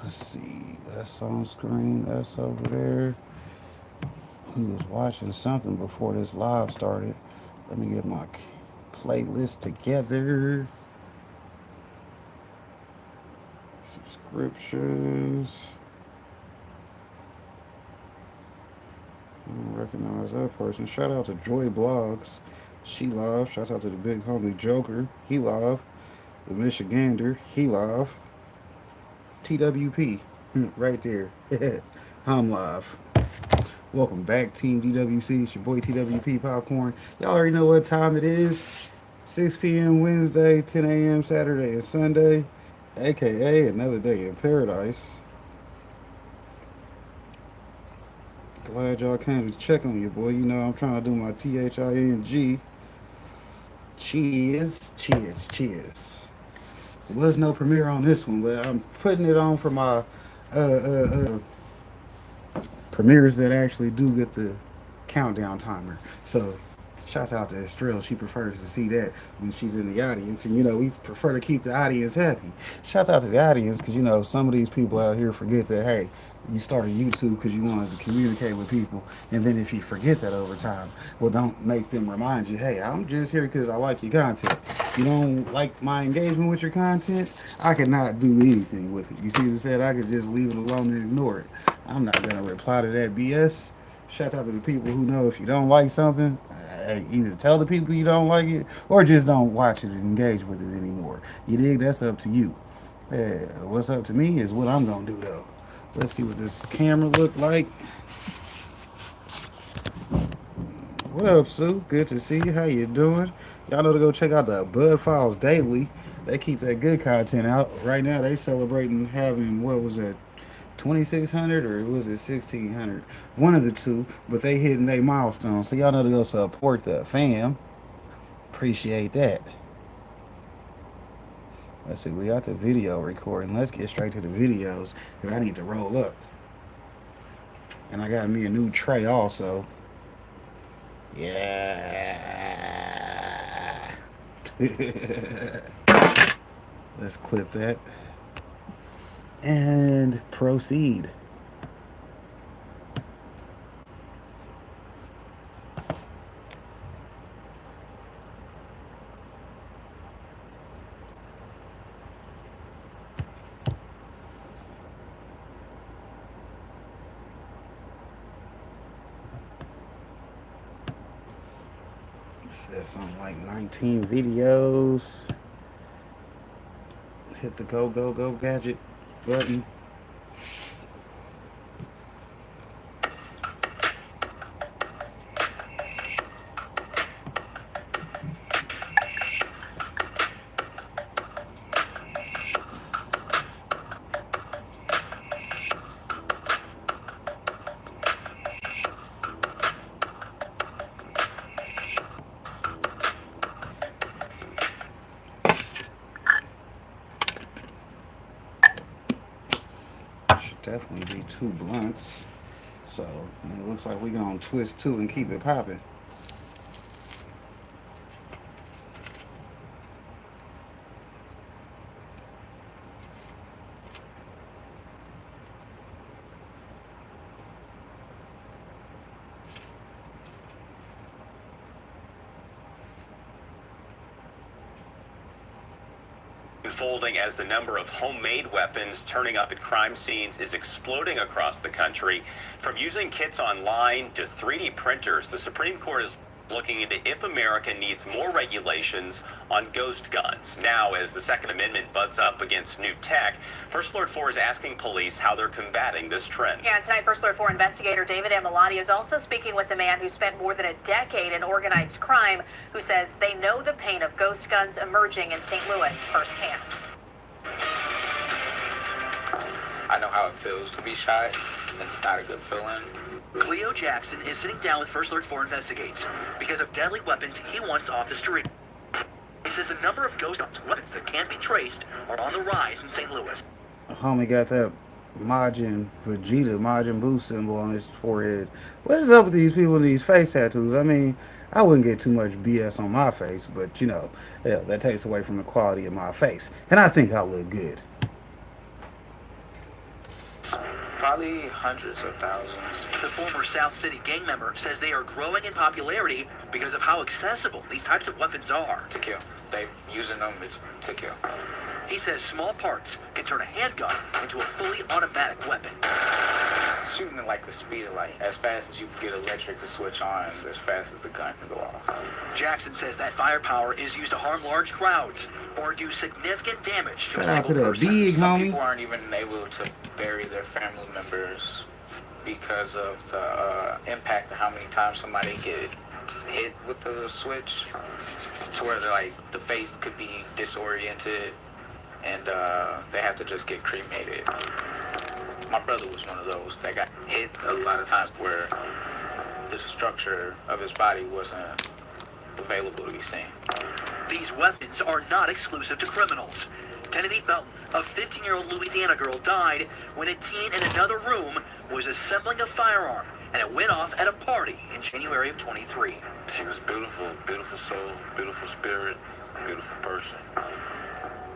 Let's see. That's on screen. That's over there. He was watching something before this live started. Let me get my playlist together. Subscriptions. I don't recognize that person. Shout out to Joy Blogs. She live. Shout out to the big homie Joker. He live. The Michigander. He live. TWP. Right there. I'm live. Welcome back, Team DWC. It's your boy TWP Popcorn. Y'all already know what time it is. 6 p.m. Wednesday, 10 a.m. Saturday and Sunday, aka another day in paradise. Glad y'all came to check on your boy. You know I'm trying to do my THING. Cheers, cheers, cheers. There was no premiere on this one, but I'm putting it on for my premieres that actually do get the countdown timer. So shout out to Estrella. She prefers to see that when she's in the audience. And, you know, we prefer to keep the audience happy. Shout out to the audience because, you know, some of these people out here forget that, hey, you started YouTube because you wanted to communicate with people. And then if you forget that over time, well, don't make them remind you, hey, I'm just here because I like your content. You don't like my engagement with your content, I could not do anything with it. You see what I said? I could just leave it alone and ignore it. I'm not going to reply to that BS. Shout out to the people who know if you don't like something, either tell the people you don't like it or just don't watch it and engage with it anymore. You dig? That's up to you. Yeah, what's up to me is what I'm going to do, though. Let's see what this camera look like. What up, Sue? Good to see you. How you doing? Y'all know to go check out the Bud Files Daily. They keep that good content out. Right now, they celebrating having, what was it, 2,600 or was it 1,600? One of the two, but they hitting their milestone. So y'all know to go support the fam. Appreciate that. Let's see, we got the video recording. Let's get straight to the videos because I need to roll up. And I got me a new tray also. Yeah. Let's clip that and proceed. It says something like 19 videos. Hit the go, go, go gadget button. Should definitely be two blunts. So it looks like we're gonna twist two and keep it popping. Unfolding as the number of homemade weapons turning up at crime scenes is exploding across the country. From using kits online to 3D printers, the Supreme Court is looking into if America needs more regulations on ghost guns. Now, as the Second Amendment butts up against new tech, First Alert 4 is asking police how they're combating this trend. Yeah, tonight First Alert 4 investigator David Amilani is also speaking with the man who spent more than a decade in organized crime, who says they know the pain of ghost guns emerging in St. Louis firsthand. I know how it feels to be shot, and it's not a good feeling. Cleo Jackson is sitting down with First Alert 4 Investigates because of deadly weapons he wants off the street. He says the number of ghost guns, weapons that can't be traced, are on the rise in St. Louis. Homie got that Majin Vegeta, Majin Buu symbol on his forehead. What is up with these people with these face tattoos? I mean, I wouldn't get too much BS on my face, but you know, hell, that takes away from the quality of my face. And I think I look good. Probably hundreds of thousands. The former South City gang member says they are growing in popularity because of how accessible these types of weapons are. To kill. They using them to kill. He says small parts can turn a handgun into a fully automatic weapon. Shooting at like the speed of light. As fast as you can get electric to switch on, as fast as the gun can go off. Jackson says that firepower is used to harm large crowds or do significant damage to a Shout out to single that person. big Some homie. people aren't even able to bury their family members because of the impact of how many times somebody gets hit with the switch, to where like the face could be disoriented and they have to just get cremated. My brother was one of those that got hit a lot of times where the structure of his body wasn't available to be seen. These weapons are not exclusive to criminals. Kennedy Felton, a 15-year-old Louisiana girl, died when a teen in another room was assembling a firearm, and it went off at a party in January of 23. She was beautiful, beautiful soul, beautiful spirit, beautiful person.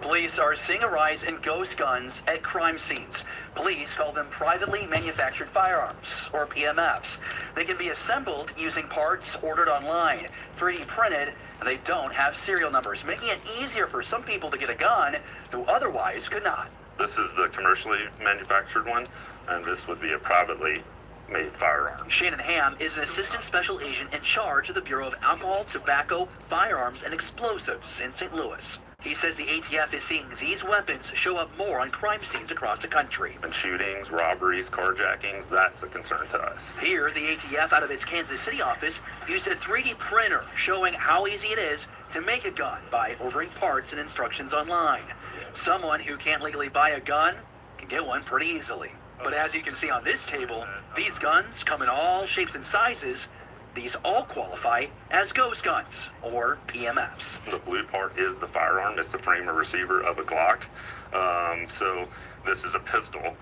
Police are seeing a rise in ghost guns at crime scenes. Police call them privately manufactured firearms, or PMFs. They can be assembled using parts ordered online, 3D printed, and they don't have serial numbers, making it easier for some people to get a gun who otherwise could not. This is the commercially manufactured one, and this would be a privately made firearm. Shannon Ham is an assistant special agent in charge of the Bureau of Alcohol, Tobacco, Firearms, and Explosives in St. Louis. He says the ATF is seeing these weapons show up more on crime scenes across the country. And shootings, robberies, carjackings, that's a concern to us. Here, the ATF, out of its Kansas City office, used a 3D printer showing how easy it is to make a gun by ordering parts and instructions online. Someone who can't legally buy a gun can get one pretty easily. But as you can see on this table, these guns come in all shapes and sizes. These all qualify as ghost guns, or PMFs. The blue part is the firearm. It's the frame or receiver of a Glock. So this is a pistol.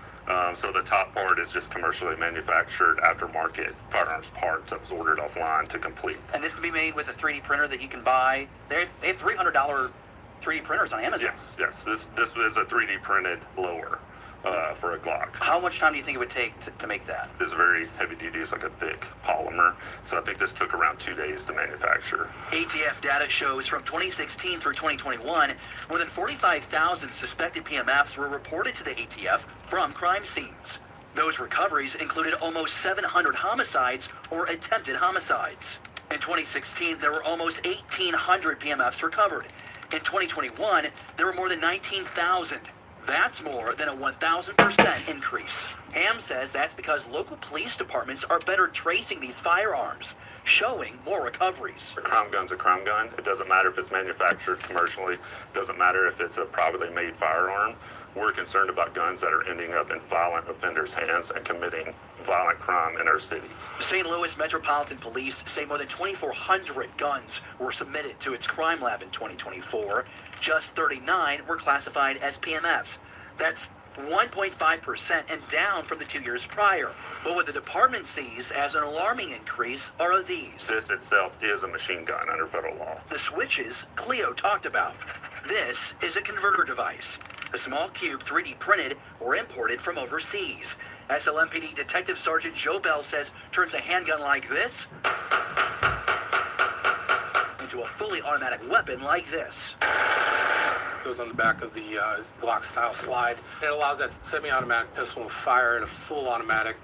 So the top part is just commercially manufactured aftermarket firearms parts that was ordered offline to complete. And this can be made with a 3D printer that you can buy. They have $300 3D printers on Amazon. Yes. This is a 3D printed lower for a Glock. How much time do you think it would take to make that? It's very heavy duty. It's like a thick polymer. So I think this took around 2 days to manufacture. ATF data shows from 2016 through 2021, more than 45,000 suspected PMFs were reported to the ATF from crime scenes. Those recoveries included almost 700 homicides or attempted homicides. In 2016, there were almost 1,800 PMFs recovered. In 2021, there were more than 19,000. That's more than a 1,000% increase. Ham says that's because local police departments are better tracing these firearms, showing more recoveries. A crime gun's a crime gun. It doesn't matter if it's manufactured commercially. It doesn't matter if it's a privately made firearm. We're concerned about guns that are ending up in violent offenders' hands and committing violent crime in our cities. St. Louis Metropolitan Police say more than 2,400 guns were submitted to its crime lab in 2024. Just 39 were classified as PMFs. That's 1.5% and down from the 2 years prior. But what the department sees as an alarming increase are these. This itself is a machine gun under federal law. The switches Cleo talked about. This is a converter device. A small cube 3D printed or imported from overseas. SLMPD Detective Sergeant Joe Bell says turns a handgun like this into a fully automatic weapon like this. Goes on the back of the Glock style slide. It allows that semi-automatic pistol to fire at a full automatic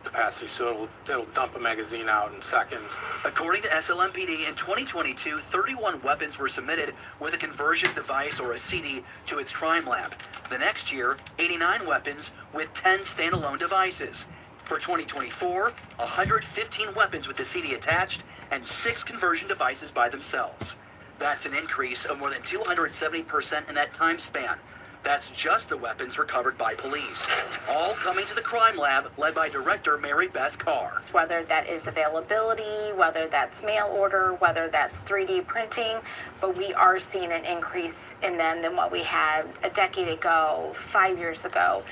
capacity, so it'll dump a magazine out in seconds. According to SLMPD, in 2022, 31 weapons were submitted with a conversion device or a CD to its crime lab. The next year, 89 weapons with 10 standalone devices. For 2024, 115 weapons with the CD attached and 6 conversion devices by themselves. That's an increase of more than 270% in that time span. That's just the weapons recovered by police. All coming to the crime lab led by Director Mary Beth Carr. Whether that is availability, whether that's mail order, whether that's 3D printing, but we are seeing an increase in them than what we had a decade ago, 5 years ago.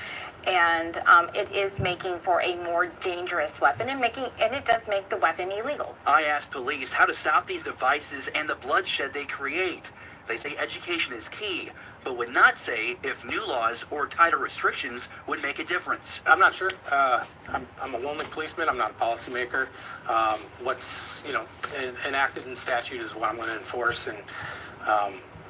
And it is making for a more dangerous weapon and it does make the weapon illegal. I asked police how to stop these devices and the bloodshed they create. They say education is key, but would not say if new laws or tighter restrictions would make a difference. I'm not sure. I'm a lonely policeman. I'm not a policymaker. What's enacted in statute is what I'm going to enforce, and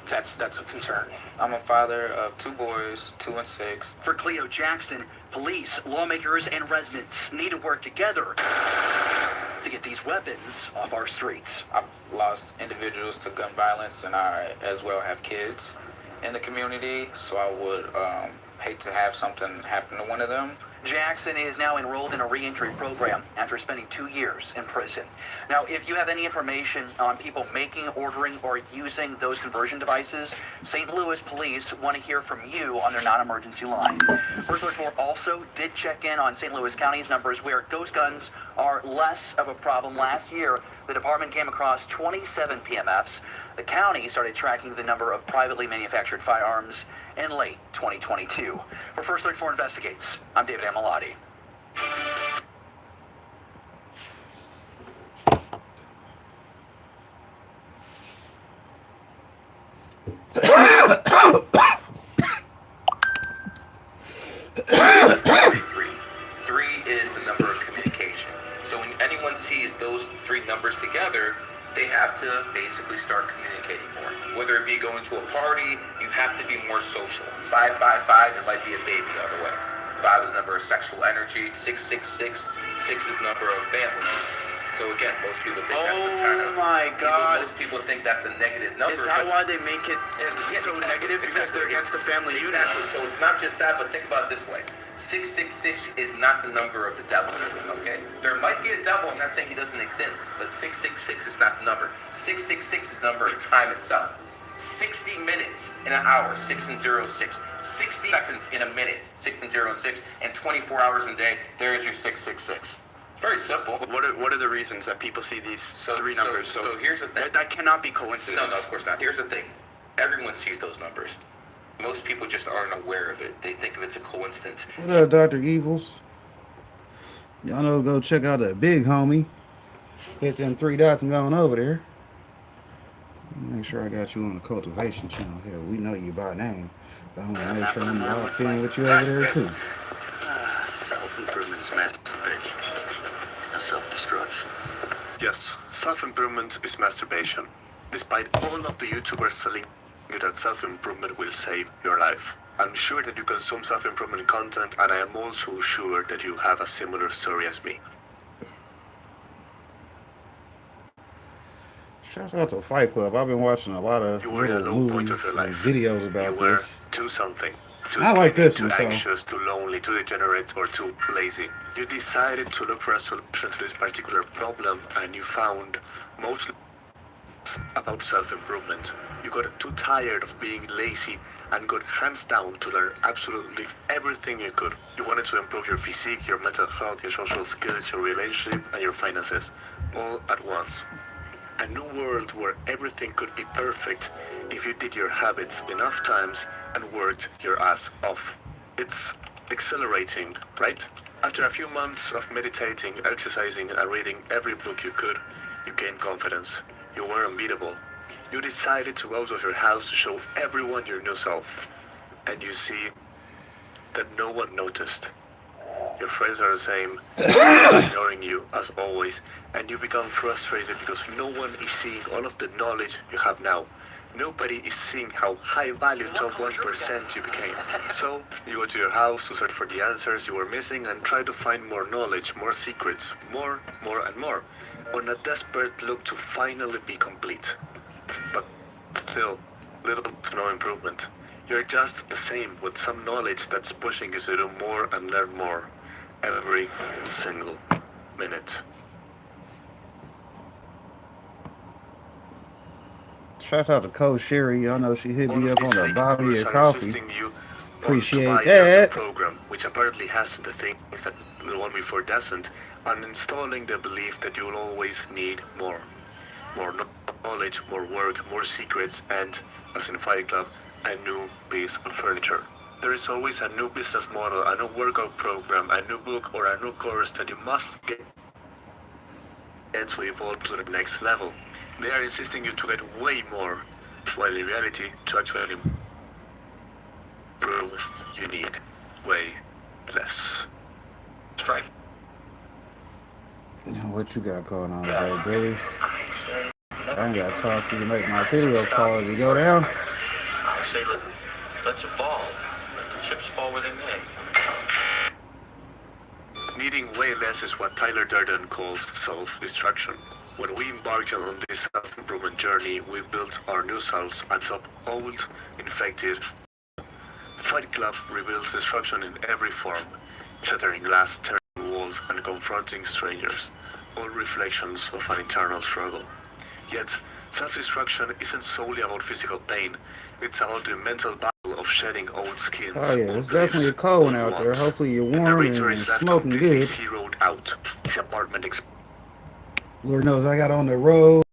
that's a concern. I'm a father of 2 boys, 2 and 6. For Cleo Jackson, police, lawmakers, and residents need to work together to get these weapons off our streets. I've lost individuals to gun violence, and I as well have kids in the community, so I would hate to have something happen to one of them. Jackson is now enrolled in a reentry program after spending 2 years in prison. Now, if you have any information on people making, ordering, or using those conversion devices, St. Louis police want to hear from you on their non-emergency line. First Alert 4 also did check in on St. Louis County's numbers where ghost guns are less of a problem. Last year, the department came across 27 PMFs. The county started tracking the number of privately manufactured firearms in late 2022. For First Alert 4 Investigates, I'm David Amalotti. Three is the number of communication. So when anyone sees those 3 numbers together, they have to basically start communicating more. Whether it be going to a party, you have to be more social. 555, it might be a baby on the way. 5 is the number of sexual energy. 666, 6 is the number of family. So again, most people think that's some kind of... Oh my God. Most people think that's a negative number. Is that why they make it so negative? Because they're against the family unit? Exactly. So it's not just that, but think about it this way. 666 is not the number of the devil, okay? There might be a devil, I'm not saying he doesn't exist, but 666 is not the number. 666 is the number of time itself. 60 minutes in an hour, 6 and 0, 6. 60 seconds in a minute, 6 and 0 and 6. And 24 hours in a day, there's your 666. Very simple. What are the reasons that people see these 3 numbers? So here's the thing. That cannot be coincidence. No, of course not. Here's the thing. Everyone sees those numbers. Most people just aren't aware of it. They think of it's a coincidence. What up, Dr. Evils? Y'all know, go check out that big homie. Hit them 3 dots and go on over there. Make sure I got you on the cultivation channel. Hell, we know you by name, but I want to make sure I'm locked in with you over there too. Self-improvement is masturbation. And self-destruction. Yes, self-improvement is masturbation. Despite all of the YouTubers telling you that self-improvement will save your life. I'm sure that you consume self-improvement content, and I am also sure that you have a similar story as me. Shouts out to Fight Club. I've been watching a lot of You were at a low point movies of your and life. videos You about were this. too something. Too I like skinny, this one, too so. anxious, too lonely, too degenerate, or too lazy. You decided to look for a solution to this particular problem, and you found mostly about self-improvement. You got too tired of being lazy and got hands down to learn absolutely everything you could. You wanted to improve your physique, your mental health, your social skills, your relationship, and your finances, all at once. A new world where everything could be perfect if you did your habits enough times and worked your ass off. It's exhilarating, right? After a few months of meditating, exercising, and reading every book you could, you gained confidence. You were unbeatable. You decided to go out of your house to show everyone your new self. And you see that no one noticed. Your friends are the same, ignoring you as always, and you become frustrated because no one is seeing all of the knowledge you have now. Nobody is seeing how high value top 1% you became. So you go to your house to search for the answers you were missing and try to find more knowledge, more secrets, more and more, on a desperate look to finally be complete. But still, little to no improvement. You're just the same with some knowledge that's pushing you to do more and learn more every single minute. Shout out to Coach Sherry. I know she hit me up on the Bobby of are coffee. insisting you Appreciate want to buy that. the program, which apparently has the things that the one before doesn't, and installing the belief that you'll always need more knowledge, more work, more secrets, and, as in Fight Club, a new piece of furniture. There is always a new business model, a new workout program, a new book, or a new course that you must get to evolve to the next level. They are insisting you to get way more, while in reality, to actually you need way less. Strike. What you got going on today, Billy? I ain't got time for you to make my video quality go down. I say let's evolve. Let the chips fall where they may. Needing way less is what Tyler Durden calls self-destruction. When we embarked on this self-improvement journey, we built our new selves atop old, infected. Fight Club reveals destruction in every form, shattering glass, tearing walls, and confronting strangers, all reflections of an internal struggle. Yet, self-destruction isn't solely about physical pain, it's about the mental battle of shedding old skins. Oh yeah, it's definitely a cold one out there. Hopefully you're warm and smoking good. Zeroed out. His apartment Lord knows I got on the road.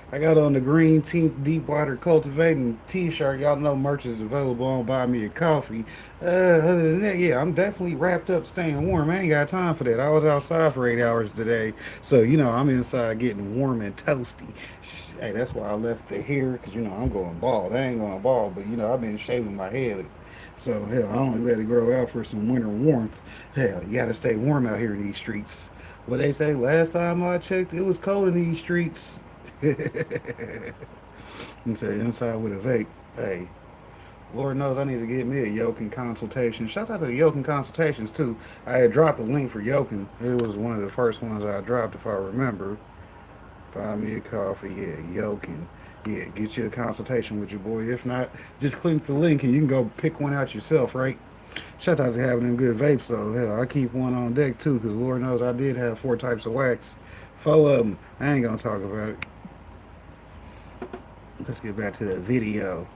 I got on the green deep water cultivating t-shirt. Y'all know merch is available on Buy Me a Coffee. Other than that, yeah, I'm definitely wrapped up staying warm. I ain't got time for that. I was outside for 8 hours today. So, I'm inside getting warm and toasty. Hey, that's why I left the hair, because, I'm going bald. I ain't going bald, but, I've been shaving my head. So, hell, I only let it grow out for some winter warmth. Hell, you got to stay warm out here in these streets. What they say, last time I checked, it was cold in these streets. And say inside with a vape. Hey, Lord knows I need to get me a Yokin consultation. Shout out to the Yokin consultations too. I had dropped the link for Yokin. It was one of the first ones I dropped, if I remember. Buy Me a Coffee. Yeah, Yokin. Yeah, get you a consultation with your boy. If not, just click the link and you can go pick one out yourself, right? Shout out to having them good vapes though. Hell, I keep one on deck too, because Lord knows I did have 4 types of wax. 4 of them. I ain't gonna talk about it. Let's get back to the video.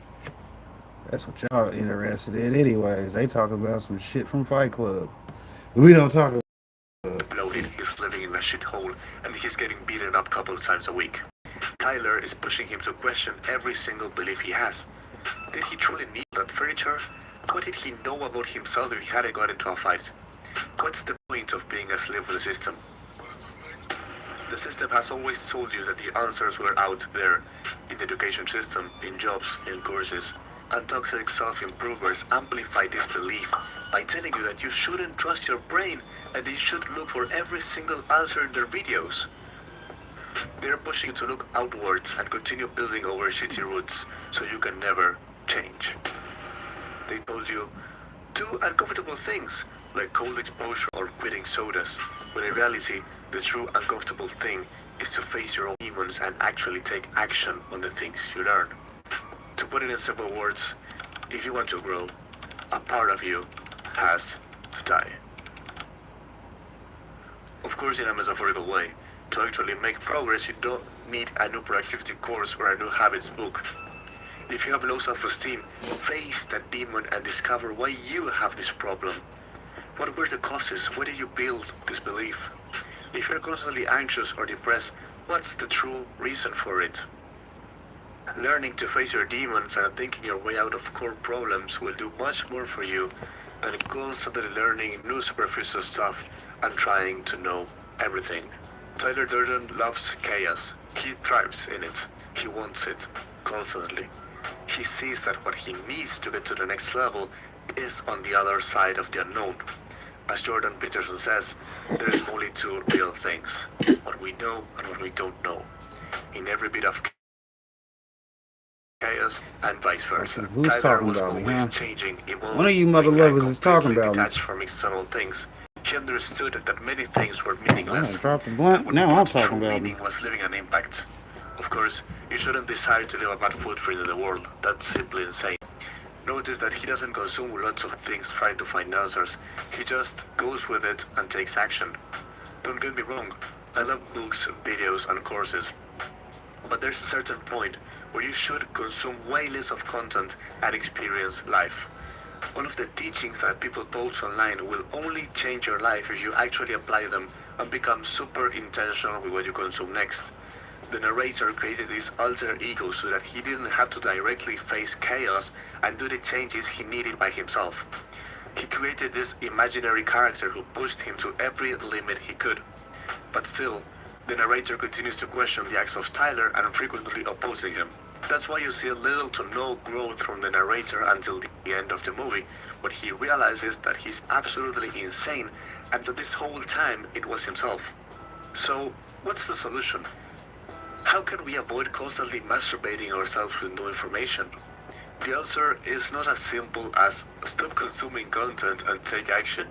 That's what y'all interested in anyways. They talking about some shit from Fight Club. We don't talk about loaded, he's living in a shithole, and he's getting beaten up a couple of times a week. Tyler is pushing him to question every single belief he has. Did he truly need that furniture? What did he know about himself if he hadn't got into a fight? What's the point of being a slave of the system? The system has always told you that the answers were out there, in the education system, in jobs, in courses. And toxic self-improvers amplify this belief by telling you that you shouldn't trust your brain and you should look for every single answer in their videos. They're pushing you to look outwards and continue building over shitty roots so you can never change. They told you, do uncomfortable things, like cold exposure or quitting sodas, when in reality, the true uncomfortable thing is to face your own demons and actually take action on the things you learn. To put it in simple words, if you want to grow, a part of you has to die. Of course, in a metaphorical way, to actually make progress, you don't need a new productivity course or a new habits book. If you have low self-esteem, face that demon and discover why you have this problem. What were the causes? Why did you build this belief? If you're constantly anxious or depressed, what's the true reason for it? Learning to face your demons and thinking your way out of core problems will do much more for you than constantly learning new superficial stuff and trying to know everything. Tyler Durden loves chaos. He thrives in it. He wants it constantly. He sees that what he needs to get to the next level is on the other side of the unknown. As Jordan Peterson says, there is only 2 real things, what we know and what we don't know. In every bit of chaos and vice versa. Who's Tyler talking was about me, always huh? changing, evolving. One of you mother lovers is talking about me. Detached from external things. He understood that many things were meaningless. I dropped the blunt. Now I'm talking about me. Meaning was leaving an impact. Of course, you shouldn't desire to leave a bad footprint in the world. That's simply insane. Notice that he doesn't consume lots of things trying to find answers. He just goes with it and takes action. Don't get me wrong, I love books, videos, and courses. But there's a certain point where you should consume way less of content and experience life. All of the teachings that people post online will only change your life if you actually apply them and become super intentional with what you consume next. The narrator created this alter ego so that he didn't have to directly face chaos and do the changes he needed by himself. He created this imaginary character who pushed him to every limit he could. But still, the narrator continues to question the acts of Tyler and frequently opposing him. That's why you see little to no growth from the narrator until the end of the movie, when he realizes that he's absolutely insane and that this whole time it was himself. So, what's the solution? How can we avoid constantly masturbating ourselves with new information? The answer is not as simple as stop consuming content and take action.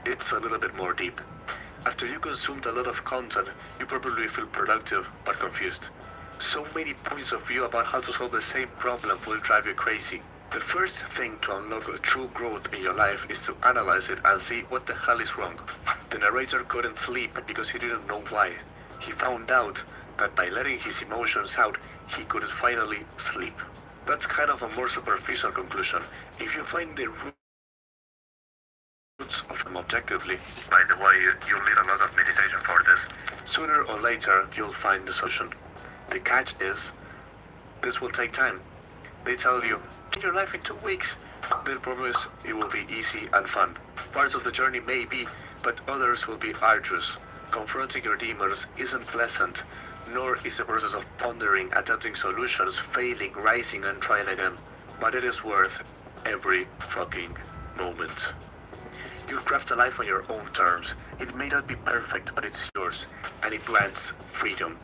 It's a little bit more deep. After you consumed a lot of content, you probably feel productive but confused. So many points of view about how to solve the same problem will drive you crazy. The first thing to unlock a true growth in your life is to analyze it and see what the hell is wrong. The narrator couldn't sleep because he didn't know why. He found out that by letting his emotions out, he could finally sleep. That's kind of a more superficial conclusion. If you find the roots of them objectively, by the way, you'll need a lot of meditation for this, sooner or later you'll find the solution. The catch is, this will take time. They tell you, in your life in 2 weeks. They promise it will be easy and fun. Parts of the journey may be, but others will be arduous. Confronting your demons isn't pleasant, nor is the process of pondering, adapting solutions, failing, rising and trying again. But it is worth every fucking moment. You craft a life on your own terms. It may not be perfect, but it's yours, and it grants freedom.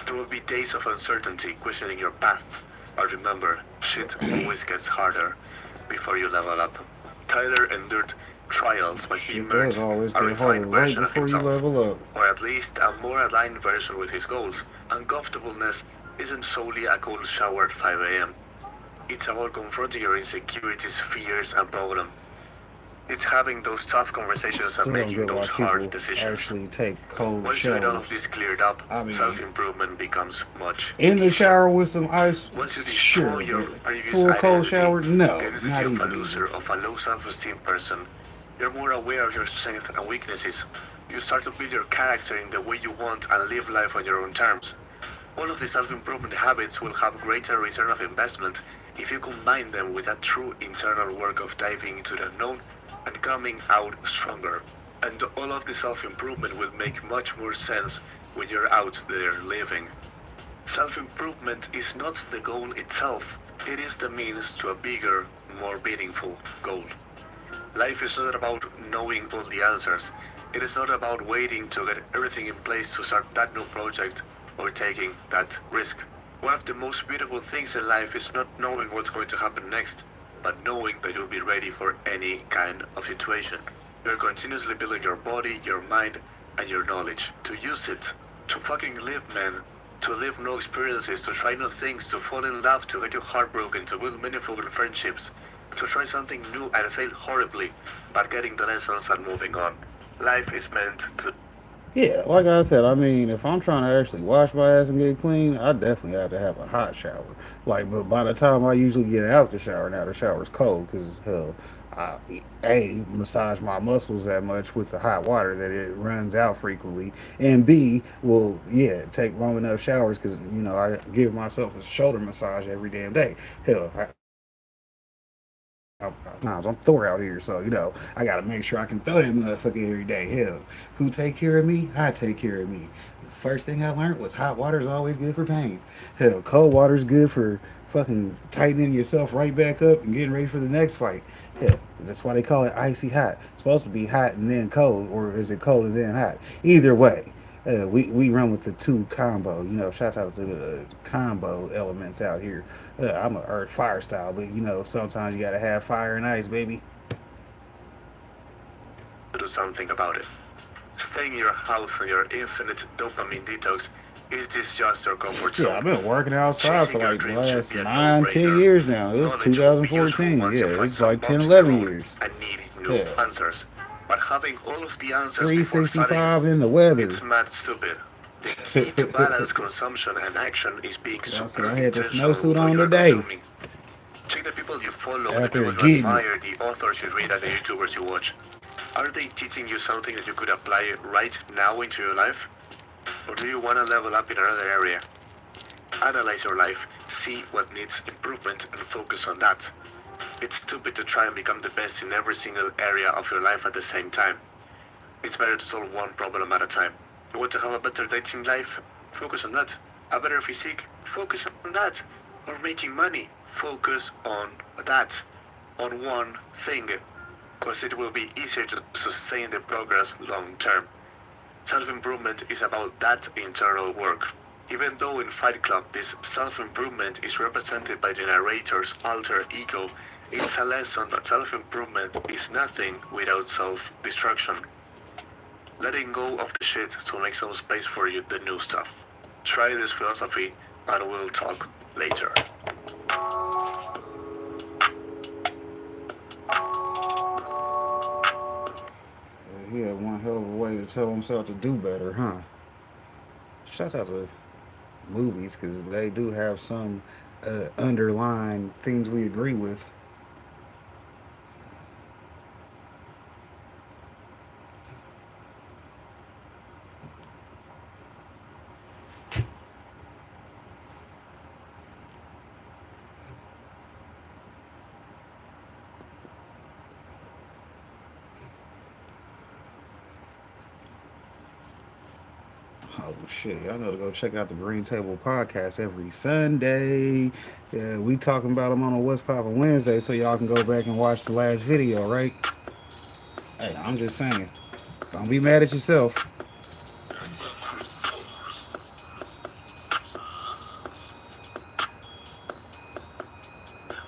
There will be days of uncertainty, questioning your path. But remember, shit always gets harder before you level up. Tyler endured trials, but he emerged a refined version of himself, or at least a more aligned version with his goals. Uncomfortableness isn't solely a cold shower at 5 a.m. It's about confronting your insecurities, fears, and problems. It's having those tough conversations and making those hard decisions. Actually take cold Once you get all of this cleared up, self-improvement becomes much in the shower with some ice. Once you destroy your previous full cold identity, shower, no, the identity not of even. a loser, of a low self-esteem person, you're more aware of your strengths and weaknesses. You start to build your character in the way you want and live life on your own terms. All of the self-improvement habits will have greater return of investment if you combine them with a true internal work of diving into the unknown and coming out stronger. And all of the self-improvement will make much more sense when you're out there living. Self-improvement is not the goal itself. It is the means to a bigger, more meaningful goal. Life is not about knowing all the answers. It is not about waiting to get everything in place to start that new project or taking that risk. One of the most beautiful things in life is not knowing what's going to happen next, but knowing that you'll be ready for any kind of situation. You're continuously building your body, your mind, and your knowledge. To use it, to fucking live, man. To live new experiences, to try new things, to fall in love, to get your heart broken, to build meaningful friendships, to try something new and fail horribly, but getting the lessons and moving on. Life is meant to... Yeah, like I said, I mean, if I'm trying to actually wash my ass and get clean, I definitely have to have a hot shower. Like, but by the time I usually get out the shower, now the shower's cold because, hell, I, A, massage my muscles that much with the hot water that it runs out frequently, and B, will, yeah, take long enough showers because, you know, I give myself a shoulder massage every damn day. Hell, I'm Thor out here, so, you know, I gotta make sure I can throw that motherfucker every day. Hell, who take care of me? I take care of me. The first thing I learned was hot water is always good for pain. Hell, cold water is good for fucking tightening yourself right back up and getting ready for the next fight. Hell, that's why they call it icy hot. It's supposed to be hot and then cold, or is it cold and then hot? Either way. We run with the two combo, you know, shout out to the combo elements out here. I'm a earth fire style, but you know, sometimes you gotta have fire and ice, baby. Do something about it. Staying in your house for your infinite dopamine detox, is this just your comfort zone? Yeah, I've been working outside for like the last 9-10 years now. It was 2014. Yeah, it's like 10-11 years. I need new answers. But having all of the answers 365 in the weather. It's mad stupid. The key to balance consumption and action is being super I had the intentional snowsuit when on you're today. consuming. Check the people you follow, the After people you getting admire, the authors you read, and the YouTubers you watch. Are they teaching you something that you could apply right now into your life? Or do you want to level up in another area? Analyze your life, see what needs improvement, and focus on that. It's stupid to try and become the best in every single area of your life at the same time. It's better to solve one problem at a time. You want to have a better dating life? Focus on that. a better physique, focus on that. Or making money, focus on that, on one thing, because it will be easier to sustain the progress long term. Self-improvement is about that internal work. Even though in Fight Club this self-improvement is represented by the narrator's alter ego, it's a lesson that self-improvement is nothing without self-destruction. Letting go of the shit to make some space for you, the new stuff. Try this philosophy and we'll talk later. He had one hell of a way to tell himself to do better, huh? Shout out to movies, because they do have some underlying things we agree with. Oh shit, y'all know to go check out the Green Table Podcast every Sunday. Yeah, we talking about them on a What's Poppin' Wednesday, so y'all can go back and watch the last video, right? Hey, I'm just saying, don't be mad at yourself.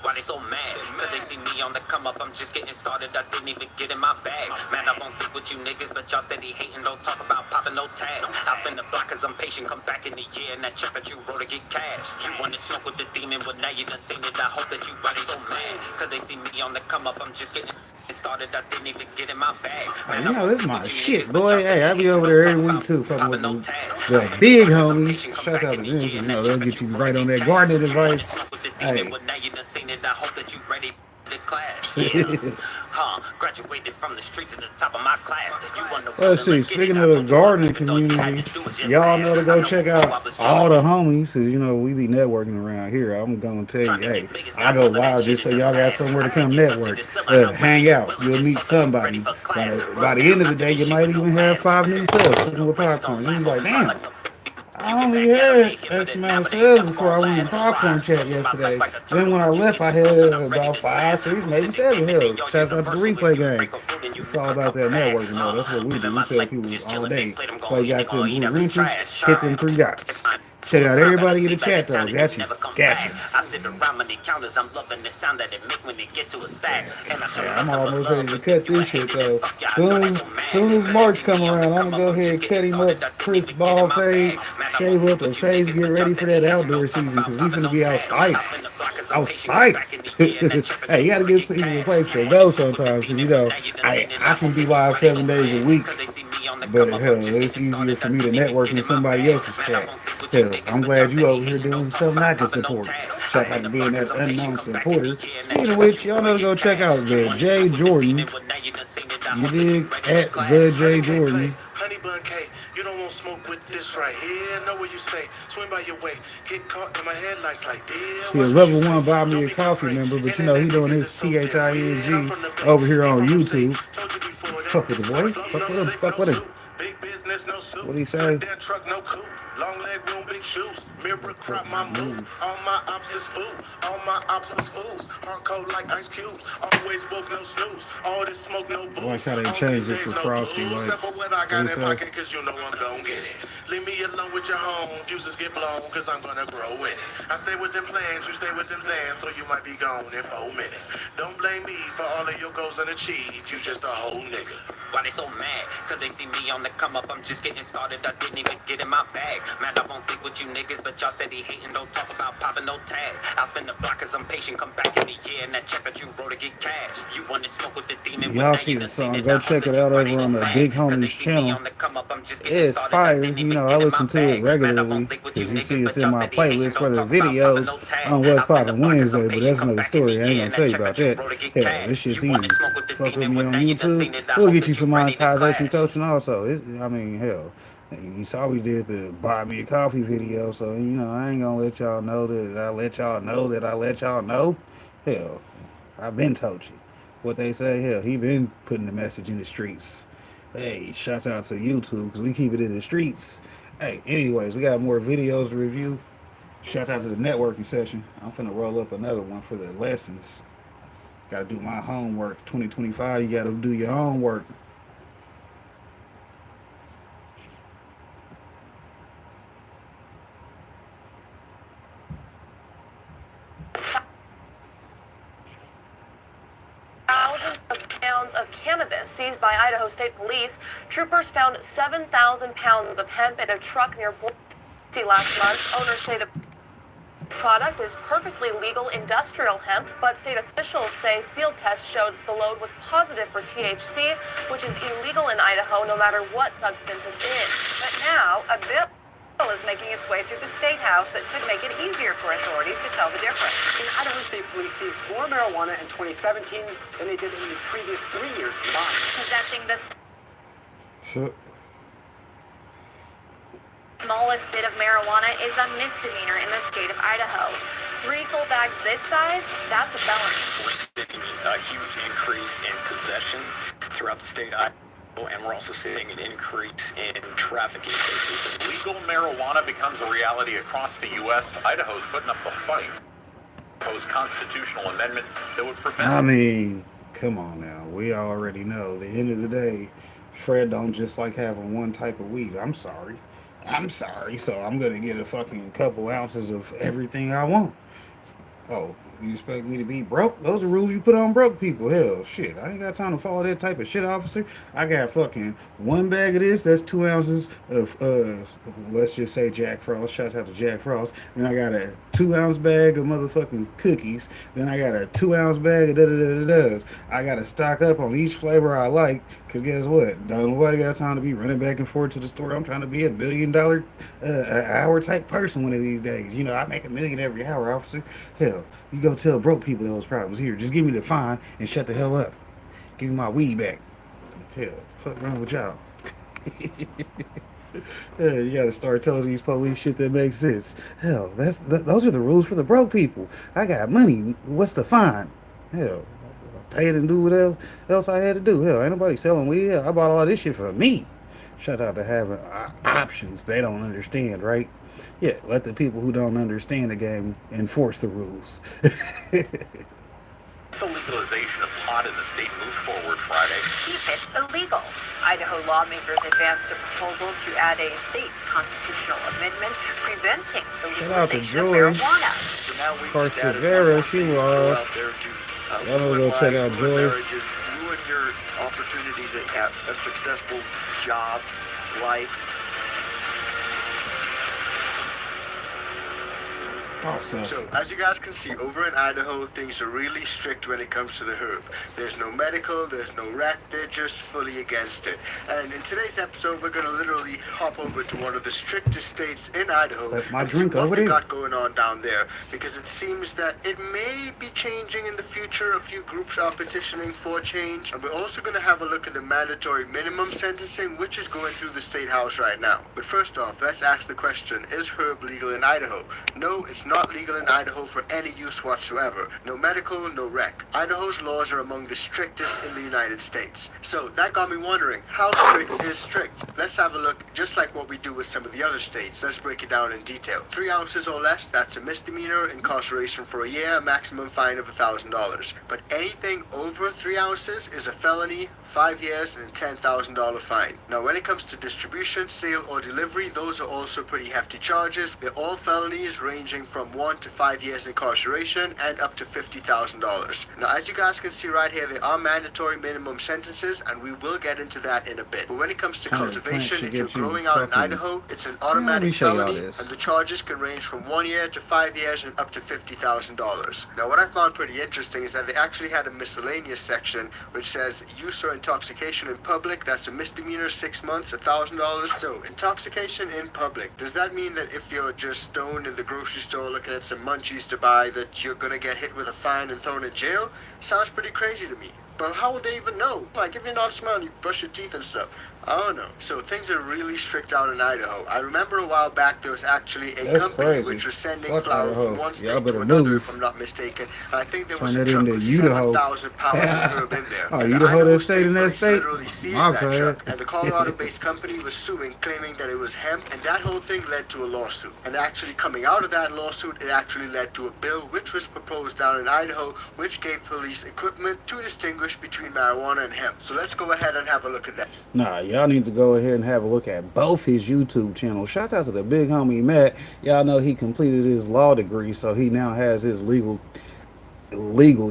Why they so mad? Cause they see me on the come up, I'm just getting started, I didn't even get in my bag. Man, I won't think with you niggas, but y'all steady hating, don't talk about popping no tags. I spin the block cause I'm patient, come back in the year, and that check that you wrote to get cash. You wanna smoke with the demon, but now you done seen it, I hope that you body so mad. Cause they see me on the come up, I'm just getting started, I didn't even get in my bag. Man, you know, this is my shit, boy. Hey, I be over there every week too, fucking with the big homies. Shout out to them, you know, they'll get you right on that gardening advice. Hey. I hope that you ready to class. Yeah. Graduated from the street to the top of my class. Let's see, speaking of the gardening community, y'all know to go check out all the homies who, you know, we be networking around here. I'm gonna tell you, hey, I go live just so y'all got somewhere to come network, hang out. You'll meet somebody. By the end of the day, you might even have 5 new subs cooking with popcorn. You'll be like, damn, I only had X amount of subs before I went in popcorn chat yesterday. Then when I left, I had about 5, 6, maybe 7. Hell, shouts out to the replay game. It's all about that networking, though. That's what we do. We tell people all day. That's why you got them blue wrenches, hit them 3 dots. Check out everybody in the chat, though. Got you. I sit around many counters, I'm loving the sound that it make when they get to a stack. Yeah, I'm almost ready to cut this shit, though. Soon as March come around, I'm gonna go ahead and cut him up, crisp ball fade, shave up his face, get ready for that outdoor season, because we finna be outside. Outside. Hey, you gotta give people a place to go sometimes, because, you know, I can be live 7 days a week. But hell, it's easier for me to network in somebody else's chat. Hell, I'm glad you over here doing something I can support. Shout out to being that unknown supporter. Speaking of which, y'all know to go check out the J Jordan. You dig? At the J Jordan. Honey bun K, you don't want smoke with this right here. Know what you say? Swing by your way. Get caught in my headlights like this. He's a level 1 buy me a coffee member, but you know he doing his THING over here on YouTube. Fuck with the boy. Fuck with him. Fuck with him. What do you say? Long leg room, big shoes. Mirror crop my move. All my ops is food. All my ops was fools. Hard cold like ice cubes. Always woke, no snooze. All this smoke, no booze. I like how they changed it for Frosty. Like, what I got in pocket, cause you know I'm gon' get it. Leave me alone with your home. Fuses get blown, cause I'm gonna grow in it. I stay with them plans, you stay with them Zans, so you might be gone in 4 minutes. Don't blame me for all of your goals unachieved. You just a whole nigga. Why they so mad? Cause they see me on the come up, I'm just getting started, I didn't even get in my bag. Man, I won't think with you niggas, but y'all steady hating, don't talk about popping no tags. I'll spin the block cause I'm patient, come back in the year, and that check that you wrote to get cash. You wanna smoke with the demon. Y'all see the song, go check it out over on the Big Homies channel. It's fire, you know, I listen to it regularly, because you see it's in my playlist for the videos on What's Poppin' Wednesday, but that's another story, I ain't gonna tell you about that. Hell, this shit's easy. Fuck with me on YouTube, we'll get you some monetization coaching also. I mean, hell, you saw we did the buy me a coffee video, so, you know, I ain't gonna let y'all know that I let y'all know that I let y'all know. Hell, I've been told you. What they say, hell, he been putting the message in the streets. Hey, shouts out to YouTube, because we keep it in the streets. Hey, anyways, we got more videos to review. Shout out to the networking session. I'm finna roll up another one for the lessons. Gotta do my homework. 2025, you gotta do your homework. Thousands of pounds of cannabis seized by Idaho State Police. Troopers found 7,000 pounds of hemp in a truck near Boise last month. Owners say the product is perfectly legal industrial hemp, but state officials say field tests showed the load was positive for THC, which is illegal in Idaho no matter what substance it's in. But now, a bill is making its way through the state house that could make it easier for authorities to tell the difference. And Idaho State Police seized more marijuana in 2017 than they did in the previous 3 years combined. Possessing the Shut. Smallest bit of marijuana is a misdemeanor in the state of Idaho. 3 full bags this size, that's a felony. We're seeing a huge increase in possession throughout the state of Idaho, and we're also seeing an increase in trafficking cases. As legal marijuana becomes a reality across the U.S., Idaho's putting up a fight. Proposed constitutional amendment that would prevent. I mean, come on now. We already know. At the end of the day, Fred don't just like having one type of weed. I'm sorry. So I'm gonna get a fucking couple ounces of everything I want. Oh, you expect me to be broke? Those are rules you put on broke people. Hell, shit. I ain't got time to follow that type of shit, officer. I got fucking 1 bag of this. That's 2 ounces of, let's just say Jack Frost. Shouts out to Jack Frost. Then I got a 2 ounce bag of motherfucking cookies. Then I got a 2 ounce bag of da-da-da-da-das. I got to stock up on each flavor I like. Because guess what? Nobody got time to be running back and forth to the store. I'm trying to be $1 billion hour type person one of these days. You know, I make $1 million every hour, officer. Hell, you go tell broke people those problems. Here, just give me the fine and shut the hell up. Give me my weed back. Hell, fuck wrong with y'all? Yeah, you gotta start telling these police shit that makes sense. Hell, those are the rules for the broke people. I got money. What's the fine? Hell, I paid and do what else I had to do. Hell, ain't nobody selling weed. Hell, I bought all this shit for me. Shout out to having options they don't understand, right? Yeah, let the people who don't understand the game enforce the rules. The legalization of pot in the state moved forward Friday. keep it illegal. Idaho lawmakers advanced a proposal to add a state constitutional amendment preventing the Shout out to legalization of Joy. marijuana. So now we For just added Severa, one more she thing to was. go out there to Y'all know ruin go check lives, out ruin Joy. marriages, ruin your opportunities at a successful job, life. Awesome. So, as you guys can see, over in Idaho, things are really strict when it comes to the herb. There's no medical, there's no rec, they're just fully against it. And in today's episode, we're going to literally hop over to one of the strictest states in Idaho Let my and see drink what over they there. got going on down there. Because it seems that it may be changing in the future. A few groups are petitioning for change. And we're also going to have a look at the mandatory minimum sentencing, which is going through the state house right now. But first off, let's ask the question, is herb legal in Idaho? No, it's not legal in Idaho for any use whatsoever. No medical, no rec. Idaho's laws are among the strictest in the United States. So that got me wondering, how strict is strict? Let's have a look, just like what we do with some of the other states. Let's break it down in detail. 3 ounces or less, that's a misdemeanor, incarceration for a year, a maximum fine of $1,000. But anything over 3 ounces is a felony, 5 years, and a $10,000 fine. Now when it comes to distribution, sale, or delivery, those are also pretty hefty charges. They're all felonies ranging from 1 to 5 years incarceration and up to $50,000. Now as you guys can see right here, there are mandatory minimum sentences, and we will get into that in a bit. But when it comes to cultivation, if you're growing out in Idaho, it's an automatic felony, and the charges can range from 1 year to 5 years and up to $50,000. Now what I found pretty interesting is that they actually had a miscellaneous section which says use or intoxication in public, that's a misdemeanor, 6 months, $1,000. So intoxication in public, does that mean that if you're just stoned in the grocery store looking at some munchies to buy, that you're gonna get hit with a fine and thrown in jail? Sounds pretty crazy to me. But how would they even know? Like, if you're not smelling, you brush your teeth and stuff. I don't know. So things are really strict out in Idaho. I remember a while back there was actually a That's company crazy. which was sending Fuck flower Idaho. from one Y'all state to better another, move. if I'm not mistaken. And I think there Turn was a that truck into with Idaho. 7,000 pounds of herb in there. Oh, And Idaho, Idaho that state in that police state? literally seized My that bad. truck, and the Colorado-based company was suing, claiming that it was hemp, and that whole thing led to a lawsuit. And actually coming out of that lawsuit, it actually led to a bill which was proposed down in Idaho, which gave police equipment to distinguish between marijuana and hemp. So let's go ahead and have a look at that. Nah, y'all need to go ahead and have a look at both his YouTube channels. Shout out to the big homie Matt. Y'all know he completed his law degree, so he now has his legal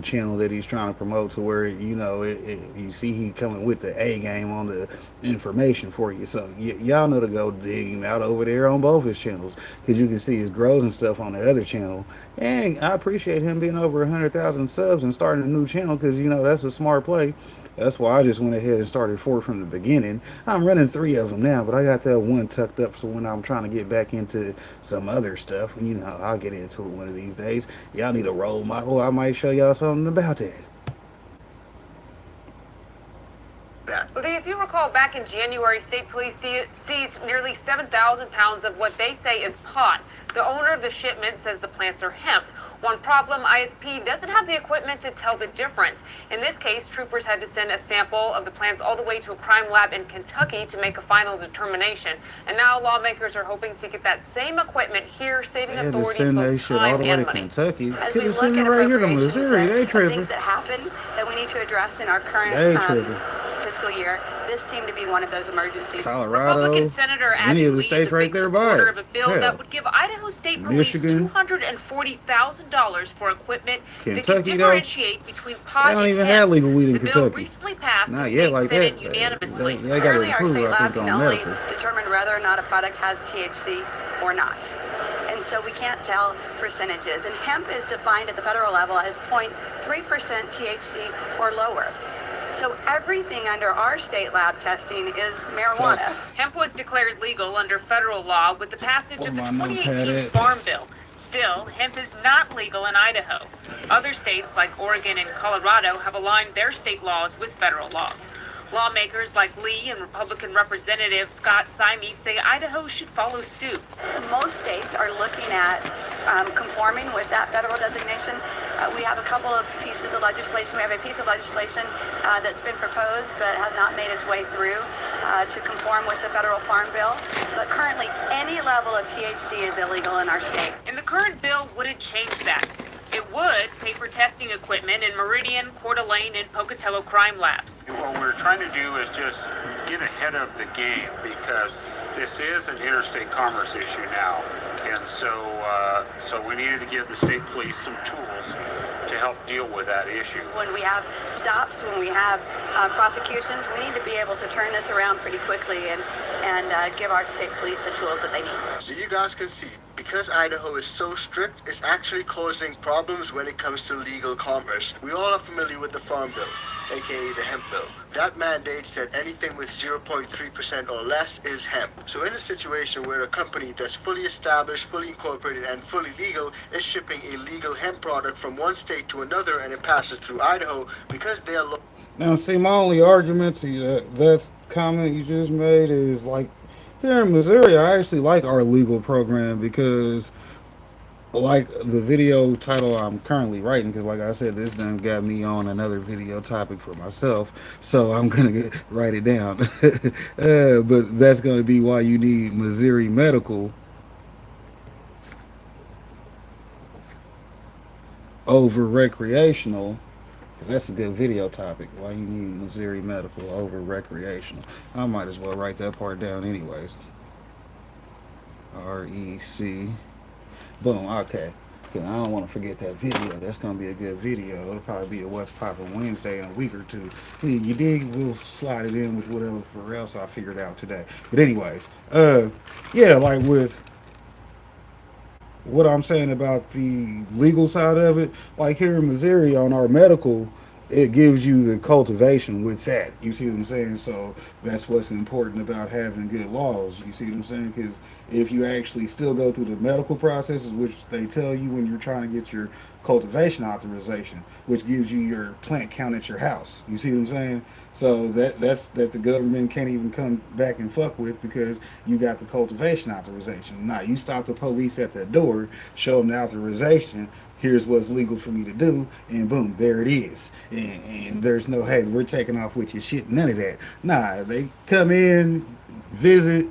channel that he's trying to promote, to where, you know, you see he coming with the A game on the information for you. So y'all know to go dig him out over there on both his channels, because you can see his grows and stuff on the other channel. And I appreciate him being over 100,000 subs and starting a new channel, because, you know, that's a smart play. That's why I just went ahead and started 4 from the beginning. I'm running 3 of them now, but I got that one tucked up, so when I'm trying to get back into some other stuff, you know, I'll get into it one of these days. Y'all need a role model. I might show y'all something about that. Lee, if you recall, back in January, state police seized nearly 7,000 pounds of what they say is pot. The owner of the shipment says the plants are hemp. One problem, ISP doesn't have the equipment to tell the difference. In this case, troopers had to send a sample of the plants all the way to a crime lab in Kentucky to make a final determination. And now lawmakers are hoping to get that same equipment here, saving They had to authorities send that both shit all time the way and to money. Kentucky. As Could we have look sent it at right here to appropriations Missouri. They of tripping. things that happen that we need to address in our current They tripping. fiscal year, this seemed to be one of those emergencies. Colorado, Republican Senator any Abby of the Lee states is a right big there by supporter it. of a bill Hell. that would give Idaho State Police Michigan. $240,000 for equipment that can Kentucky, though, differentiate between pot they don't and even hemp. have legal weed in The bill Kentucky. recently passed the Not state yet like Senate that. unanimously. They got it Currently, our approved, state I lab think, can on only medical. determine whether or not a product has THC or not. And so we can't tell percentages. And hemp is defined at the federal level as 0.3% THC or lower. So everything under our state lab testing is marijuana. Hemp was declared legal under federal law with the passage of the my notepad 2018 at? Farm Bill. Still, hemp is not legal in Idaho. Other states like Oregon and Colorado have aligned their state laws with federal laws. Lawmakers like Lee and Republican Representative Scott Simey say Idaho should follow suit. Most states are looking at conforming with that federal designation. We have a couple of pieces of legislation. We have a piece of legislation that's been proposed but has not made its way through to conform with the federal Farm Bill. But currently, any level of THC is illegal in our state. And the current bill wouldn't change that. It would pay for testing equipment in Meridian, Coeur d'Alene, and Pocatello crime labs. What we're trying to do is just get ahead of the game, because this is an interstate commerce issue now. And so we needed to give the state police some tools to help deal with that issue. When we have stops, when we have prosecutions, we need to be able to turn this around pretty quickly and give our state police the tools that they need. So you guys can see, because Idaho is so strict, it's actually causing problems when it comes to legal commerce. We all are familiar with the Farm Bill, aka the hemp bill. That mandates that anything with 0.3% or less is hemp. So in a situation where a company that's fully established, fully incorporated, and fully legal is shipping a legal hemp product from one state to another, and it passes through Idaho, because they are Now, see, my only argument to that comment you just made is, like, here in Missouri, I actually like our legal program, because, like the video title I'm currently writing, because like I said, this done got me on another video topic for myself, so I'm going to write it down. But that's going to be why you need Missouri Medical over recreational. That's a good video topic. Why you need Missouri Medical over recreational. I might as well write that part down anyways. REC. Boom. Okay. I don't want to forget that video. That's going to be a good video. It'll probably be a What's Poppin' Wednesday in a week or two. You dig? We'll slide it in with whatever else I figured out today. But anyways, yeah, like with what I'm saying about the legal side of it, like here in Missouri on our medical, it gives you the cultivation with that. You see what I'm saying? So that's what's important about having good laws. You see what I'm saying? Because if you actually still go through the medical processes, which they tell you when you're trying to get your cultivation authorization, which gives you your plant count at your house. You see what I'm saying? So that's that the government can't even come back and fuck with because you got the cultivation authorization. Now you stop the police at the door, show them the authorization. Here's what's legal for me to do, and boom, there it is. And there's no, hey, we're taking off with your shit, none of that. Nah, they come in, visit,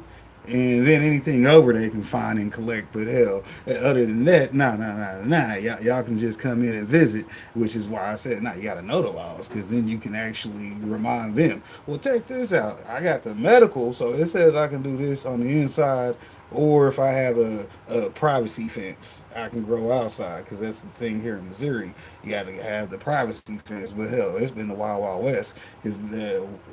and then anything over they can find and collect. But hell, other than that, nah. Y'all can just come in and visit, which is why I said, nah, you got to know the laws, because then you can actually remind them. Well, check this out. I got the medical, so it says I can do this on the inside, or if I have a privacy fence, I can grow outside, because that's the thing here in Missouri. You got to have the privacy fence. But hell, it's been the wild, wild west, because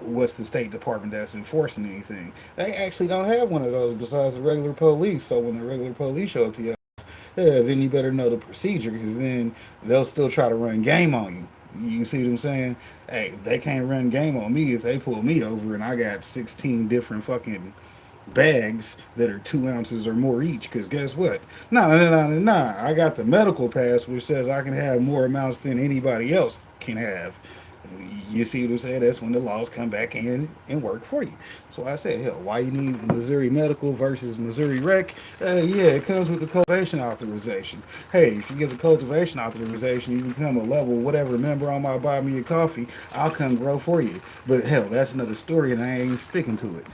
what's the State Department that's enforcing anything? They actually don't have one of those besides the regular police. So when the regular police show up to you, yeah, then you better know the procedure, because then they'll still try to run game on you. You see what I'm saying? Hey, they can't run game on me if they pull me over and I got 16 different fucking bags that are 2 ounces or more each. Because guess what? Nah. I got the medical pass, which says I can have more amounts than anybody else can have. You see what I'm saying? That's when the laws come back in and work for you. So I said, hell, why you need Missouri medical versus Missouri rec? Yeah, it comes with the cultivation authorization. Hey, if you get the cultivation authorization, you become a level whatever member on my Buy Me a Coffee, I'll come grow for you. But hell, that's another story, and I ain't sticking to it.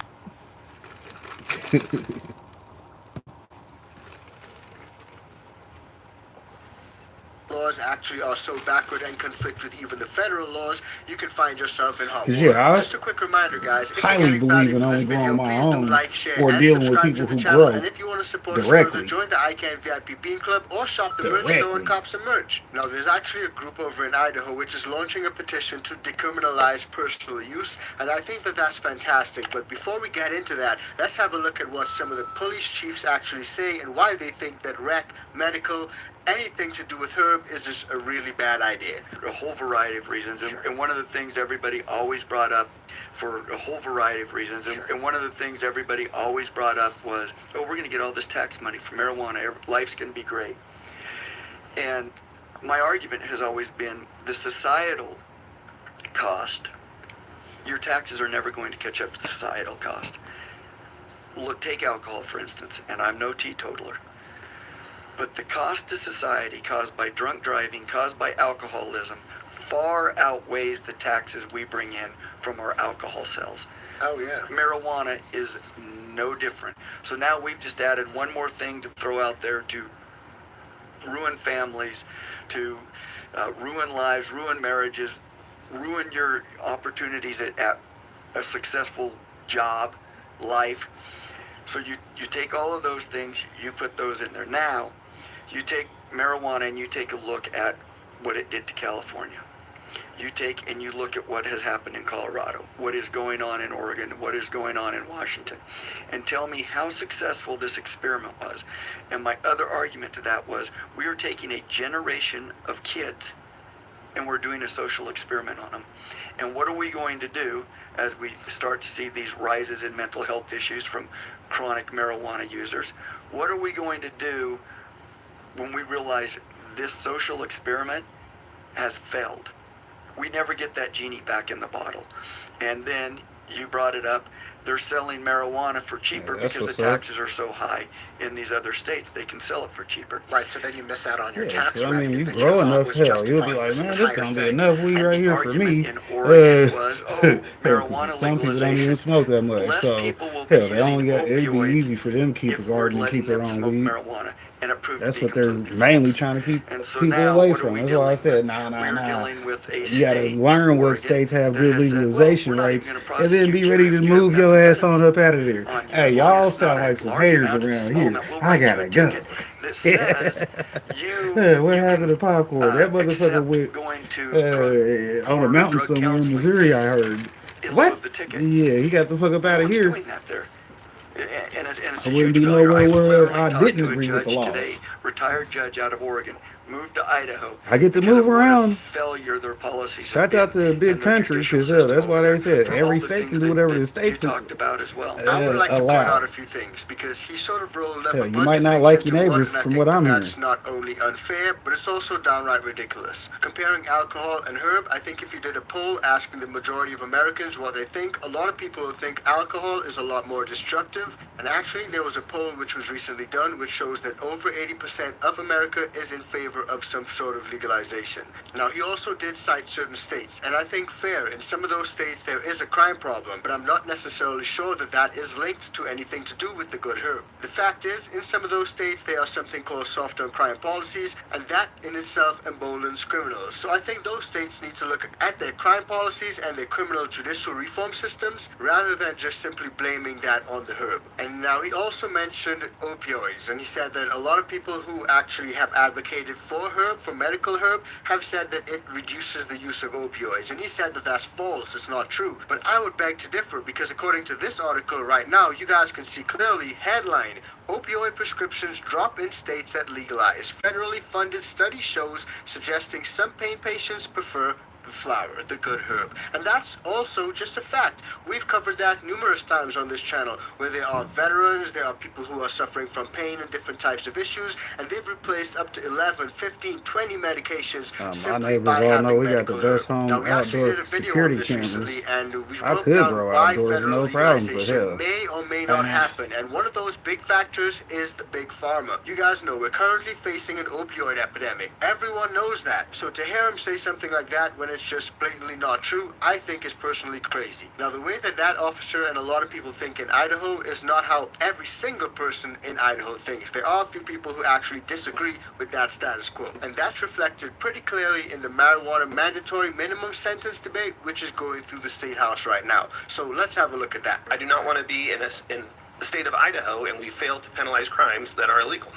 Laws actually are so backward and conflict with even the federal laws, you can find yourself in hot water. Yeah, Just a quick reminder, guys. If highly believe in only growing my own like, share, or dealing with people who grow and if you want to support directly. Us further, join the ICANN VIP Bean Club or shop the merch store and cop some merch. Now, there's actually a group over in Idaho which is launching a petition to decriminalize personal use, and I think that that's fantastic. But before we get into that, let's have a look at what some of the police chiefs actually say and why they think that rec, medical, anything to do with herb is just a really bad idea. A whole variety of reasons. And one of the things everybody always brought up for a whole variety of reasons. And one of the things everybody always brought up was, oh, we're going to get all this tax money from marijuana. Life's going to be great. And my argument has always been the societal cost. Your taxes are never going to catch up to the societal cost. Look, take alcohol, for instance, and I'm no teetotaler. But the cost to society caused by drunk driving, caused by alcoholism, far outweighs the taxes we bring in from our alcohol sales. Oh, yeah. Marijuana is no different. So now we've just added one more thing to throw out there to ruin families, to ruin lives, ruin marriages, ruin your opportunities at a successful job, life. So you take all of those things, you put those in there. Now, you take marijuana and you take a look at what it did to California. You take and you look at what has happened in Colorado, what is going on in Oregon, what is going on in Washington, and tell me how successful this experiment was. And my other argument to that was, we are taking a generation of kids and we're doing a social experiment on them. And what are we going to do as we start to see these rises in mental health issues from chronic marijuana users? What are we going to do when we realize this social experiment has failed? We never get that genie back in the bottle. And then you brought it up, they're selling marijuana for cheaper because the taxes are so high in these other states. They can sell it for cheaper. Right, so then you miss out on your tax I mean, revenue. you that grow thought enough, was hell, you'll be justifying like, this man, this entire gonna be thing. enough weed right here for me. In Oregon was, marijuana Some people don't even smoke that much, so hell, they only got. It'd be easy for them to keep a garden and keep their own weed. That's what they're mainly trying to keep people away from. That's why I said, nah. You gotta learn what states have good legalization rates, and then be ready to move your ass on up out of there. Hey, y'all sound like some haters around here. I gotta go. What happened to popcorn? That motherfucker went on a mountain somewhere in Missouri, I heard. What? Yeah, he got the fuck up out of here. And it's I wouldn't be nowhere where I didn't agree with the laws. Today, retired judge out of Oregon. moved to Idaho. I get to because move of what a around. failure their policies. Shout out to a big country, because that's why they said every state can do whatever the state talked about as well. I would like to point allow. out a few things because he sort of rolled up Hell, a you bunch might of not things like your into one, neighbors and I from think what I'm that's hearing. not only unfair, but it's also downright ridiculous. Comparing alcohol and herb, I think if you did a poll asking the majority of Americans what they think, a lot of people will think alcohol is a lot more destructive. And actually, there was a poll which was recently done which shows that over 80% of America is in favor of some sort of legalization. Now, he also did cite certain states, and I think fair, in some of those states there is a crime problem, but I'm not necessarily sure that that is linked to anything to do with the good herb. The fact is, in some of those states there are something called soft on crime policies, and that in itself emboldens criminals. So I think those states need to look at their crime policies and their criminal judicial reform systems, rather than just simply blaming that on the herb. And now he also mentioned opioids, and he said that a lot of people who actually have advocated for herb, for medical herb, have said that it reduces the use of opioids. And he said that that's false, it's not true. But I would beg to differ, because according to this article right now, you guys can see clearly, headline, opioid prescriptions drop in states that legalize. Federally funded study shows suggesting some pain patients prefer the flower, the good herb. And that's also just a fact. We've covered that numerous times on this channel, where there are veterans, there are people who are suffering from pain and different types of issues, and they've replaced up to 11, 15, 20 medications My simply neighbors by all know having we got the medical best herb. home Now, we actually did outdoor a video on security this cameras. recently, and we I broke could down grow why outdoors, federal no problem, but legalization hell. may or may not happen. And one of those big factors is the big pharma. You guys know we're currently facing an opioid epidemic. Everyone knows that. So to hear him say something like that when it's just blatantly not true, I think is personally crazy. Now, the way that that officer and a lot of people think in Idaho is not how every single person in Idaho thinks. There are a few people who actually disagree with that status quo. And that's reflected pretty clearly in the marijuana mandatory minimum sentence debate, which is going through the state house right now. So let's have a look at that. I do not want to be in the state of Idaho and we fail to penalize crimes that are illegal.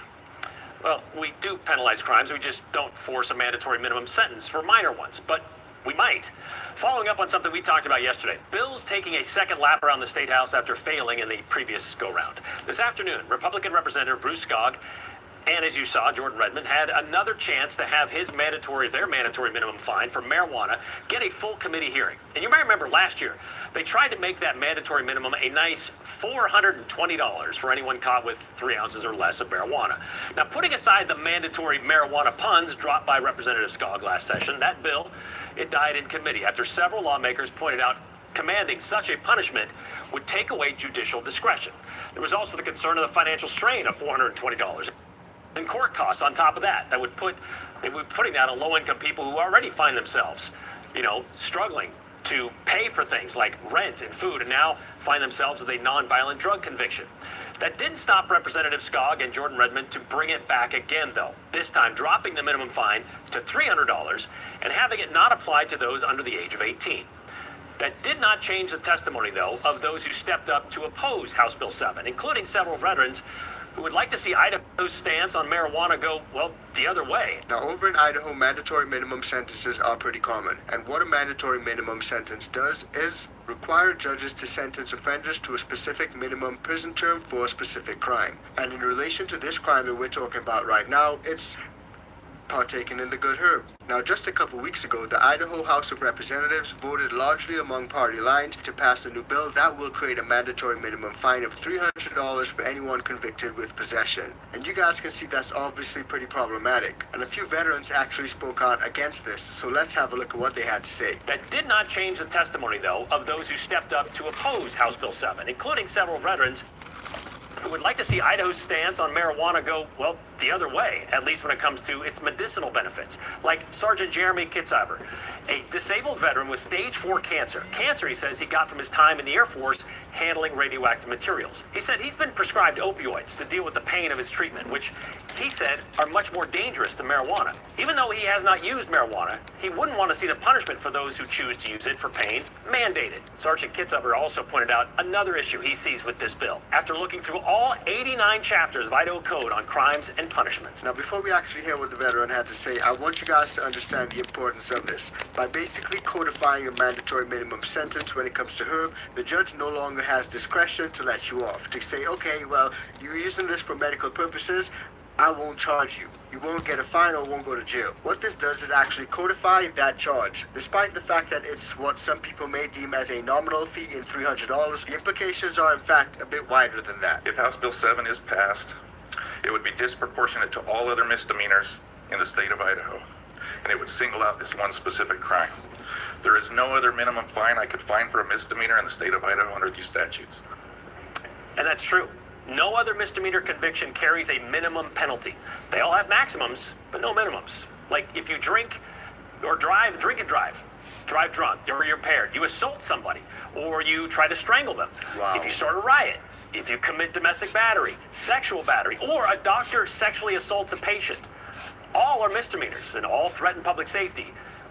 Well, we do penalize crimes, we just don't force a mandatory minimum sentence for minor ones, but we might. Following up on something we talked about yesterday, bills taking a second lap around the State House after failing in the previous go-round. This afternoon, Republican Representative Bruce Skog and, as you saw, Jordan Redmond had another chance to have their mandatory minimum fine for marijuana get a full committee hearing. And you might remember last year, they tried to make that mandatory minimum a nice $420 for anyone caught with 3 ounces or less of marijuana. Now, putting aside the mandatory marijuana puns dropped by Representative Skog last session, that bill, it died in committee after several lawmakers pointed out commanding such a punishment would take away judicial discretion. There was also the concern of the financial strain of $420. And court costs on top of that. They would be putting that on low-income people who already find themselves, struggling to pay for things like rent and food, and now find themselves with a nonviolent drug conviction. That didn't stop Representative Skog and Jordan Redmond to bring it back again, though. This time dropping the minimum fine to $300 and having it not apply to those under the age of 18. That did not change the testimony, though, of those who stepped up to oppose House Bill 7, including several veterans who would like to see Idaho's stance on marijuana go, well, the other way. Now, over in Idaho, mandatory minimum sentences are pretty common. And what a mandatory minimum sentence does is require judges to sentence offenders to a specific minimum prison term for a specific crime. And in relation to this crime that we're talking about right now, it's partaken in the good herb. Now, just a couple weeks ago, the Idaho House of Representatives voted largely among party lines to pass a new bill that will create a mandatory minimum fine of $300 for anyone convicted with possession. And you guys can see that's obviously pretty problematic. And a few veterans actually spoke out against this, so let's have a look at what they had to say. That did not change the testimony, though, of those who stepped up to oppose House Bill 7, including several veterans who would like to see Idaho's stance on marijuana go, well, the other way, at least when it comes to its medicinal benefits, like Sergeant Jeremy Kitzhaber, a disabled veteran with stage 4 cancer. Cancer, he says, he got from his time in the Air Force handling radioactive materials. He said he's been prescribed opioids to deal with the pain of his treatment, which he said are much more dangerous than marijuana. Even though he has not used marijuana, he wouldn't want to see the punishment for those who choose to use it for pain mandated. Sergeant Kitzhaber also pointed out another issue he sees with this bill, after looking through all 89 chapters of Idaho Code on crimes and punishments. Now, before we actually hear what the veteran had to say, I want you guys to understand the importance of this. By basically codifying a mandatory minimum sentence when it comes to herb, the judge no longer has discretion to let you off, to say, okay, well, you're using this for medical purposes, I won't charge you. You won't get a fine or won't go to jail. What this does is actually codify that charge. Despite the fact that it's what some people may deem as a nominal fee in $300, the implications are in fact a bit wider than that. If House Bill 7 is passed, it would be disproportionate to all other misdemeanors in the state of Idaho, and it would single out this one specific crime. There is no other minimum fine I could find for a misdemeanor in the state of Idaho under these statutes. And that's true. No other misdemeanor conviction carries a minimum penalty. They all have maximums, but no minimums. Like if you drink or drive, drink and drive drunk, or you're impaired, you assault somebody, or you try to strangle them. Wow. If you start a riot, if you commit domestic battery, sexual battery, or a doctor sexually assaults a patient, all are misdemeanors and all threaten public safety,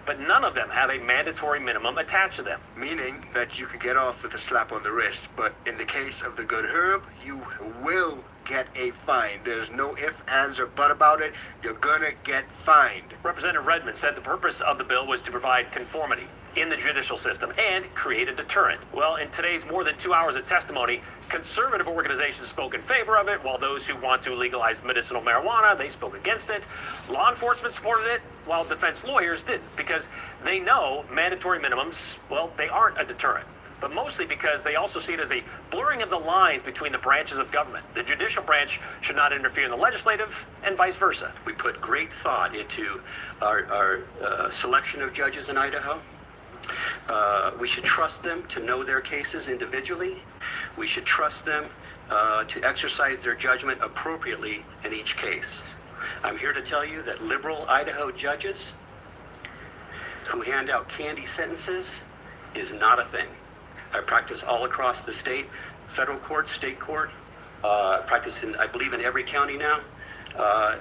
but none of them have a mandatory minimum attached to them. Meaning that you could get off with a slap on the wrist, but in the case of the good herb, you will get a fine. There's no ifs, ands, or but about it. You're gonna get fined. Representative Redmond said the purpose of the bill was to provide conformity in the judicial system and create a deterrent. Well, in today's more than 2 hours of testimony, conservative organizations spoke in favor of it, while those who want to legalize medicinal marijuana, they spoke against it. Law enforcement supported it, while defense lawyers didn't, because they know mandatory minimums, well, they aren't a deterrent. But mostly because they also see it as a blurring of the lines between the branches of government. The judicial branch should not interfere in the legislative, and vice versa. We put great thought into our selection of judges in Idaho. We should trust them to know their cases individually. We should trust them to exercise their judgment appropriately in each case. I'm here to tell you that liberal Idaho judges who hand out candy sentences is not a thing. I practice all across the state, federal court, state court. I practice in, I believe, in every county now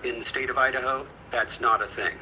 in the state of Idaho. That's not a thing.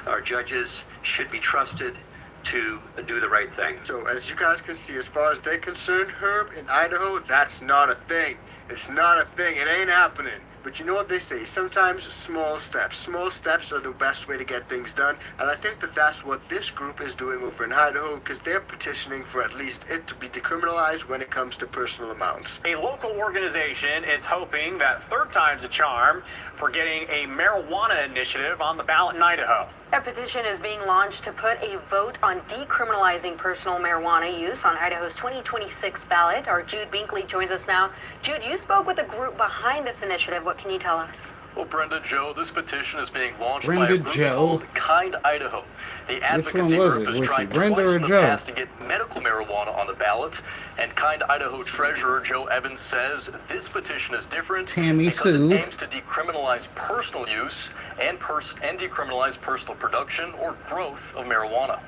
Our judges should be trusted to do the right thing. So as you guys can see, as far as they're concerned, Herb, in Idaho, that's not a thing. It's not a thing. It ain't happening. But you know what they say, sometimes small steps are the best way to get things done, and I think that that's what this group is doing over in Idaho, because they're petitioning for at least it to be decriminalized when it comes to personal amounts. A local organization is hoping that third time's a charm for getting a marijuana initiative on the ballot in Idaho. A petition is being launched to put a vote on decriminalizing personal marijuana use on Idaho's 2026 ballot. Our Jude Binkley joins us now. Jude, you spoke with the group behind this initiative. What can you tell us? Well, Brenda, Joe, this petition is being launched Brenda, by a group Joe. called Kind Idaho. The advocacy was group it? has Was she tried Brenda twice or in the Joe? past to get medical marijuana on the ballot, and Kind Idaho Treasurer Joe Evans says this petition is different Tammy because Sue. it aims to decriminalize personal use and decriminalize personal production or growth of marijuana.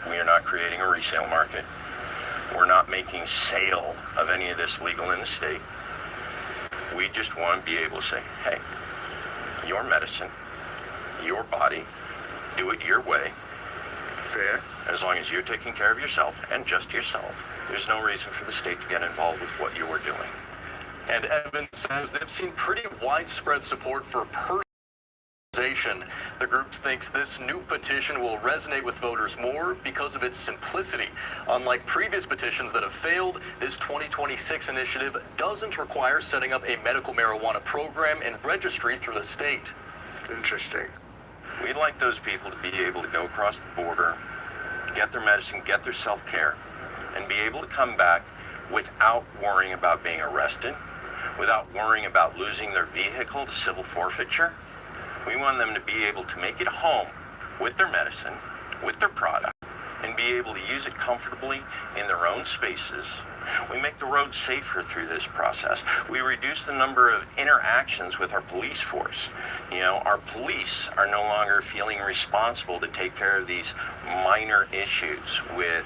We are not creating a resale market. We're not making sale of any of this legal in the state. We just want to be able to say, hey, your medicine, your body, do it your way. Fair. As long as you're taking care of yourself and just yourself. There's no reason for the state to get involved with what you are doing. And Evans says they've seen pretty widespread support for personalization. The group thinks this new petition will resonate with voters more because of its simplicity. Unlike previous petitions that have failed, this 2026 initiative doesn't require setting up a medical marijuana program and registry through the state. Interesting. We'd like those people to be able to go across the border, get their medicine, get their self-care, and be able to come back without worrying about being arrested, without worrying about losing their vehicle to civil forfeiture. We want them to be able to make it home with their medicine, with their product, and be able to use it comfortably in their own spaces. We make the roads safer through this process. We reduce the number of interactions with our police force. You know, our police are no longer feeling responsible to take care of these minor issues with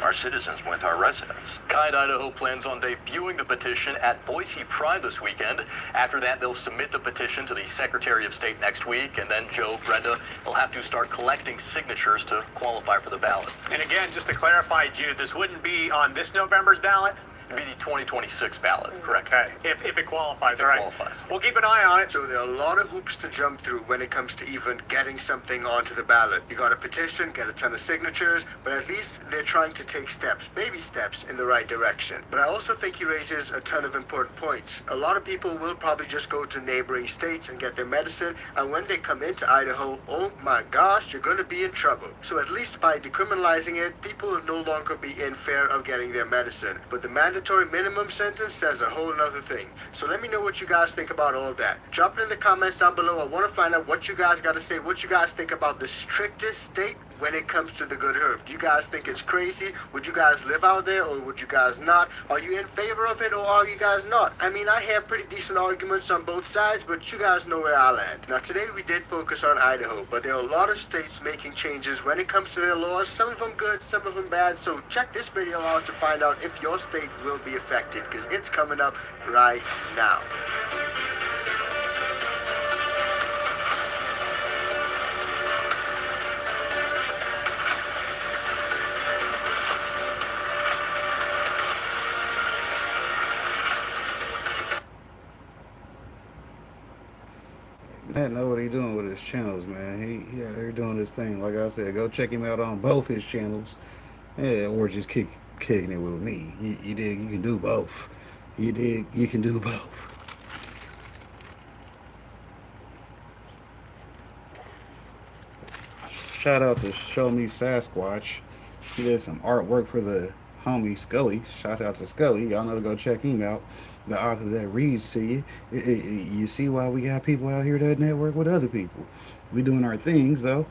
our citizens, with our residents. Kind Idaho plans on debuting the petition at Boise Pride this weekend. After that, they'll submit the petition to the Secretary of State next week, and then Joe, Brenda, will have to start collecting signatures to qualify for the ballot. And again, just to clarify, Jude, this wouldn't be on this November's ballot. It'd be the 2026 ballot, correct? Okay, if it qualifies, all right. Qualifies. We'll keep an eye on it. So there are a lot of hoops to jump through when it comes to even getting something onto the ballot. You got to petition, get a ton of signatures, but at least they're trying to take steps, baby steps, in the right direction. But I also think he raises a ton of important points. A lot of people will probably just go to neighboring states and get their medicine, and when they come into Idaho, oh my gosh, you're going to be in trouble. So at least by decriminalizing it, people will no longer be in fear of getting their medicine. But the mandatory minimum sentence says a whole nother thing. So let me know what you guys think about all of that. Drop it in the comments down below. I want to find out what you guys got to say, what you guys think about the strictest state when it comes to the good herb. Do you guys think it's crazy? Would you guys live out there or would you guys not? Are you in favor of it or are you guys not? I mean, I have pretty decent arguments on both sides, but you guys know where I land. Now today we did focus on Idaho, but there are a lot of states making changes when it comes to their laws. Some of them good, some of them bad. So check this video out to find out if your state will be affected, because it's coming up right now. Matt know what he doing with his channels, man. He out there doing his thing. Like I said, go check him out on both his channels. Yeah, or just kicking it with me. You dig? You can do both. You dig? You can do both. Shout out to Show Me Sasquatch. He did some artwork for the homie Scully. Shout out to Scully. Y'all know to go check him out. The author that reads to you. You see why we got people out here that network with other people. We doing our things, though.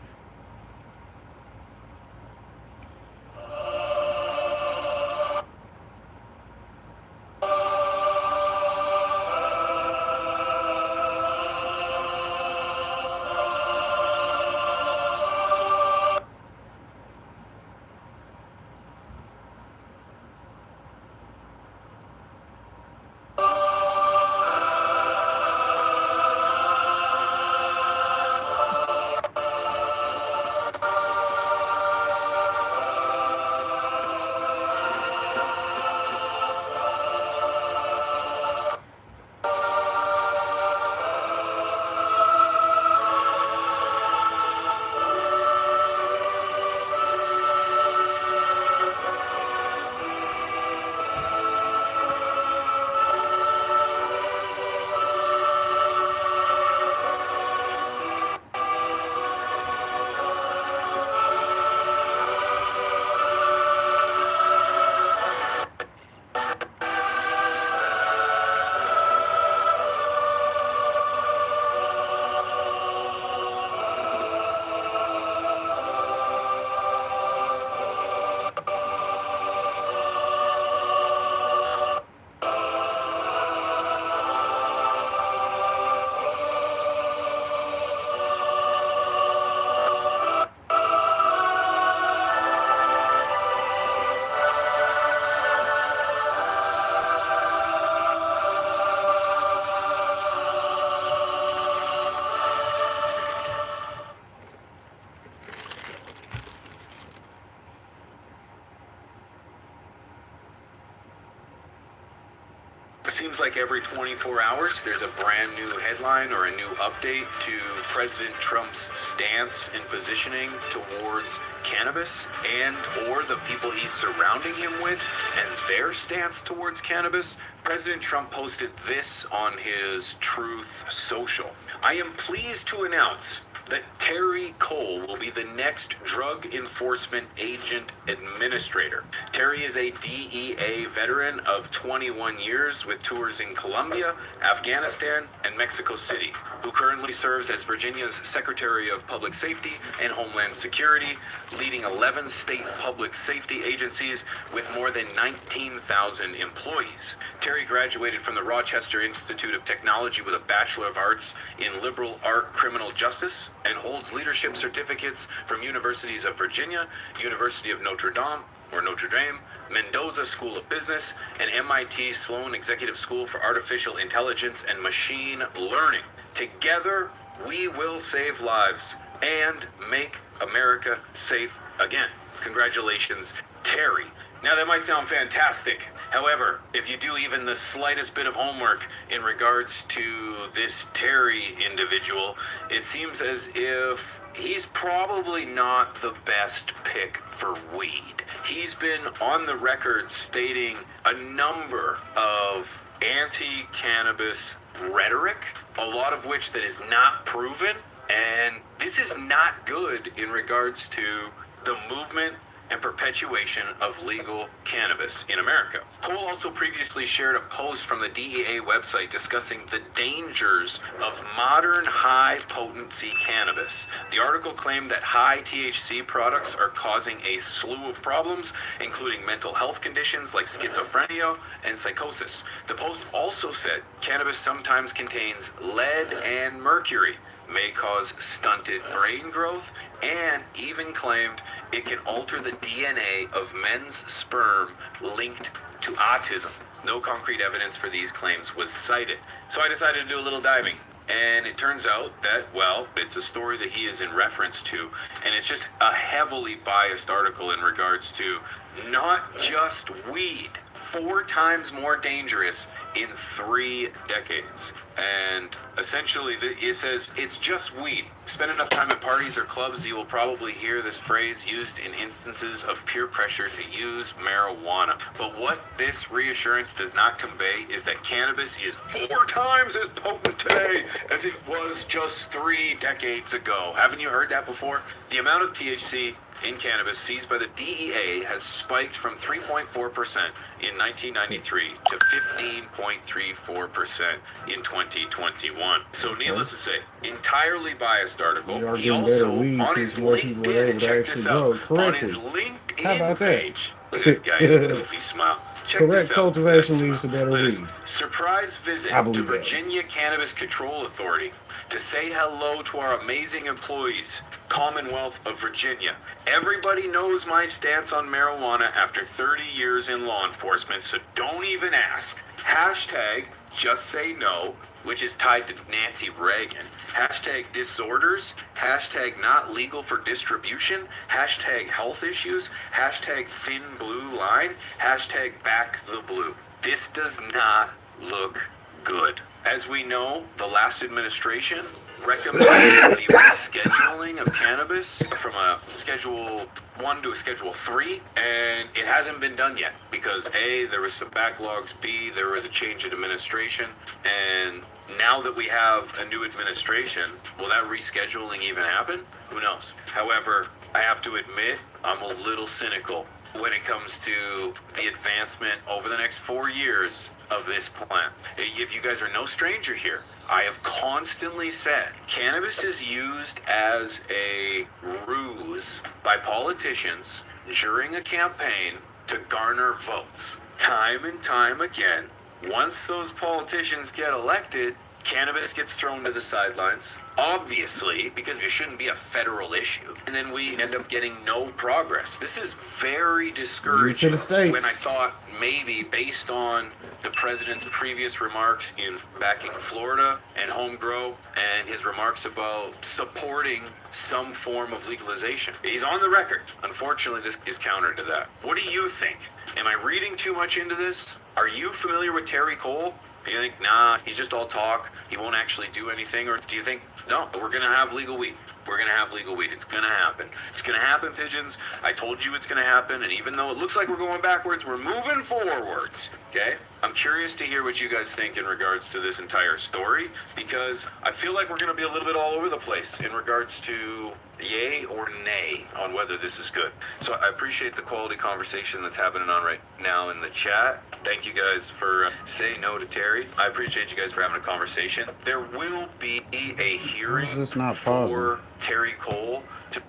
Seems like every 24 hours there's a brand new headline or a new update to President Trump's stance and positioning towards cannabis and or the people he's surrounding him with and their stance towards cannabis. President Trump posted this on his Truth Social. I am pleased to announce that Terry Cole will be the next Drug Enforcement Agent Administrator. Terry is a DEA veteran of 21 years with tours in Colombia, Afghanistan, and Mexico City, who currently serves as Virginia's Secretary of Public Safety and Homeland Security, leading 11 state public safety agencies with more than 19,000 employees. Terry graduated from the Rochester Institute of Technology with a Bachelor of Arts in Liberal Art Criminal Justice and holds leadership certificates from universities of Virginia, University of Notre Dame, Mendoza School of Business, and MIT Sloan Executive School for Artificial Intelligence and Machine Learning. Together, we will save lives and make America safe again. Congratulations, Terry. Now that might sound fantastic. However, if you do even the slightest bit of homework in regards to this Terry individual, it seems as if he's probably not the best pick for weed. He's been on the record stating a number of anti-cannabis rhetoric, a lot of which that is not proven, and this is not good in regards to the movement and perpetuation of legal cannabis in America. Cole also previously shared a post from the DEA website discussing the dangers of modern high-potency cannabis. The article claimed that high THC products are causing a slew of problems, including mental health conditions like schizophrenia and psychosis. The post also said cannabis sometimes contains lead and mercury, may cause stunted brain growth, and even claimed it can alter the DNA of men's sperm linked to autism. No concrete evidence for these claims was cited. So I decided to do a little diving. And it turns out that, well, it's a story that he is in reference to, and it's just a heavily biased article in regards to not just weed, 4 times more dangerous in 3 decades. And essentially it says it's just weed. Spend enough time at parties or clubs, you will probably hear this phrase used in instances of peer pressure to use marijuana. But what this reassurance does not convey is that cannabis is 4 times as potent today as it was just 3 decades ago. Haven't you heard that before? The amount of THC in cannabis seized by the DEA has spiked from 3.4% in 1993 to 15.34% in 2021. So needless to say, entirely biased article. We are He getting better also, weed on since his more people are LinkedIn, able to check actually this grow out, it on his correctly. LinkedIn How about that? page, look at this guy's goofy smile. Check Correct this out. cultivation Listen, leads to better listen. weed. Surprise visit I believe to that. Virginia Cannabis Control Authority to say hello to our amazing employees, Commonwealth of Virginia. Everybody knows my stance on marijuana after 30 years in law enforcement, so don't even ask. Hashtag just say no, which is tied to Nancy Reagan. Hashtag disorders, hashtag not legal for distribution, hashtag health issues, hashtag thin blue line, hashtag back the blue. This does not look good. As we know, the last administration recommended the rescheduling of cannabis from a Schedule 1 to a Schedule 3, and it hasn't been done yet because A, there was some backlogs, B, there was a change in administration, and now that we have a new administration, will that rescheduling even happen? Who knows? However, I have to admit, I'm a little cynical when it comes to the advancement over the next 4 years of this plant. If you guys are no stranger here, I have constantly said cannabis is used as a ruse by politicians during a campaign to garner votes. Time and time again, once those politicians get elected, cannabis gets thrown to the sidelines, obviously, because it shouldn't be a federal issue. And then we end up getting no progress. This is very discouraging. To the States. When I thought maybe based on the president's previous remarks in backing Florida and home grow and his remarks about supporting some form of legalization. He's on the record. Unfortunately, this is counter to that. What do you think? Am I reading too much into this? Are you familiar with Terry Cole? Do you think, nah, he's just all talk, he won't actually do anything? Or do you think, no, we're going to have legal weed. We're going to have legal weed. It's going to happen. It's going to happen, pigeons. I told you it's going to happen. And even though it looks like we're going backwards, we're moving forwards. Okay? I'm curious to hear what you guys think in regards to this entire story, because I feel like we're going to be a little bit all over the place in regards to yay or nay on whether this is good. So I appreciate the quality conversation that's happening on right now in the chat. Thank you guys for saying no to Terry. I appreciate you guys for having a conversation. There will be a hearing This not for Terry Cole to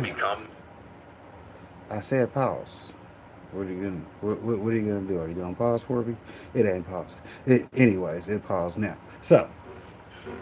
become. I said pause. What are you gonna what are you gonna do? Are you gonna pause for me? It ain't paused. Anyways, it paused now. So,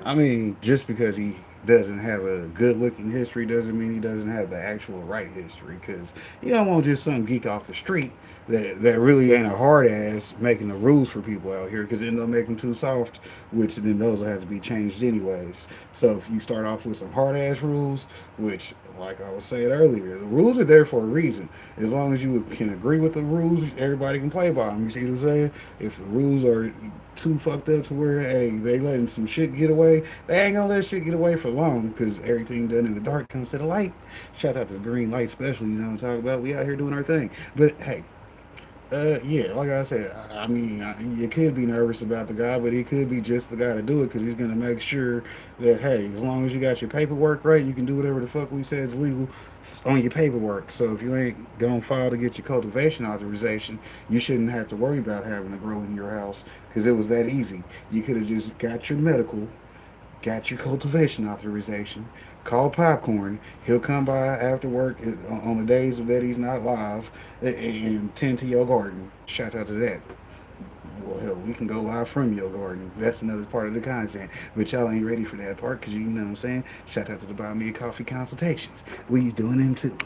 I mean, just because he doesn't have a good looking history doesn't mean he doesn't have the actual right history, because you don't want just some geek off the street that really ain't a hard ass making the rules for people out here, because then they'll make them too soft, which then those will have to be changed anyways. So if you start off with some hard ass rules, which, like I was saying earlier, the rules are there for a reason. As long as you can agree with the rules, everybody can play by them. You see what I'm saying? If the rules are too fucked up to where, hey, they letting some shit get away, they ain't gonna let shit get away for long, because everything done in the dark comes to the light. Shout out to the green light special, you know what I'm talking about? We out here doing our thing. But hey, yeah, like I said, I mean, you could be nervous about the guy, but he could be just the guy to do it, because he's going to make sure that, hey, as long as you got your paperwork right, you can do whatever the fuck we said is legal on your paperwork. So if you ain't going to file to get your cultivation authorization, you shouldn't have to worry about having to grow in your house, because it was that easy. You could have just got your medical, got your cultivation authorization, call Popcorn. He'll come by after work on the days that he's not live and tend to your garden. Shout out to that. Well, hell, we can go live from your garden. That's another part of the content. But y'all ain't ready for that part, because you know what I'm saying? Shout out to the Buy Me a Coffee consultations. We doing them too.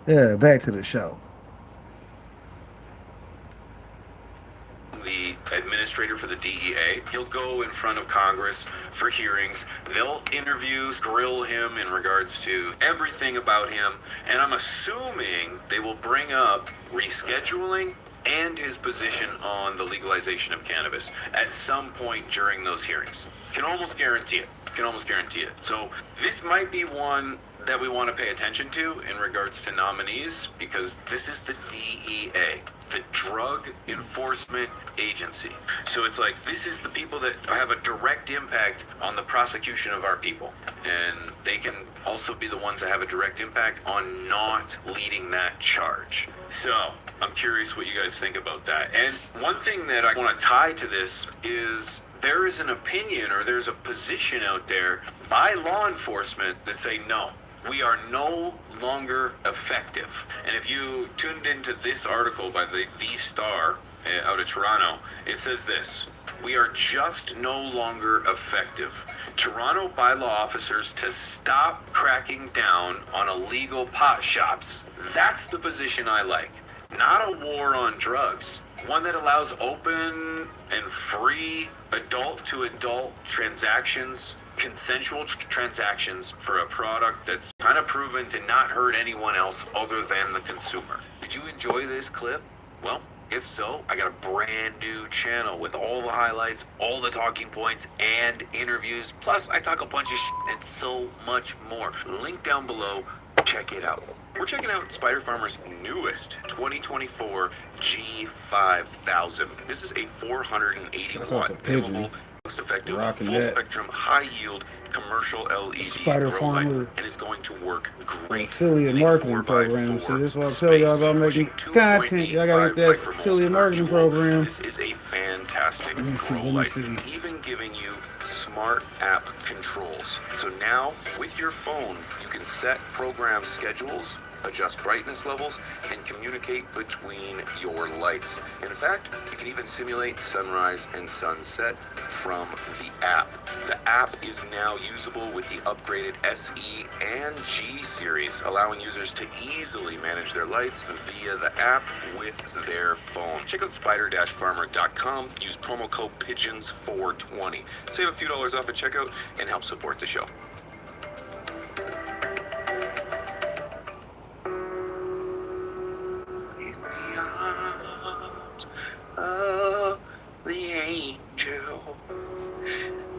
Yeah, back to the show. The administrator for the DEA. He'll go in front of Congress for hearings. They'll interview, grill him in regards to everything about him. And I'm assuming they will bring up rescheduling and his position on the legalization of cannabis at some point during those hearings. Can almost guarantee it. Can almost guarantee it. So this might be one that we want to pay attention to in regards to nominees, because this is the DEA, the Drug Enforcement Agency. So it's like, this is the people that have a direct impact on the prosecution of our people. And they can also be the ones that have a direct impact on not leading that charge. So I'm curious what you guys think about that. And one thing that I want to tie to this is, there is an opinion, or there's a position out there by law enforcement that say, no, we are no longer effective. And if you tuned into this article by the Star out of Toronto, it says this: we are just no longer effective. Toronto bylaw officers to stop cracking down on illegal pot shops. That's the position I like. Not a war on drugs. One that allows open and free adult-to-adult transactions, consensual transactions for a product that's kind of proven to not hurt anyone else other than the consumer. Did you enjoy this clip? Well, if so, I got a brand new channel with all the highlights, all the talking points, and interviews. Plus, I talk a bunch of shit and so much more. Link down below. Check it out. We're checking out Spider Farmer's newest 2024 G5000. This is a 480 watt dimmable, cost-effective, full-spectrum, high-yield commercial LED Spider grow Farmer light, and is going to work great. Affiliate marketing program. See, this is what I tell y'all about making content. Y'all gotta get that affiliate marketing program. This is a fantastic grow light, even giving you smart app controls. So now, with your phone, you can set program schedules, adjust brightness levels, and communicate between your lights. In fact, you can even simulate sunrise and sunset from the app. The app is now usable with the upgraded SE and G series, allowing users to easily manage their lights via the app with their phone. Check out spider-farmer.com. Use promo code PIGEONS420. Save a few dollars off at checkout and help support the show. Oh, the angel,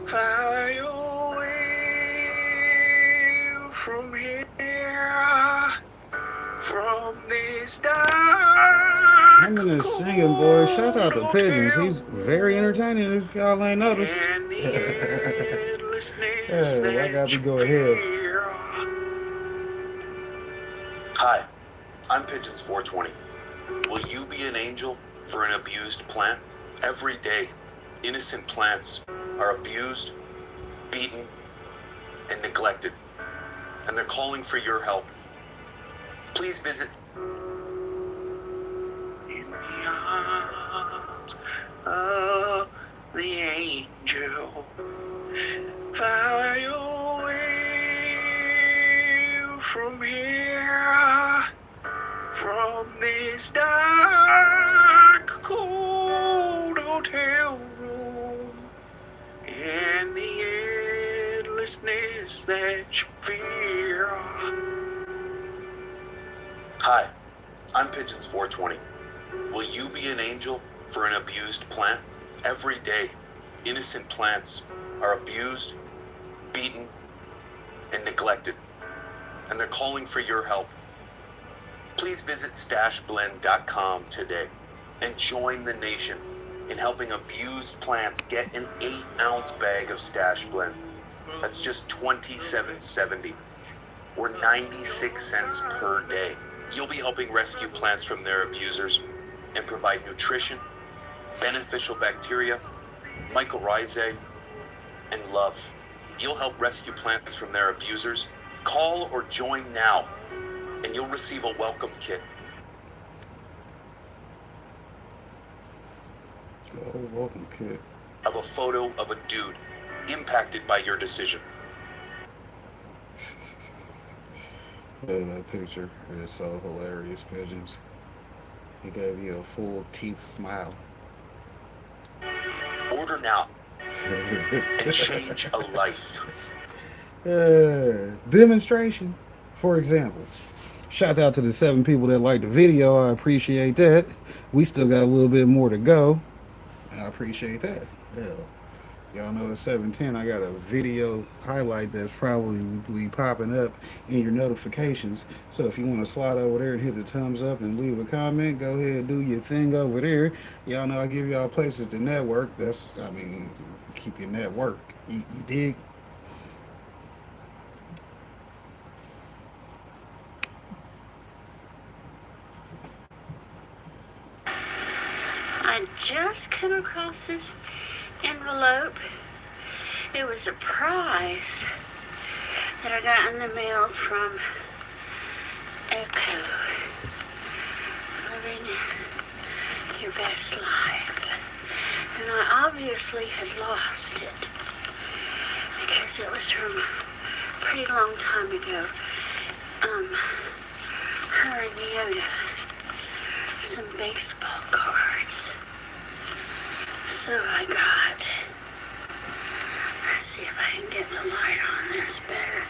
fly away from here, from this dark. I'm gonna sing him, boy. Shout out to Pigeons. He's very entertaining, if y'all ain't noticed. Hey, I gotta go ahead. Hi, I'm Pigeons420. Will you be an angel for an abused plant? Every day, innocent plants are abused, beaten, and neglected. And they're calling for your help. Please visit In the arms of the angel, fly away from here, from this dark, cold hotel room and the endlessness that you feel. Hi, I'm Pigeons 420. Will you be an angel for an abused plant? Every day, innocent plants are abused, beaten, and neglected, and they're calling for your help. Please visit stashblend.com today and join the nation in helping abused plants get an 8-ounce bag of Stash Blend. That's just $27.70 or 96 cents per day. You'll be helping rescue plants from their abusers and provide nutrition, beneficial bacteria, mycorrhizae, and love. You'll help rescue plants from their abusers. Call or join now, and you'll receive a welcome kit. Oh, welcome kit. Of a photo of a dude impacted by your decision. That picture is so hilarious, Pigeons. He gave you a full teeth smile. Order now and change a life. Demonstration, for example. Shout out to the 7 people that liked the video. I appreciate that. We still got a little bit more to go. I appreciate that. Hell, y'all know at 7:10 I got a video highlight that's probably popping up in your notifications. So if you want to slide over there and hit the thumbs up and leave a comment, go ahead and do your thing over there. Y'all know I give y'all places to network. Keep your network. You dig? I just came across this envelope. It was a prize that I got in the mail from Echo. Living your best life. And I obviously had lost it because it was from a pretty long time ago. Her and Yoda. Some baseball cards. So I got, let's see if I can get the light on this better.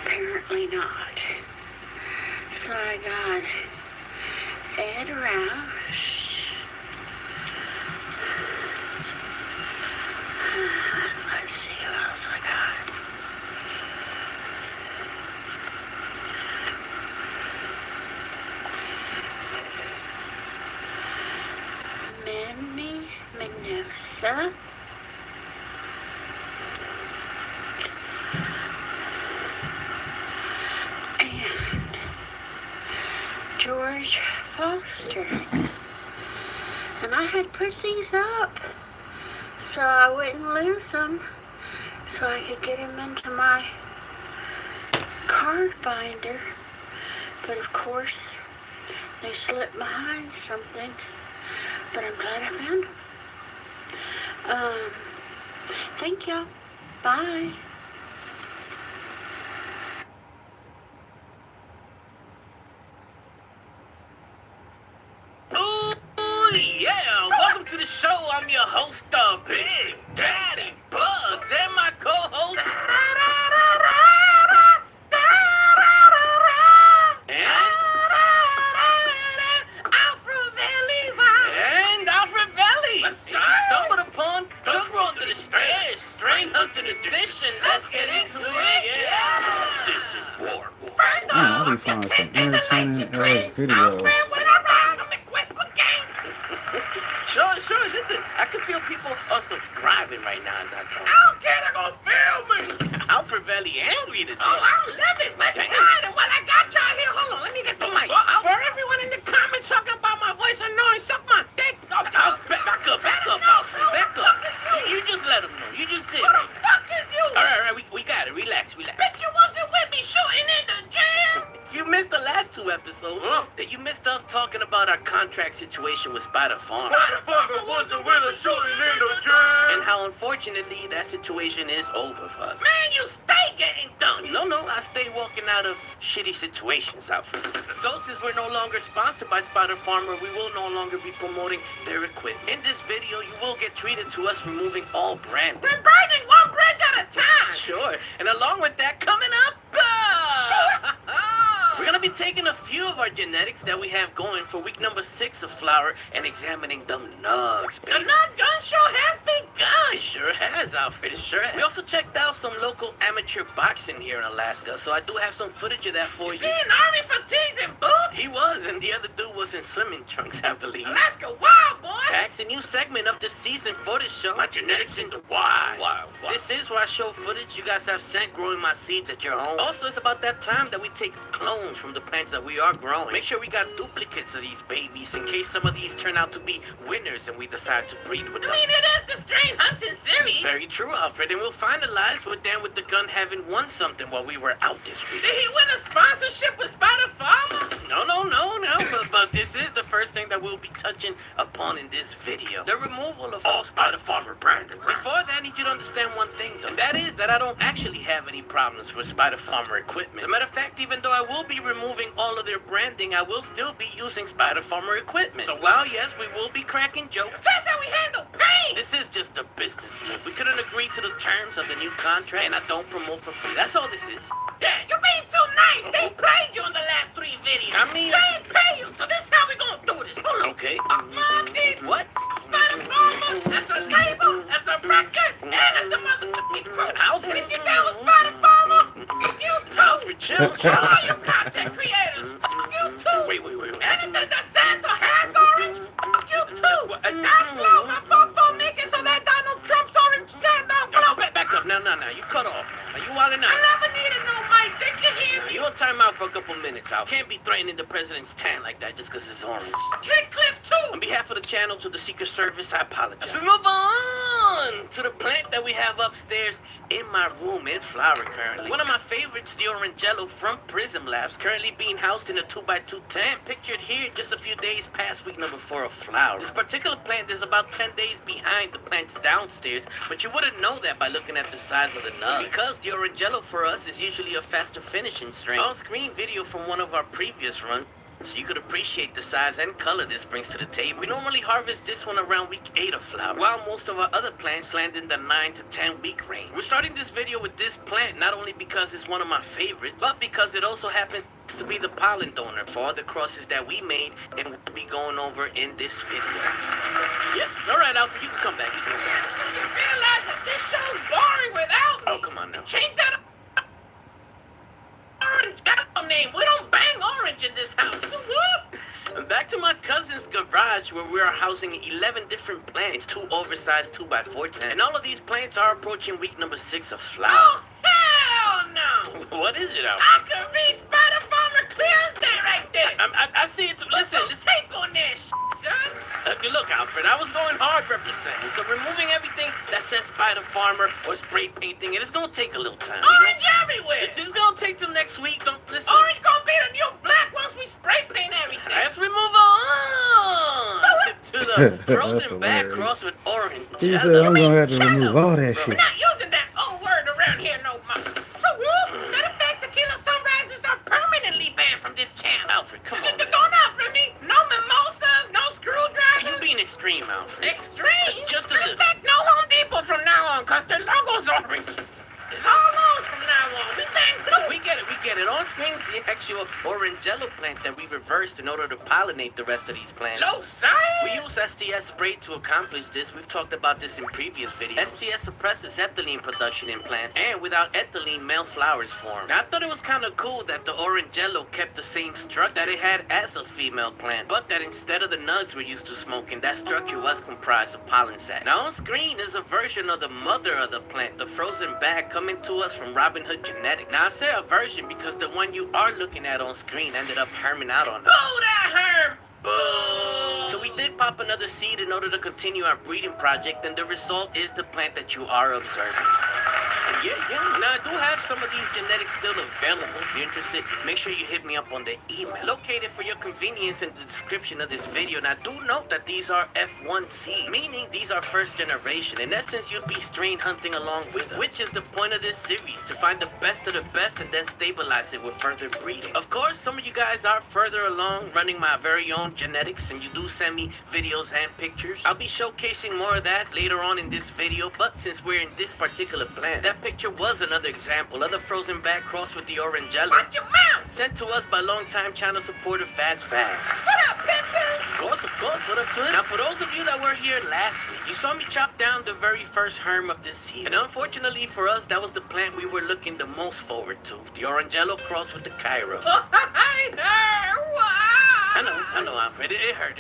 Apparently not. So I got Ed Roush. Let's see who else I got. Minnie Minosa. And George Foster. And I had put these up so I wouldn't lose them, so I could get them into my card binder. But of course, they slipped behind something. But I'm glad I found them. Thank y'all. Bye. Oh, yeah. Welcome to the show. I'm your host, Big Daddy Bugs, and my co-host, Strain hunting edition. Let's get into it. Yeah. This is war. Man, I be finding some entertaining ass videos. Sure. Listen, I can feel people unsubscribing right now as I talk. I don't care. They're gonna feel me. Alfred Valley angry today. Oh, I love it. What's and what I got y'all here? Hold on, let me get the mic. For everyone in the comments talking about my voice annoying, suck my dick. Back up. You just let them know. You just did. What the fuck is you? All right, we got it. Relax. Bitch, you wasn't with me shooting in the gym. You missed the last 2 episodes. Huh? You missed us talking about our contract situation with Spider Farm. Spider Farmer wasn't with us shooting in the gym. And how unfortunately that situation is over for us. Man, you stay getting done. No, I stay walking out of shitty situations, Alfred. So since we're no longer sponsored by Spider Farmer, we will no longer be promoting their equipment. In this video, you will get treated to us removing all brand. We're burning one brick at a time. Sure, and along with that, coming up, we're gonna be taking a few of our genetics that we have going for week number 6 of flower and examining them nugs, baby. The nut gun show has begun. It sure has, Alfred, it sure has. We also checked out some local amateur boxing here in Alaska, so I do have some footage of that for you. He in Army fatigues and boots? He was, and the other dude was in swimming trunks, I believe. Alaska wild, boy. Facts, a new segment of the season for this show. My genetics in the wild. This is where I show footage you guys have sent growing my seeds at your home. Also, it's about that time that we take clones from the plants that we are growing. Make sure we got duplicates of these babies in case some of these turn out to be winners and we decide to breed with them. I mean, it is the strain hunting series. Very true, Alfred, and we'll finalize with Dan with the gun having won something while we were out this week. Did he win a sponsorship with Spider Farmer? No, but this is the first thing that we'll be touching upon in this video. The removal of all Spider Farmer branding. Before that, I need you to understand one thing, though. And that is that I don't actually have any problems with Spider Farmer equipment. As a matter of fact, even though I will be removing all of their branding, I will still be using Spider Farmer equipment. So while, yes, we will be cracking jokes, that's how we handle pain. This is just a business move. We couldn't agree to the terms of the new contract, and I don't promote for free. That's all this is. Dad, you're being too nice. They played you in the last 3 videos. I mean, they ain't pay you, so this is how we gonna do this. Okay. What? Spider Farmer, that's a label, that's a record, and that's a motherfucking crew. Alfred. And if you down with Spider Farmer, you too. Alfred, chill. All you content creators, you too. Wait. Anything that says or has orange, you too. That's slow, my fofo making so that Donald Trump's orange stand down. No, back up. No. You cut off. Are you wildin' out? I never needed no mic. They can hear me. You on timeout for a couple minutes, Al. Can't be threatening the president's tan like that just because it's orange. Cliff too. On behalf of the channel to the Secret Service, I apologize. As we move on to the plant that we have upstairs in my room in flower currently. One of my favorites, the Orangello from Prism Labs, currently being housed in a 2x2 tent. Pictured here just a few days past week number 4 of flower. This particular plant is about 10 days behind the plants downstairs, but you wouldn't know that by looking at the size of the nug. Because the Orangello for us is usually a faster finishing strain. On-screen video from one of our previous runs, so you could appreciate the size and color this brings to the table. We normally harvest this one around week 8 of flower, while most of our other plants land in the 9 to 10 week range. We're starting this video with this plant not only because it's one of my favorites, but because it also happens to be the pollen donor for all the crosses that we made and will be going over in this video. Yeah, alright Alfred, you can come back. You realize that this show's boring without me? Oh, come on now. Change that orange name. We don't bang orange in this house. Whoop. And back to my cousin's garage where we are housing 11 different plants, 2 oversized 2x4 tents. And all of these plants are approaching week number 6 of flower. Oh, hell no. What is it, Alfred? I can read Spider Farmer clear as day right there. I see it. Listen. Tape on this, son. Look, Alfred, I was going hard representing. So removing everything that says Spider Farmer or spray painting, it is going to take a little time. Orange everywhere. This is going to take till next week. Listen. Orange going to be the new black once we spray paint everything. Let's remove on to the frozen back cross with orange. He said I'm going to have to remove all that We're shit. not using that old word around here no more. So, matter of fact, tequila sunrises are permanently banned from this channel. Alfred, come on. Don't offer me no mimosas, no screwdrivers. You being extreme, Alfred. Extreme? Just a little. In fact, no Home Depot from now on, because the logo's orange. It's all orange from now on. We bang blue. We get it. On screen is the actual Orangello plant that we reversed in order to pollinate the rest of these plants. No science. We use STS spray to accomplish this. We've talked about this in previous videos. STS suppresses ethylene production in plants, and without ethylene, male flowers form. Now, I thought it was kind of cool that the Orangello kept the same structure that it had as a female plant, but that instead of the nugs we're used to smoking, that structure was comprised of pollen sacs. Now, on screen is a version of the mother of the plant, the frozen bag, coming to us from Robin Hood Genetics. Now, I say a version because the one you are looking at on screen ended up herming out on us. Boo that herm! Boo! So we did pop another seed in order to continue our breeding project, and the result is the plant that you are observing. And Yeah. Now, I do have some of these genetics still available. If you're interested, make sure you hit me up on the email. Located for your convenience in the description of this video. Now, do note that these are F1C, meaning these are first generation. In essence, you'll be strain hunting along with us, which is the point of this series, to find the best of the best and then stabilize it with further breeding. Of course, some of you guys are further along running my very own genetics, and you do send me videos and pictures. I'll be showcasing more of that later on in this video, but since we're in this particular plant, that picture was another example of the frozen back cross with the orangello. Watch your mouth! Sent to us by longtime channel supporter Fast Fast. What up, Pimpin? Of course, what up, Clint? Now, for those of you that were here last week, you saw me chop down the very first herm of this season. And unfortunately for us, that was the plant we were looking the most forward to, the orangello cross with the Cairo. I know, Alfred. It hurt.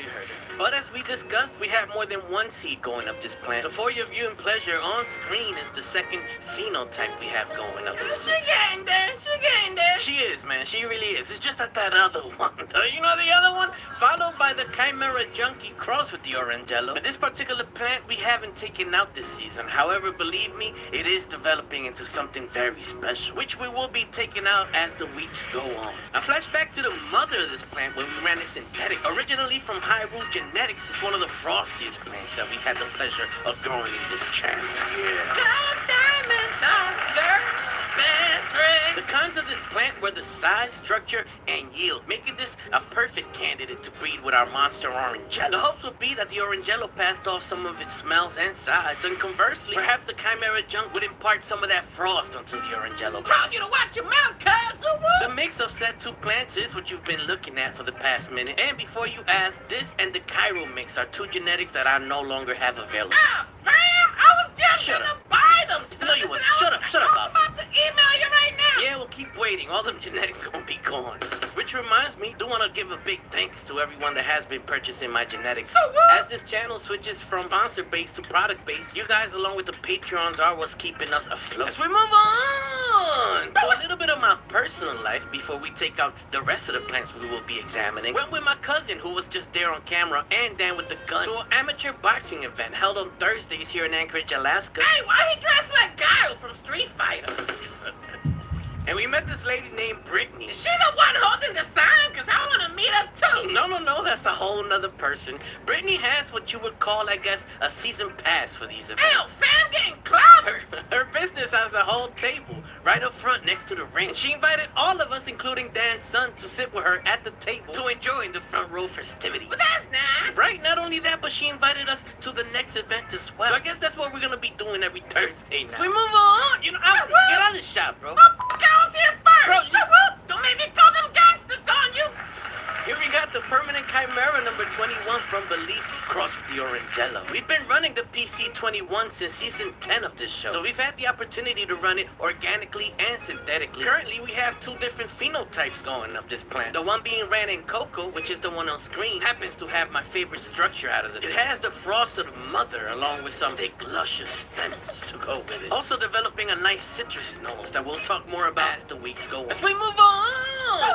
But as we discussed, we have more than one seed going up this plant. So for your viewing pleasure, on screen is the second phenotype we have going up this plant. She getting there. She is, man. She really is. It's just that other one. You know the other one? Followed by the Chimera Junkie cross with the orangello. But this particular plant we haven't taken out this season. However, believe me, it is developing into something very special, which we will be taking out as the weeks go on. I flash back to the mother of this plant when we ran it synthetic. Originally from Hyrule Genetics, it's one of the frostiest plants that we've had the pleasure of growing in this channel. Yeah. Diamonds are girl's best friend. The cons of this plant were the size, structure, and yield, making this a perfect candidate to breed with our monster orangello. The hopes would be that the orangello passed off some of its smells and size, and conversely, perhaps the Chimera Junk would impart some of that frost onto the orangello. Told you to watch your mouth, cuz. The mix of said two plants is what you've been looking at for the past minute. And before you ask, this and the Cairo mix are two genetics that I no longer have available. Ah, fam, I was just gonna buy them. No, you wouldn't. Shut up, I was about to email you right now. Yeah, we'll keep waiting. All them genetics gonna be gone. Which reminds me, do want to give a big thanks to everyone that has been purchasing my genetics. So what? As this channel switches from sponsor-based to product-based, you guys along with the Patreons are what's keeping us afloat. As we move on to a little bit of my personal life before we take out the rest of the plants we will be examining. Went with my cousin, who was just there on camera, and Dan with the gun, to an amateur boxing event held on Thursdays here in Anchorage, Alaska. Hey, why he dressed like Guile from Street Fighter? And we met this lady named Brittany. Is she the one holding the sign? Because I want to meet her too. No, that's a whole nother person. Brittany has what you would call, I guess, a season pass for these events. Hell, fam getting clobbered. Her business has a whole table right up front next to the ring. She invited all of us, including Dan's son, to sit with her at the table to enjoy in the front row festivities. But that's nice. Right, not only that, but she invited us to the next event as well. So I guess that's what we're going to be doing every Thursday now. So we move on. You know, Alfred, get out of the shop, bro. I was here first. Bro, don't make me throw them gangsters on you. Here we got the permanent Chimera number 21 from Belief crossed with the orangello. We've been running the PC 21 since season 10 of this show, so we've had the opportunity to run it organically and synthetically. Currently, we have two different phenotypes going of this plant. The one being ran in cocoa, which is the one on screen, happens to have my favorite structure out of the two. It has the frost of the mother along with some thick, luscious stems to go with it. Also developing a nice citrus nose that we'll talk more about as the weeks go on. As we move on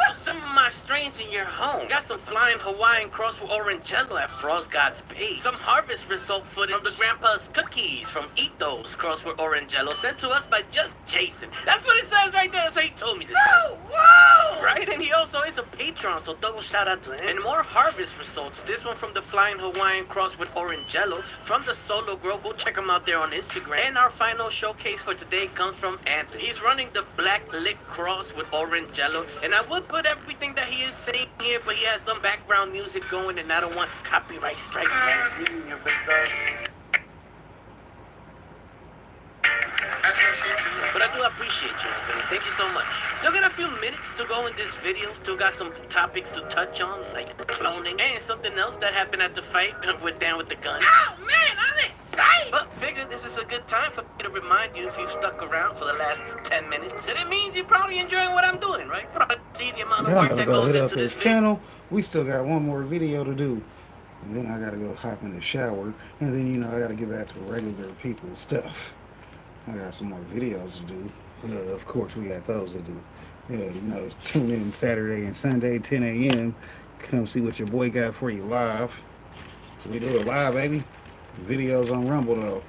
to some of my strains in your home. Got some flying Hawaiian cross with orangello at Frost God's Pay. Some harvest result footage from the Grandpa's Cookies from Eat Those cross with orangello sent to us by Just Jason. That's what it says right there. That's what he told me to say. Whoa! Right? And he also is a patron, so double shout out to him. And more harvest results. This one from the Flying Hawaiian cross with orangello from the Solo Grow. Go check him out there on Instagram. And our final showcase for today comes from Anthony. He's running the Black Lick cross with orangello. And I would put everything that he is saying here, but he has some background music going and I don't want copyright strikes. But I do appreciate you, Anthony. Thank you so much. Still got a few minutes to go in this video. Still got some topics to touch on, like cloning and something else that happened at the fight with Dan with the gun. Oh man, I'm excited. But figure this is a good time for me to remind you if you've stuck around for the last 10 minutes. So it means you're probably enjoying what I'm doing, right? Probably see the amount of work that goes hit up into this his channel. We still got one more video to do. And then I gotta go hop in the shower. And then, you know, I gotta get back to regular people stuff. I got some more videos to do. Of course, we got those to do. Yeah, you know, tune in Saturday and Sunday, 10 a.m. Come see what your boy got for you live. So we do it live, baby. Videos on Rumble, though.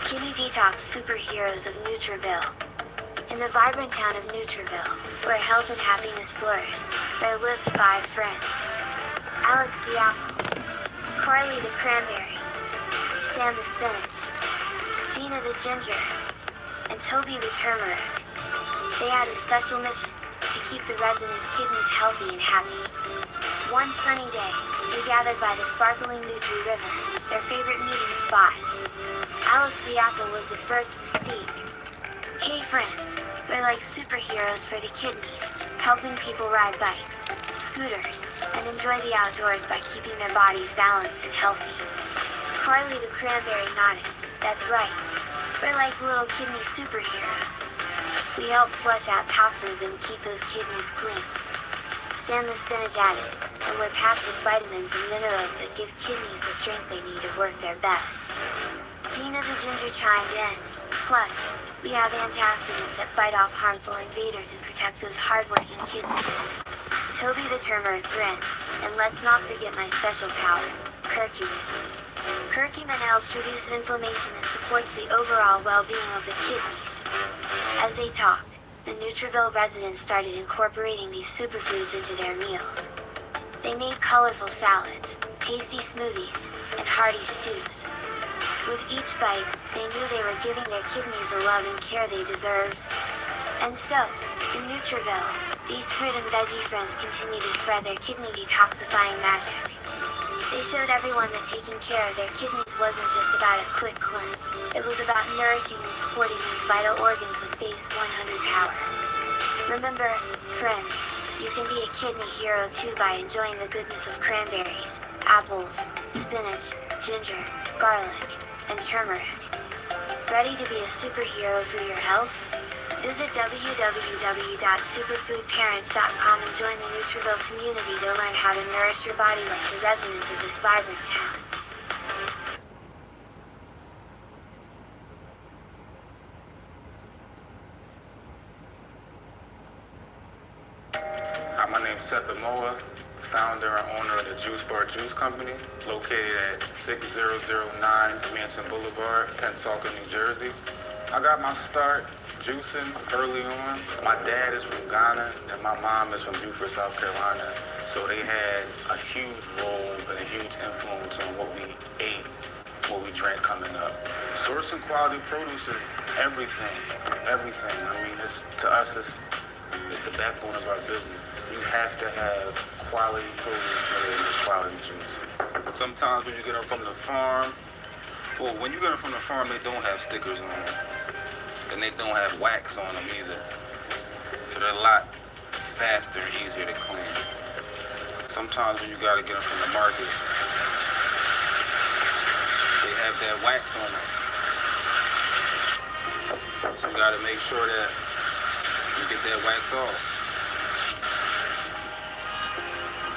kidney detox superheroes of Nutriville. In the vibrant town of Nutriville, where health and happiness flourish, there lived 5 friends. Alex the apple, Carly the cranberry, Sam the spinach, Gina the ginger, and Toby the turmeric. They had a special mission to keep the residents' kidneys healthy and happy. One sunny day, they gathered by the sparkling Nutri River, their favorite meeting spot. Alex the apple was the first to speak. Hey friends, we're like superheroes for the kidneys, helping people ride bikes, scooters, and enjoy the outdoors by keeping their bodies balanced and healthy. Carly the cranberry nodded. That's right. We're like little kidney superheroes. We help flush out toxins and keep those kidneys clean. Sam the spinach added, and we're packed with vitamins and minerals that give kidneys the strength they need to work their best. Gina the ginger chimed in. Plus, we have antioxidants that fight off harmful invaders and protect those hardworking kidneys. Toby the turmeric grinned, and let's not forget my special power, curcumin. Curcumin helps reduce inflammation and supports the overall well-being of the kidneys. As they talked, the Nutriville residents started incorporating these superfoods into their meals. They made colorful salads, tasty smoothies, and hearty stews. With each bite, they knew they were giving their kidneys the love and care they deserved. And so, in Nutriville, these fruit and veggie friends continue to spread their kidney detoxifying magic. They showed everyone that taking care of their kidneys wasn't just about a quick cleanse. It was about nourishing and supporting these vital organs with Phase 100 power. Remember, friends, you can be a kidney hero too by enjoying the goodness of cranberries, apples, spinach, ginger, garlic, and turmeric. Ready to be a superhero for your health? Visit www.superfoodparents.com and join the Nutriville community to learn how to nourish your body like the residents of this vibrant town. Hi, my name's Seth Amoa, founder and owner of the Juice Bar Juice Company, located at 6009 Mansion Boulevard, Pensacola, New Jersey. I got my start juicing early on. My dad is from Ghana and my mom is from Beaufort, South Carolina. So they had a huge role and a huge influence on what we ate, what we drank coming up. Sourcing quality produce is everything, everything. I mean, to us, it's the backbone of our business. You have to have quality produce and quality juice. Sometimes when you get them from the farm, well, when you get them from the farm, they don't have stickers on them. And they don't have wax on them either. So they're a lot faster and easier to clean. Sometimes when you gotta get them from the market, they have that wax on them. So you gotta make sure that you get that wax off.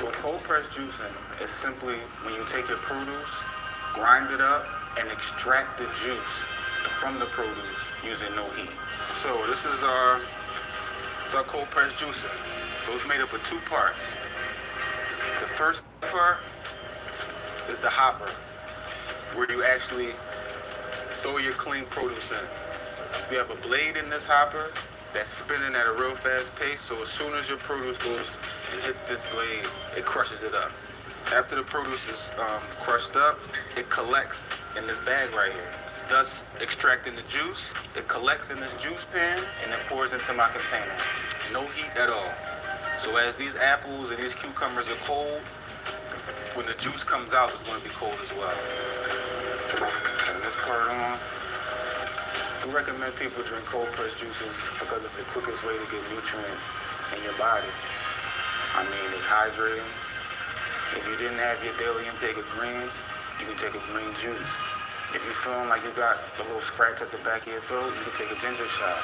Well, cold press juicing is simply when you take your produce, grind it up, and extract the juice from the produce using no heat. So this is our cold press juicer. So it's made up of 2 parts. The first part is the hopper, where you actually throw your clean produce in. You have a blade in this hopper that's spinning at a real fast pace, so as soon as your produce goes and hits this blade, it crushes it up. After the produce is crushed up, it collects in this bag right here, thus extracting the juice. It collects in this juice pan and then pours into my container. No heat at all. So as these apples and these cucumbers are cold, when the juice comes out, it's going to be cold as well. Turn this part on. We recommend people drink cold pressed juices because it's the quickest way to get nutrients in your body. I mean, it's hydrating. If you didn't have your daily intake of greens, you can take a green juice. If you're feeling like you got a little scratch at the back of your throat, you can take a ginger shot.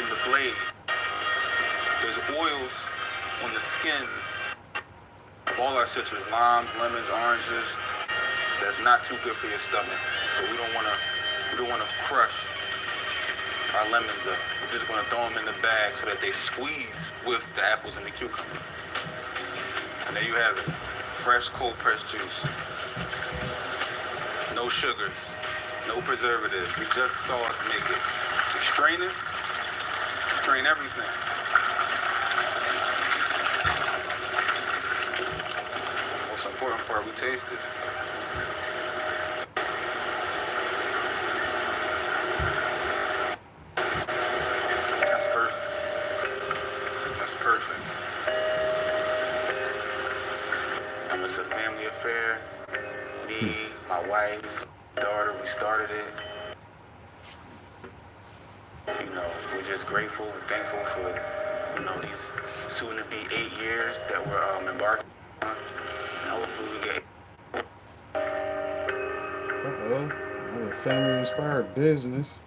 In the blade, there's oils on the skin of all our citrus, limes, lemons, oranges, that's not too good for your stomach. So we don't want to crush our lemons up. We're just going to throw them in the bag so that they squeeze with the apples and the cucumber. And there you have it, fresh cold pressed juice. No sugars, No preservatives. You just saw us make it. We strain it. Strain everything. Most important part, we taste it. That's perfect. That's perfect. It's a family affair. Me, my wife, daughter, we started it. You know, we're just grateful and thankful for, you know, these soon-to-be 8 years that we're embarking on. And hopefully we get... Another family-inspired business.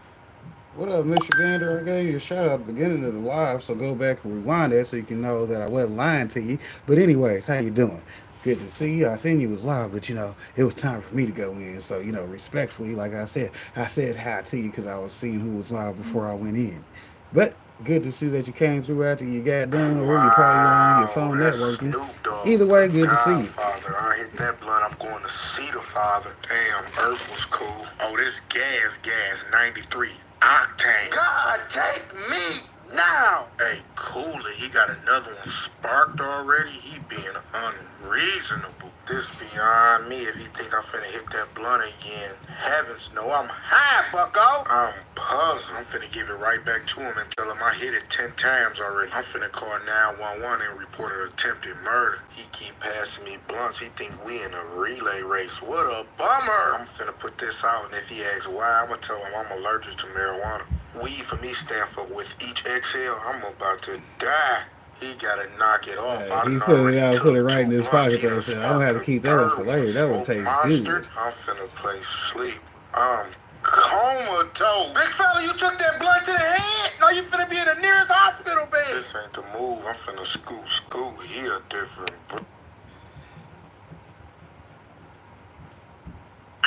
What up, Mr. Gander? I gave you a shout out at the beginning of the live, so go back and rewind that so you can know that I wasn't lying to you. But anyways, how you doing? Good to see you. I seen you was live, but you know, it was time for me to go in. So, you know, respectfully, like I said hi to you because I was seeing who was live before I went in. But good to see that you came through after you got done, or you're probably on your phone networking. Either way, good to see you. Father, I hit that blunt. I'm going to see the Father. Damn, Earth was cool. Oh, this gas 93 octane. God, take me now. Hey, Cooler, he got another one sparked already. He being unreasonable. This beyond me if he think I'm finna hit that blunt again. Heavens, no, I'm high, bucko. I'm puzzled. I'm finna give it right back to him and tell him I hit it 10 times already. I'm finna call 911 and report an attempted murder. He keep passing me blunts. He think we in a relay race. What a bummer. I'm finna put this out, and if he asks why, I'm gonna tell him I'm allergic to marijuana. Weed for me stand for with each exhale, I'm about to die. He gotta knock it off. He put it out, put it right in his pocket though. Said I don't have to keep that one for later. That one tastes good. I'm finna play sleep. I'm comatose. Big fella, you took that blunt to the head? No, you finna be in the nearest hospital bed. This ain't the move. I'm finna scoot. He a different.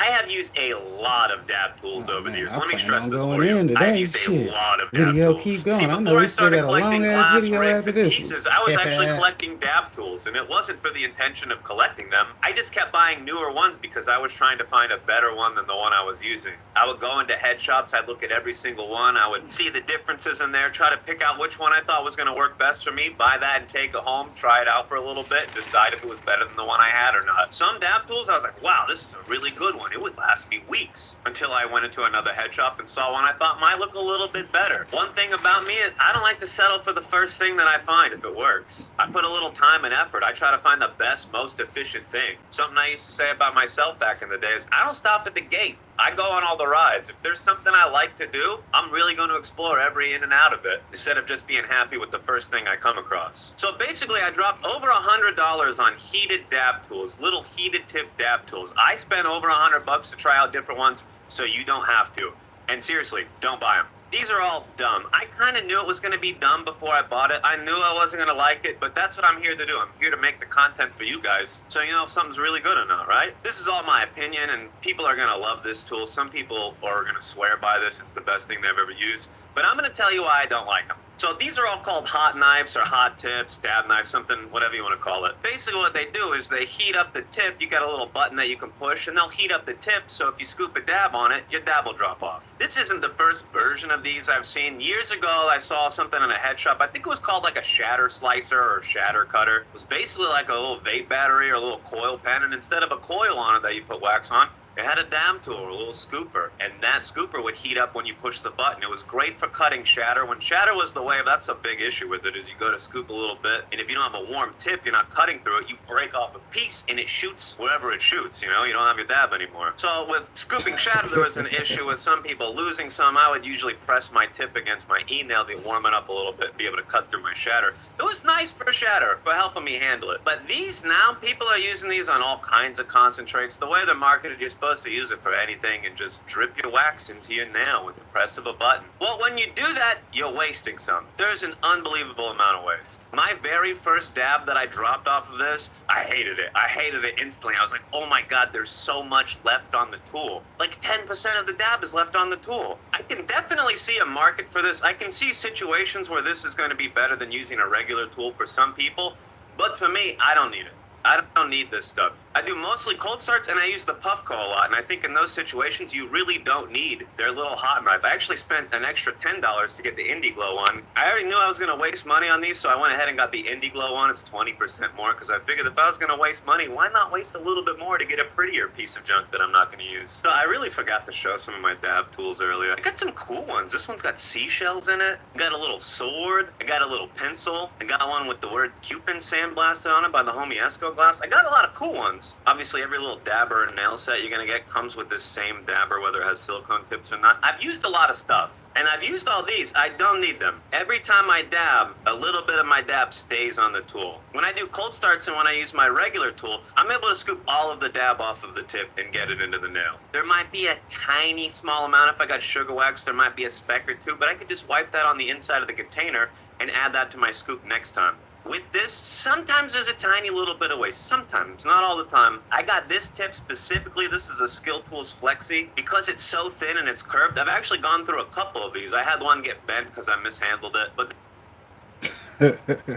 I have used a lot of dab tools over the years. Let me stress this for you. I've used a lot of dab video tools. keep going. See, I know before I we still started got a long collecting ass glass video rigs after and this pieces, I was actually collecting dab tools, and it wasn't for the intention of collecting them. I just kept buying newer ones because I was trying to find a better one than the one I was using. I would go into head shops, I'd look at every single one, I would see the differences in there, try to pick out which one I thought was going to work best for me, buy that and take it home, try it out for a little bit, and decide if it was better than the one I had or not. Some dab tools, I was like, wow, this is a really good one. It would last me weeks. Until I went into another head shop and saw one I thought might look a little bit better. One thing about me is I don't like to settle for the first thing that I find if it works. I put a little time and effort. I try to find the best, most efficient thing. Something I used to say about myself back in the day is I don't stop at the gate. I go on all the rides. If there's something I like to do, I'm really going to explore every in and out of it instead of just being happy with the first thing I come across. So basically, I dropped over $100 on heated dab tools, little heated tip dab tools. I spent over $100 to try out different ones, so you don't have to. And seriously, don't buy them. These are all dumb. I kind of knew it was going to be dumb before I bought it. I knew I wasn't going to like it, but that's what I'm here to do. I'm here to make the content for you guys, so you know if something's really good or not, right? This is all my opinion, and people are going to love this tool. Some people are going to swear by this. It's the best thing they've ever used. But I'm going to tell you why I don't like them. So these are all called hot knives or hot tips, dab knives, something, whatever you want to call it. Basically what they do is they heat up the tip. You got a little button that you can push, and they'll heat up the tip, so if you scoop a dab on it, your dab will drop off. This isn't the first version of these I've seen. Years ago, I saw something in a head shop. I think it was called like a shatter slicer or shatter cutter. It was basically like a little vape battery or a little coil pen, and instead of a coil on it that you put wax on, it had a dab tool or a little scooper, and that scooper would heat up when you push the button. It was great for cutting shatter. When shatter was the wave, that's a big issue with it, is you go to scoop a little bit, and if you don't have a warm tip, you're not cutting through it, you break off a piece, and it shoots wherever it shoots, you know? You don't have your dab anymore. So with scooping shatter, there was an issue with some people losing some. I would usually press my tip against my e-nail to warm it up a little bit and be able to cut through my shatter. It was nice for shatter, for helping me handle it. But these now, people are using these on all kinds of concentrates. The way they're marketed, you're supposed to use it for anything and just drip your wax into your nail with the press of a button. Well, when you do that, you're wasting some. There's an unbelievable amount of waste. My very first dab that I dropped off of this, I hated it. I hated it instantly. I was like, oh my God, there's so much left on the tool. Like 10% of the dab is left on the tool. I can definitely see a market for this. I can see situations where this is going to be better than using a regular tool for some people. But for me, I don't need it. I don't need this stuff. I do mostly cold starts, and I use the Puffco a lot, and I think in those situations, you really don't need their little hot knife. I actually spent an extra $10 to get the Indiglo one. I already knew I was going to waste money on these, so I went ahead and got the Indiglo one. It's 20% more, because I figured if I was going to waste money, why not waste a little bit more to get a prettier piece of junk that I'm not going to use? So I really forgot to show some of my dab tools earlier. I got some cool ones. This one's got seashells in it. I got a little sword. I got a little pencil. I got one with the word Cupid sandblasted on it by the homie Esco Glass. I got a lot of cool ones. Obviously, every little dabber and nail set you're going to get comes with this same dabber, whether it has silicone tips or not. I've used a lot of stuff. And I've used all these. I don't need them. Every time I dab, a little bit of my dab stays on the tool. When I do cold starts and when I use my regular tool, I'm able to scoop all of the dab off of the tip and get it into the nail. There might be a tiny small amount. If I got sugar wax, there might be a speck or two, but I could just wipe that on the inside of the container and add that to my scoop next time. With this, sometimes there's a tiny little bit of waste. Sometimes, not all the time. I got this tip specifically. This is a Skill Tools Flexi. Because it's so thin and it's curved, I've actually gone through a couple of these. I had one get bent because I mishandled it, but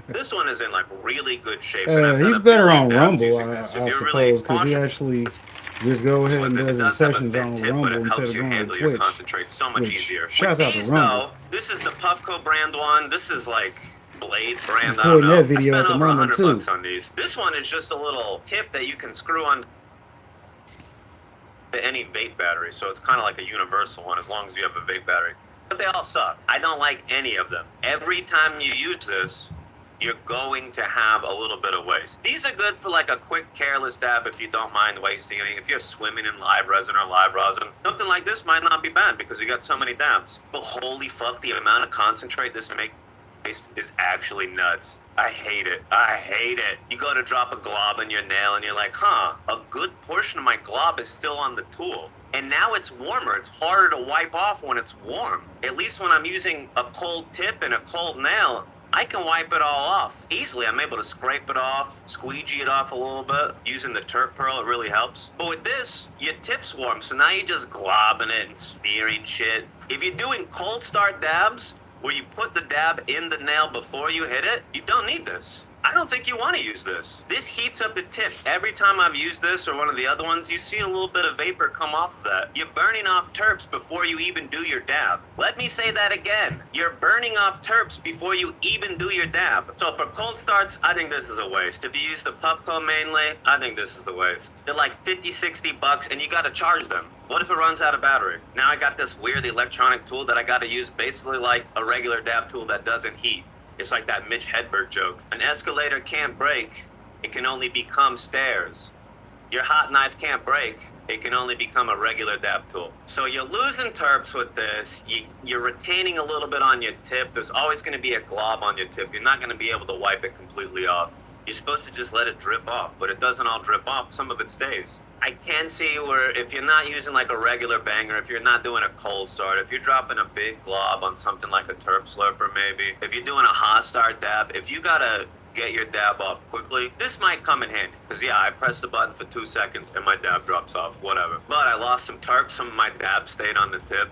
this one is in like really good shape. He's better on Rumble, I suppose, because he actually just go ahead and does his sessions on Rumble instead of going to Twitch. Concentrate so much easier. Shouts out to Rumble. This is the Puffco brand one. This is like Blade brand. I don't know. That video I spent at the over moment too. $100 on these. This one is just a little tip that you can screw on to any vape battery, so it's kind of like a universal one as long as you have a vape battery. But they all suck. I don't like any of them. Every time you use this, you're going to have a little bit of waste. These are good for like a quick, careless dab if you don't mind wasting any. If you're swimming in live resin or live rosin, something like this might not be bad because you got so many dabs. But holy fuck, the amount of concentrate this makes is actually nuts. I hate it. I hate it. You go to drop a glob in your nail and you're like, huh, a good portion of my glob is still on the tool. And now it's warmer. It's harder to wipe off when it's warm. At least when I'm using a cold tip and a cold nail, I can wipe it all off easily. I'm able to scrape it off, squeegee it off a little bit. Using the Turk Pearl, it really helps. But with this, your tip's warm, so now you're just globbing it and smearing shit. If you're doing cold start dabs, where you put the dab in the nail before you hit it, you don't need this. I don't think you want to use this. This heats up the tip. Every time I've used this or one of the other ones, you see a little bit of vapor come off of that. You're burning off terps before you even do your dab. Let me say that again. You're burning off terps before you even do your dab. So for cold starts, I think this is a waste. If you use the Puffco mainly, I think this is the waste. They're like 50, 60 bucks and you got to charge them. What if it runs out of battery? Now I got this weird electronic tool that I got to use basically like a regular dab tool that doesn't heat. It's like that Mitch Hedberg joke. An escalator can't break, it can only become stairs. Your hot knife can't break, it can only become a regular dab tool. So you're losing terps with this, you're retaining a little bit on your tip. There's always going to be a glob on your tip. You're not going to be able to wipe it completely off. You're supposed to just let it drip off, but it doesn't all drip off, some of it stays. I can see where if you're not using like a regular banger, if you're not doing a cold start, if you're dropping a big glob on something like a terp slurper maybe, if you're doing a hot start dab, if you gotta get your dab off quickly, this might come in handy. Because yeah, I press the button for 2 seconds and my dab drops off, whatever. But I lost some terps, some of my dab stayed on the tip.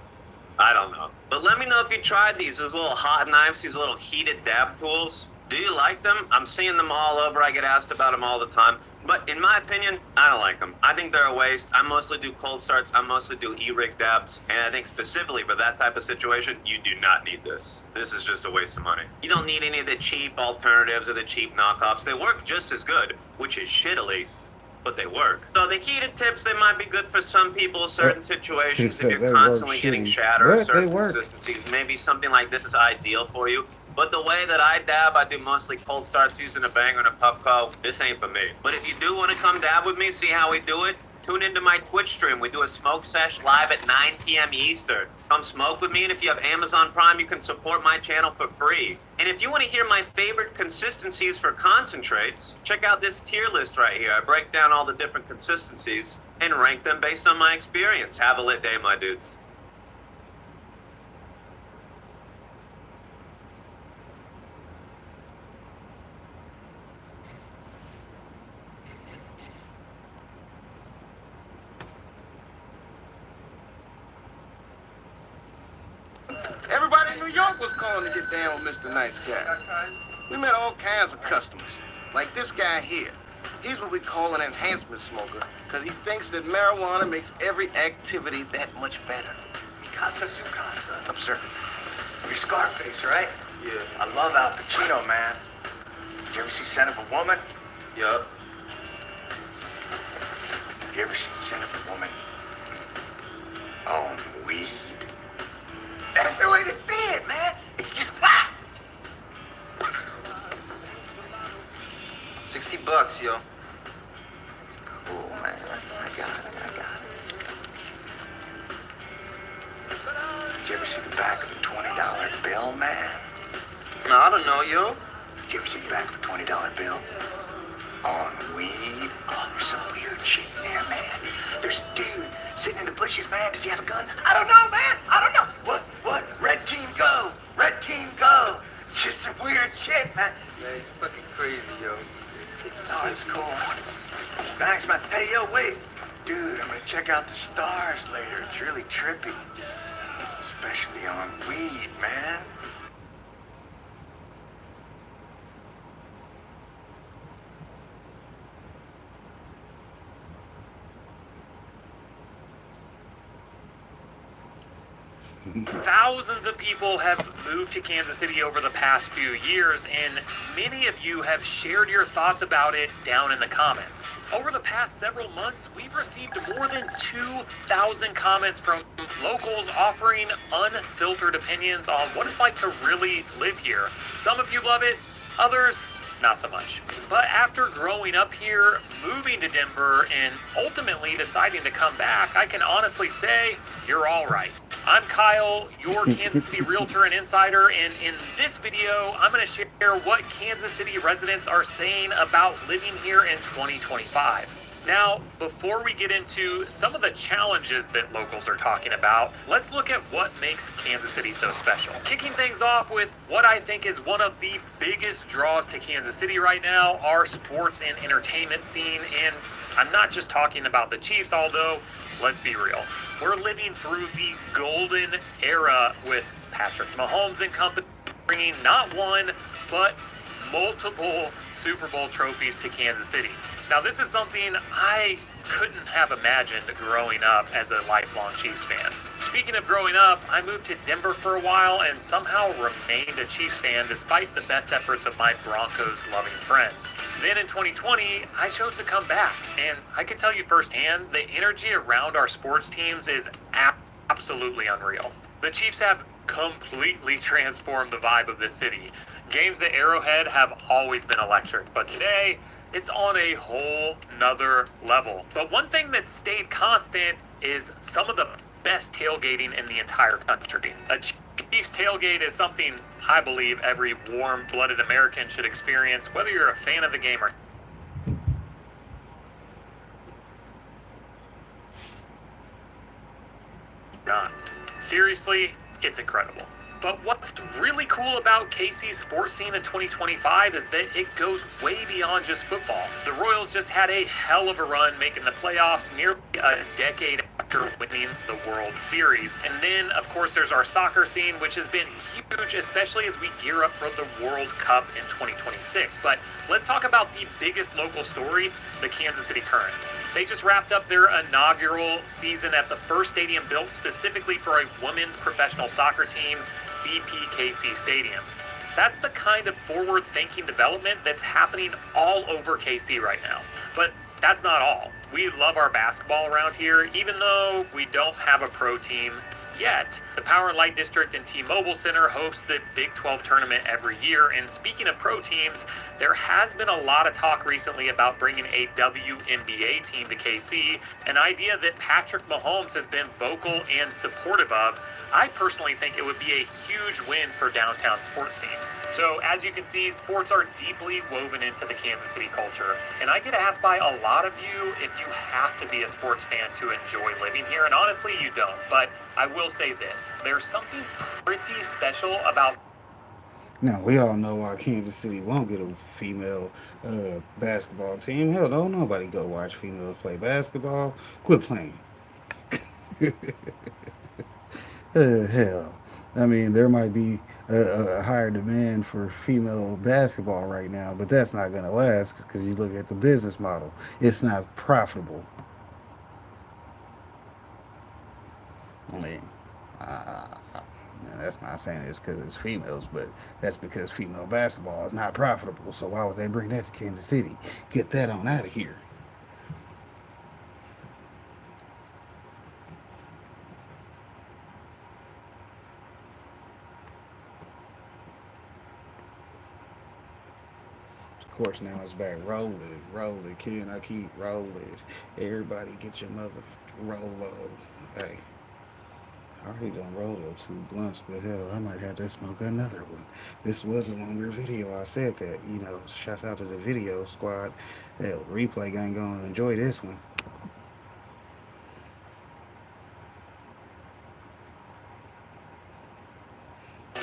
I don't know. But let me know if you tried these little hot knives, these little heated dab tools. Do you like them? I'm seeing them all over. I get asked about them all the time. But in my opinion, I don't like them. I think they're a waste. I mostly do cold starts. I mostly do e-rig dabs. And I think specifically for that type of situation, you do not need this. This is just a waste of money. You don't need any of the cheap alternatives or the cheap knockoffs. They work just as good, which is shittily, but they work. So the heated tips, they might be good for some people, certain situations. If you're constantly getting shatter or certain consistencies, maybe something like this is ideal for you. But the way that I dab, I do mostly cold starts using a banger and a Puffco. This ain't for me. But if you do want to come dab with me, see how we do it, tune into my Twitch stream. We do a smoke sesh live at 9 p.m. Eastern. Come smoke with me, and if you have Amazon Prime, you can support my channel for free. And if you want to hear my favorite consistencies for concentrates, check out this tier list right here. I break down all the different consistencies and rank them based on my experience. Have a lit day, my dudes. Everybody in New York was calling to get down with Mr. Nice Guy. We met all kinds of customers, like this guy here. He's what we call an enhancement smoker, because he thinks that marijuana makes every activity that much better. Casa su casa. Absurd. You're Scarface, right? Yeah. I love Al Pacino, man. Did you ever see Son of a Woman? Yup. You ever seen Son of a Woman on weed? That's the way to see it, man. It's just whack. $60, yo. Cool, man. I got it. Did you ever see the back of a $20 bill, man? No, I don't know, yo. Did you ever see the back of a $20 bill on weed? Oh, there's some weird shit in there, man. There's a dude sitting in the bushes, man. Does he have a gun? I don't know, man. I don't know. What? Red team go. Red team go. It's just some weird shit, man. Man, you're fucking crazy, yo. Oh, it's cool. Thanks, man. Hey, yo, wait. Dude, I'm gonna check out the stars later. It's really trippy. Especially on weed, man. Thousands of people have moved to Kansas City over the past few years, and many of you have shared your thoughts about it down in the comments. Over the past several months, we've received more than 2,000 comments from locals offering unfiltered opinions on what it's like to really live here. Some of you love it, others not so much. But after growing up here, moving to Denver, and ultimately deciding to come back, I can honestly say you're all right. I'm Kyle, your Kansas City realtor and insider, and in this video, I'm going to share what Kansas City residents are saying about living here in 2025. Now, before we get into some of the challenges that locals are talking about, let's look at what makes Kansas City so special. Kicking things off with what I think is one of the biggest draws to Kansas City right now, our sports and entertainment scene. And I'm not just talking about the Chiefs, although, let's be real, we're living through the golden era with Patrick Mahomes and company bringing not one, but multiple Super Bowl trophies to Kansas City. Now, this is something I couldn't have imagined growing up as a lifelong Chiefs fan. Speaking of growing up, I moved to Denver for a while and somehow remained a Chiefs fan despite the best efforts of my Broncos-loving friends. Then in 2020, I chose to come back, and I can tell you firsthand, the energy around our sports teams is absolutely unreal. The Chiefs have completely transformed the vibe of this city. Games at Arrowhead have always been electric, but today, it's on a whole nother level. But one thing that stayed constant is some of the best tailgating in the entire country. A Chiefs tailgate is something I believe every warm-blooded American should experience, whether you're a fan of the game or not. Seriously, it's incredible. But what's really cool about KC's sports scene in 2025 is that it goes way beyond just football. The Royals just had a hell of a run making the playoffs nearly a decade after winning the World Series. And then, of course, there's our soccer scene, which has been huge, especially as we gear up for the World Cup in 2026. But let's talk about the biggest local story, the Kansas City Current. They just wrapped up their inaugural season at the first stadium built specifically for a women's professional soccer team, KC Stadium. That's the kind of forward-thinking development that's happening all over KC right now. But that's not all. We love our basketball around here, even though we don't have a pro team yet. The Power and Light District and T-Mobile Center host the Big 12 tournament every year. And speaking of pro teams, there has been a lot of talk recently about bringing a WNBA team to KC, an idea that Patrick Mahomes has been vocal and supportive of. I personally think it would be a huge win for downtown sports scene. So as you can see, sports are deeply woven into the Kansas City culture. And I get asked by a lot of you if you have to be a sports fan to enjoy living here. And honestly, you don't. But I will say this, there's something pretty special about... Now, we all know why Kansas City won't get a female basketball team. Hell, don't nobody go watch females play basketball. Quit playing. Hell. I mean, there might be a higher demand for female basketball right now, but that's not going to last because you look at the business model. It's not profitable. I mean, that's not saying it's because it's females, but that's because female basketball is not profitable. So why would they bring that to Kansas City? Get that on out of here. Of course, now it's back. Roll it, can I keep rolling? Everybody get your mother roll on. Hey, I already done rolled up 2 blunts, but hell, I might have to smoke another one. This was a longer video. I said that, shout out to the video squad. Hell, replay gang gonna enjoy this one.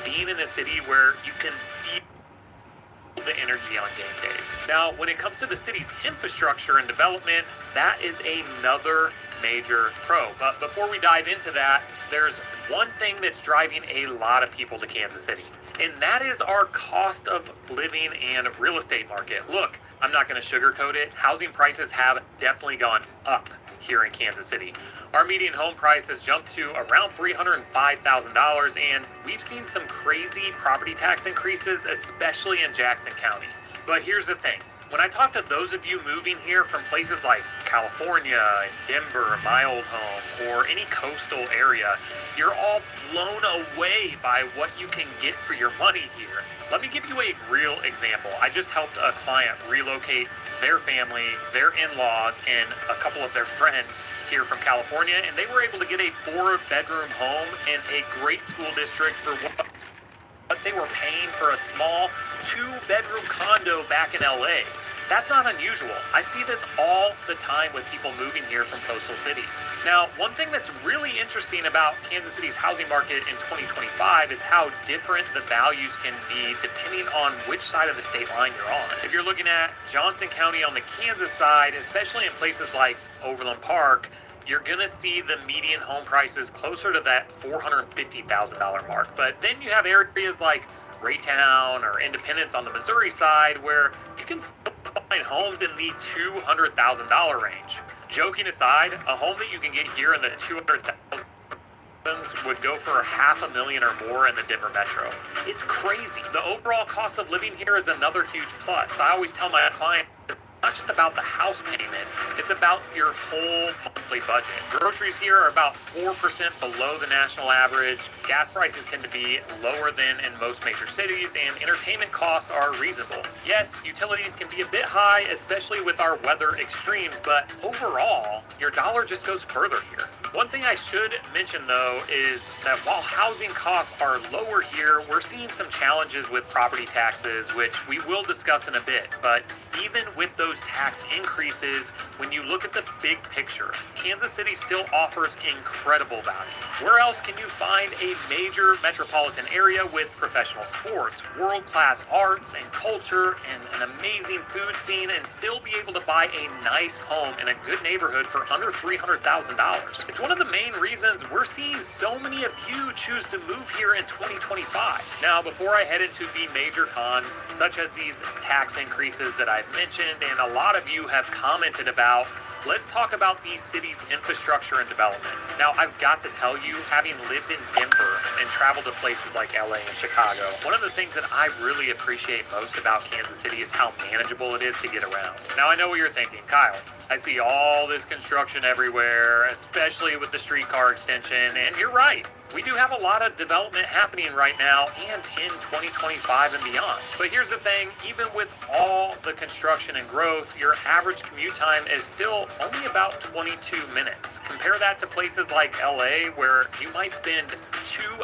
Being in a city where you can feel the energy on game days. Now, when it comes to the city's infrastructure and development, that is another major pro. But before we dive into that, there's one thing that's driving a lot of people to Kansas City, and that is our cost of living and real estate market. Look, I'm not going to sugarcoat it. Housing prices have definitely gone up here in Kansas City. Our median home price has jumped to around $305,000, and we've seen some crazy property tax increases, especially in Jackson County. But here's the thing. When I talk to those of you moving here from places like California and Denver, my old home, or any coastal area, you're all blown away by what you can get for your money here. Let me give you a real example. I just helped a client relocate their family, their in-laws, and a couple of their friends here from California, and they were able to get a 4-bedroom home in a great school district for what they were paying for a small 2-bedroom condo back in LA. That's not unusual. I see this all the time with people moving here from coastal cities. Now, one thing that's really interesting about Kansas City's housing market in 2025 is how different the values can be depending on which side of the state line you're on. If you're looking at Johnson County on the Kansas side, especially in places like Overland Park, you're going to see the median home prices closer to that $450,000 mark. But then you have areas like Raytown or Independence on the Missouri side where you can still find homes in the $200,000 range. Joking aside, a home that you can get here in the $200,000 would go for $500,000 or more in the Denver metro. It's crazy. The overall cost of living here is another huge plus. I always tell my clients, not just about the house payment, it's about your whole monthly budget. Groceries here are about 4% below the national average. Gas prices tend to be lower than in most major cities, and entertainment costs are reasonable. Yes, utilities can be a bit high, especially with our weather extremes, but overall, your dollar just goes further here. One thing I should mention, though, is that while housing costs are lower here, we're seeing some challenges with property taxes, which we will discuss in a bit. But even with those tax increases, when you look at the big picture, Kansas City still offers incredible value. Where else can you find a major metropolitan area with professional sports, world-class arts and culture, and an amazing food scene, and still be able to buy a nice home in a good neighborhood for under $300,000? It's one of the main reasons we're seeing so many of you choose to move here in 2025. Now, before I head into the major cons, such as these tax increases that I've mentioned and a lot of you have commented about, let's talk about the city's infrastructure and development. Now, I've got to tell you, having lived in Denver and traveled to places like LA and Chicago, one of the things that I really appreciate most about Kansas City is how manageable it is to get around. Now, I know what you're thinking, Kyle. I see all this construction everywhere, especially with the streetcar extension, and you're right. We do have a lot of development happening right now and in 2025 and beyond. But here's the thing, even with all the construction and growth, your average commute time is still only about 22 minutes. Compare that to places like LA, where you might spend 2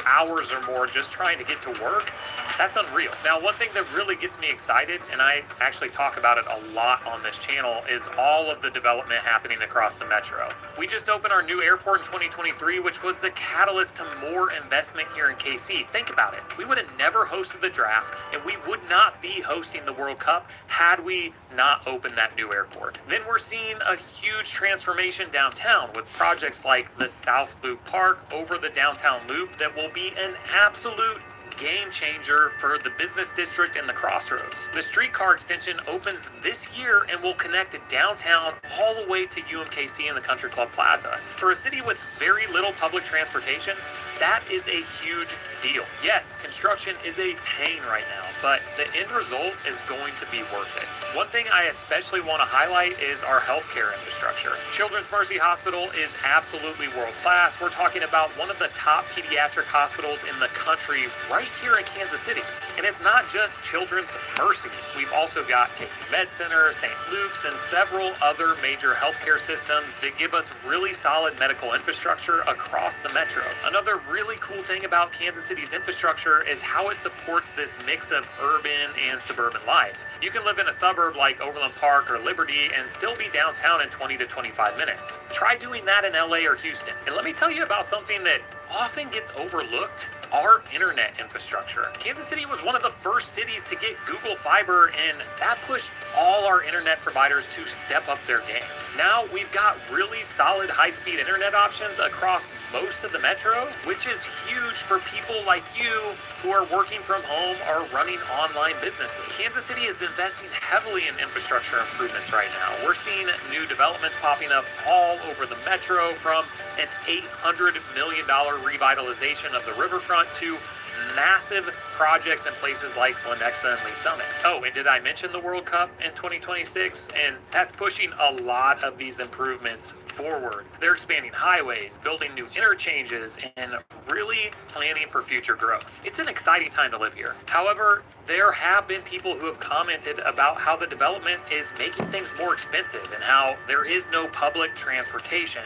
hours or more just trying to get to work. That's unreal. Now, one thing that really gets me excited, and I actually talk about it a lot on this channel, is all of the development happening across the metro. We just opened our new airport in 2023, which was the catalyst to more investment here in KC. Think about it. We would have never hosted the draft, and we would not be hosting the World Cup had we not opened that new airport. Then we're seeing a huge transformation downtown with projects like the South Loop Park over the downtown loop that will be an absolute game changer for the business district and the crossroads. The streetcar extension opens this year and will connect downtown all the way to UMKC and the Country Club Plaza. For a city with very little public transportation, that is a huge deal. Yes, construction is a pain right now, but the end result is going to be worth it. One thing I especially want to highlight is our healthcare infrastructure. Children's Mercy Hospital is absolutely world class. We're talking about one of the top pediatric hospitals in the country right here in Kansas City. And it's not just Children's Mercy. We've also got KP Med Center, St. Luke's, and several other major healthcare systems that give us really solid medical infrastructure across the metro. Another really cool thing about Kansas City's infrastructure is how it supports this mix of urban and suburban life. You can live in a suburb like Overland Park or Liberty and still be downtown in 20 to 25 minutes. Try doing that in LA or Houston. And let me tell you about something that often gets overlooked: our internet infrastructure. Kansas City was one of the first cities to get Google Fiber, and that pushed all our internet providers to step up their game. Now we've got really solid high-speed internet options across most of the metro, which is huge for people like you who are working from home or running online businesses. Kansas City is investing heavily in infrastructure improvements right now. We're seeing new developments popping up all over the metro, from an $800 million revitalization of the riverfront to massive projects in places like Lenexa and Lee Summit. Oh, and did I mention the World Cup in 2026? And that's pushing a lot of these improvements forward. They're expanding highways, building new interchanges, and really planning for future growth. It's an exciting time to live here. However, there have been people who have commented about how the development is making things more expensive and how there is no public transportation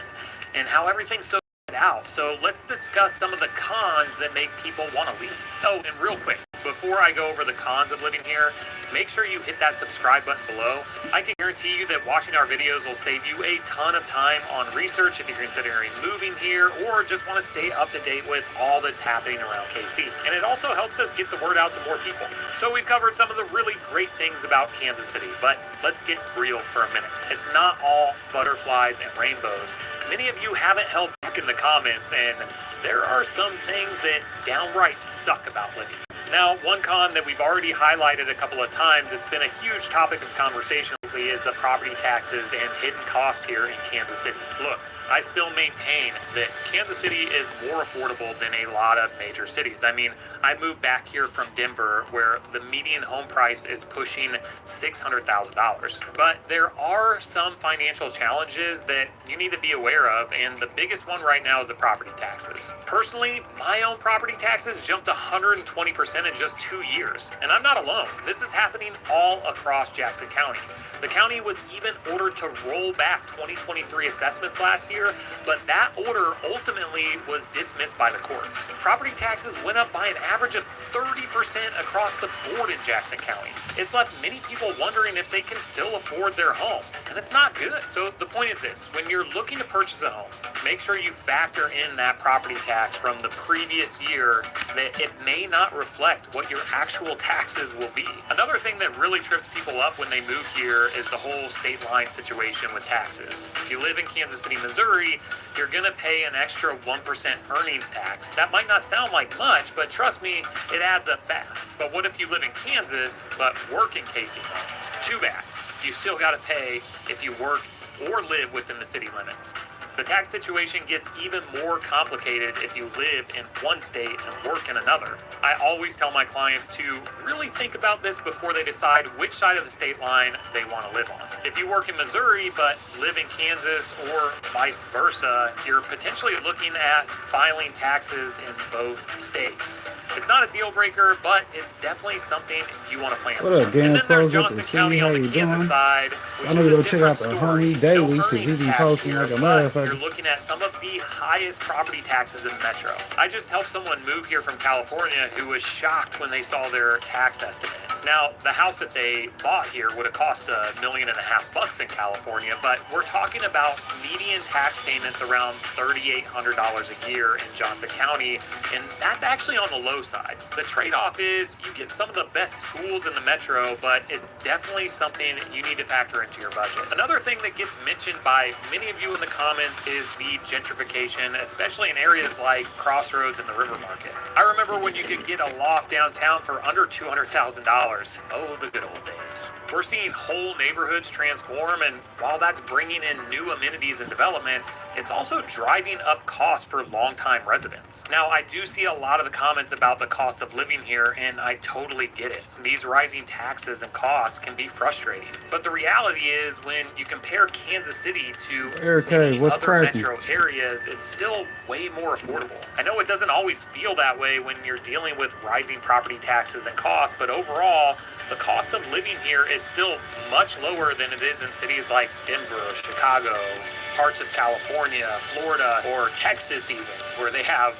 and how everything's so out. So let's discuss some of the cons that make people want to leave. Oh, and real quick, before I go over the cons of living here, make sure you hit that subscribe button below. I can guarantee you that watching our videos will save you a ton of time on research if you're considering moving here or just want to stay up to date with all that's happening around KC. And it also helps us get the word out to more people. So we've covered some of the really great things about Kansas City, but let's get real for a minute. It's not all butterflies and rainbows. Many of you haven't held back in the comments, and there are some things that downright suck about living. Now, one con that we've already highlighted a couple of times, it's been a huge topic of conversation lately, is the property taxes and hidden costs here in Kansas City. Look, I still maintain that Kansas City is more affordable than a lot of major cities. I mean, I moved back here from Denver where the median home price is pushing $600,000. But there are some financial challenges that you need to be aware of, and the biggest one right now is the property taxes. Personally, my own property taxes jumped 120% in just 2 years, and I'm not alone. This is happening all across Jackson County. The county was even ordered to roll back 2023 assessments last year, but that order ultimately was dismissed by the courts. Property taxes went up by an average of 30% across the board in Jackson County. It's left many people wondering if they can still afford their home, and it's not good. So the point is this: when you're looking to purchase a home, make sure you factor in that property tax from the previous year, that it may not reflect what your actual taxes will be. Another thing that really trips people up when they move here is the whole state line situation with taxes. If you live in Kansas City, Missouri, you're going to pay an extra 1% earnings tax. That might not sound like much, but trust me, it adds up fast. But what if you live in Kansas but work in KC? Too bad. You still got to pay if you work or live within the city limits. The tax situation gets even more complicated if you live in one state and work in another. I always tell my clients to really think about this before they decide which side of the state line they want to live on. If you work in Missouri but live in Kansas or vice versa, you're potentially looking at filing taxes in both states. It's not a deal breaker, but it's definitely something you want to plan. What up, Game Pro? Good to see you. How you doing? I know you go check out the homie daily because he be posting like a motherfucker you're looking at some of the highest property taxes in the metro. I just helped someone move here from California who was shocked when they saw their tax estimate. Now, the house that they bought here would have cost $1.5 million in California, but we're talking about median tax payments around $3,800 a year in Johnson County, and that's actually on the low side. The trade-off is you get some of the best schools in the metro, but it's definitely something you need to factor into your budget. Another thing that gets mentioned by many of you in the comments is the gentrification, especially in areas like Crossroads and the River Market. I remember when you could get a loft downtown for under $200,000. Oh, the good old days. We're seeing whole neighborhoods transform, and while that's bringing in new amenities and development, it's also driving up costs for longtime residents. Now, I do see a lot of the comments about the cost of living here, and I totally get it. These rising taxes and costs can be frustrating. But the reality is, when you compare Kansas City to many other metro areas, it's still way more affordable. I know it doesn't always feel that way when you're dealing with rising property taxes and costs, but overall, the cost of living here is still much lower than it is in cities like Denver, Chicago, parts of California, Florida, or Texas even, where they have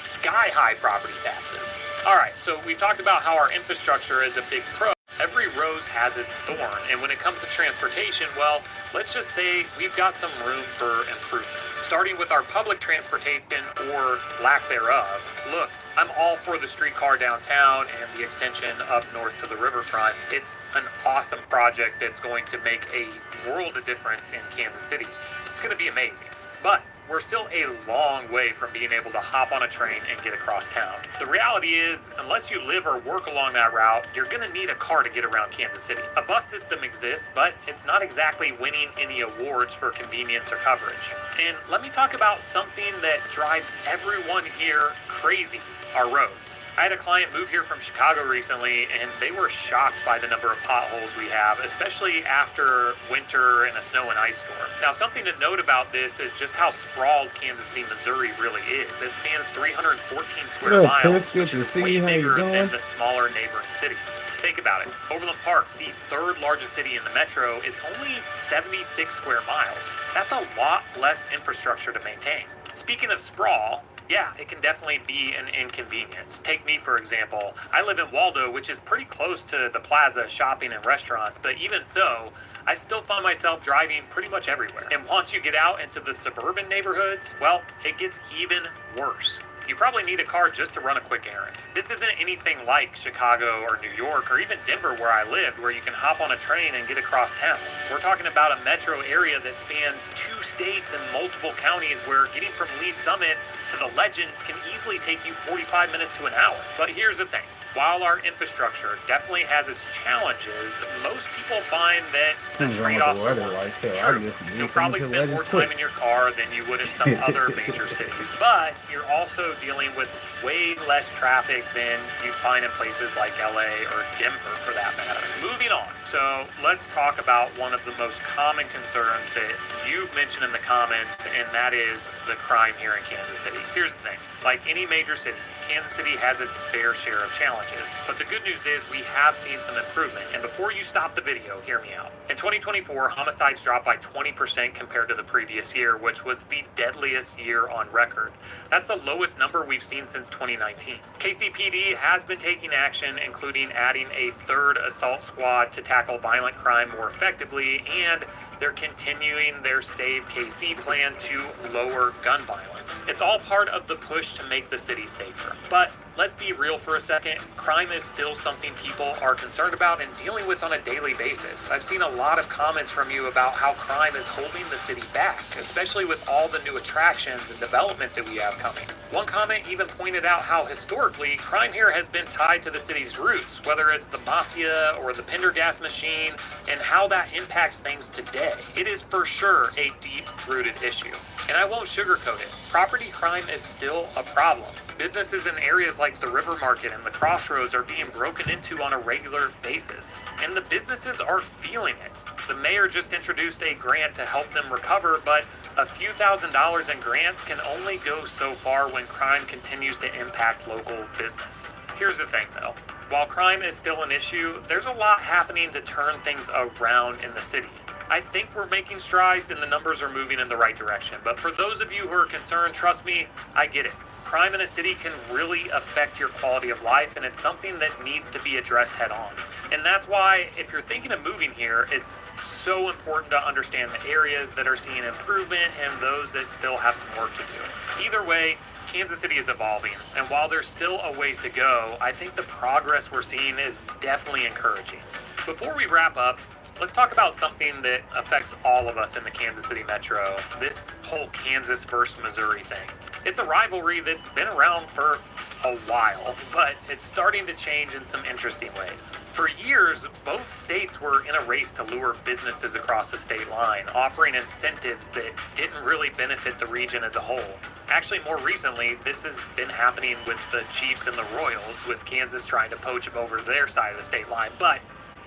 sky-high property taxes. All right, so we've talked about how our infrastructure is a big pro. Every rose has its thorn, and when it comes to transportation, well, let's just say we've got some room for improvement. Starting with our public transportation, or lack thereof. Look, I'm all for the streetcar downtown and the extension up north to the riverfront. It's an awesome project that's going to make a world of difference in Kansas City. It's going to be amazing. But we're still a long way from being able to hop on a train and get across town. The reality is, unless you live or work along that route, you're going to need a car to get around Kansas City. A bus system exists, but it's not exactly winning any awards for convenience or coverage. And let me talk about something that drives everyone here crazy: our roads. I had a client move here from Chicago recently, and they were shocked by the number of potholes we have, especially after winter and a snow and ice storm. Now, something to note about this is just how sprawled Kansas City, Missouri really is. It spans 314 square miles, which is way bigger than the smaller neighboring cities. Think about it. Overland Park, the third largest city in the metro, is only 76 square miles. That's a lot less infrastructure to maintain. Speaking of sprawl, yeah, it can definitely be an inconvenience. Take me, for example. I live in Waldo, which is pretty close to the plaza, shopping and restaurants, but even so, I still find myself driving pretty much everywhere. And once you get out into the suburban neighborhoods, well, it gets even worse. You probably need a car just to run a quick errand. This isn't anything like Chicago or New York or even Denver where I lived, where you can hop on a train and get across town. We're talking about a metro area that spans 2 states and multiple counties, where getting from Lee Summit to the Legends can easily take you 45 minutes to an hour. But here's the thing. While our infrastructure definitely has its challenges, most people find that the trade-offs are worth it. True, you'll probably spend more time in your car than you would in some other major cities, but you're also dealing with way less traffic than you find in places like LA or Denver, for that matter. Moving on. So let's talk about one of the most common concerns that you've mentioned in the comments, and that is the crime here in Kansas City. Here's the thing. Like any major city, Kansas City has its fair share of challenges. But the good news is we have seen some improvement. And before you stop the video, hear me out. In 2024, homicides dropped by 20% compared to the previous year, which was the deadliest year on record. That's the lowest number we've seen since 2019. KCPD has been taking action, including adding a 3rd assault squad to tackle violent crime more effectively, and they're continuing their Save KC plan to lower gun violence. It's all part of the push to make the city safer. But let's be real for a second. Crime is still something people are concerned about and dealing with on a daily basis. I've seen a lot of comments from you about how crime is holding the city back, especially with all the new attractions and development that we have coming. One comment even pointed out how historically crime here has been tied to the city's roots, whether it's the mafia or the Pendergast machine, and how that impacts things today. It is for sure a deep-rooted issue, and I won't sugarcoat it. Property crime is still a problem. Businesses in areas like the River Market and the Crossroads are being broken into on a regular basis, and the businesses are feeling it. The mayor just introduced a grant to help them recover, but a few $1,000s in grants can only go so far when crime continues to impact local business. Here's the thing though, while crime is still an issue, there's a lot happening to turn things around in the city. I think we're making strides and the numbers are moving in the right direction. But for those of you who are concerned, trust me, I get it. Crime in a city can really affect your quality of life, and it's something that needs to be addressed head on. And that's why, if you're thinking of moving here, it's so important to understand the areas that are seeing improvement and those that still have some work to do. Either way, Kansas City is evolving, and while there's still a ways to go, I think the progress we're seeing is definitely encouraging. Before we wrap up, let's talk about something that affects all of us in the Kansas City metro, this whole Kansas versus Missouri thing. It's a rivalry that's been around for a while, but it's starting to change in some interesting ways. For years, both states were in a race to lure businesses across the state line, offering incentives that didn't really benefit the region as a whole. Actually, more recently, this has been happening with the Chiefs and the Royals, with Kansas trying to poach them over their side of the state line, but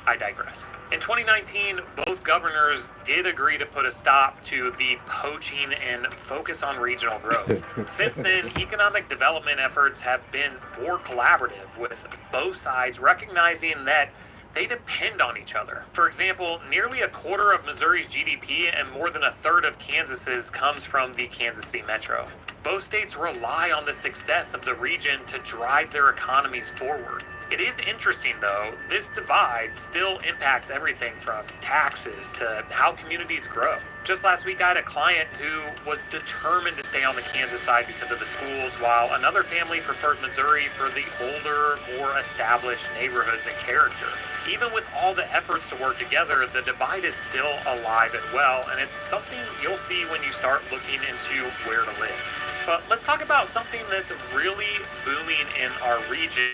I digress. In 2019, both governors did agree to put a stop to the poaching and focus on regional growth. Since then, economic development efforts have been more collaborative, with both sides recognizing that they depend on each other. For example, nearly a quarter of Missouri's GDP and more than a third of Kansas's comes from the Kansas City metro. Both states rely on the success of the region to drive their economies forward. It is interesting, though, this divide still impacts everything from taxes to how communities grow. Just last week, I had a client who was determined to stay on the Kansas side because of the schools, while another family preferred Missouri for the older, more established neighborhoods and character. Even with all the efforts to work together, the divide is still alive and well, and it's something you'll see when you start looking into where to live. But let's talk about something that's really booming in our region.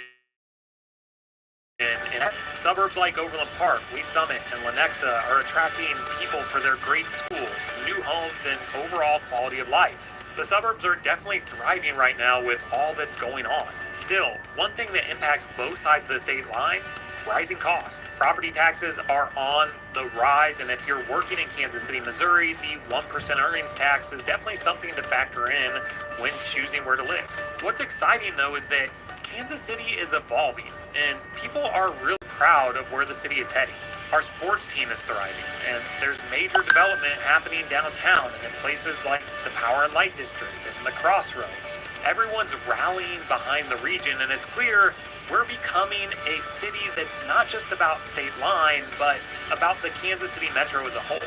In suburbs like Overland Park, Lee Summit, and Lenexa are attracting people for their great schools, new homes, and overall quality of life. The suburbs are definitely thriving right now with all that's going on. Still, one thing that impacts both sides of the state line: rising costs. Property taxes are on the rise, and if you're working in Kansas City, Missouri, the 1% earnings tax is definitely something to factor in when choosing where to live. What's exciting, though, is that Kansas City is evolving, and people are really proud of where the city is heading. Our sports team is thriving, and there's major development happening downtown and in places like the Power and Light District and the Crossroads. Everyone's rallying behind the region, and it's clear we're becoming a city that's not just about state line, but about the Kansas City metro as a whole.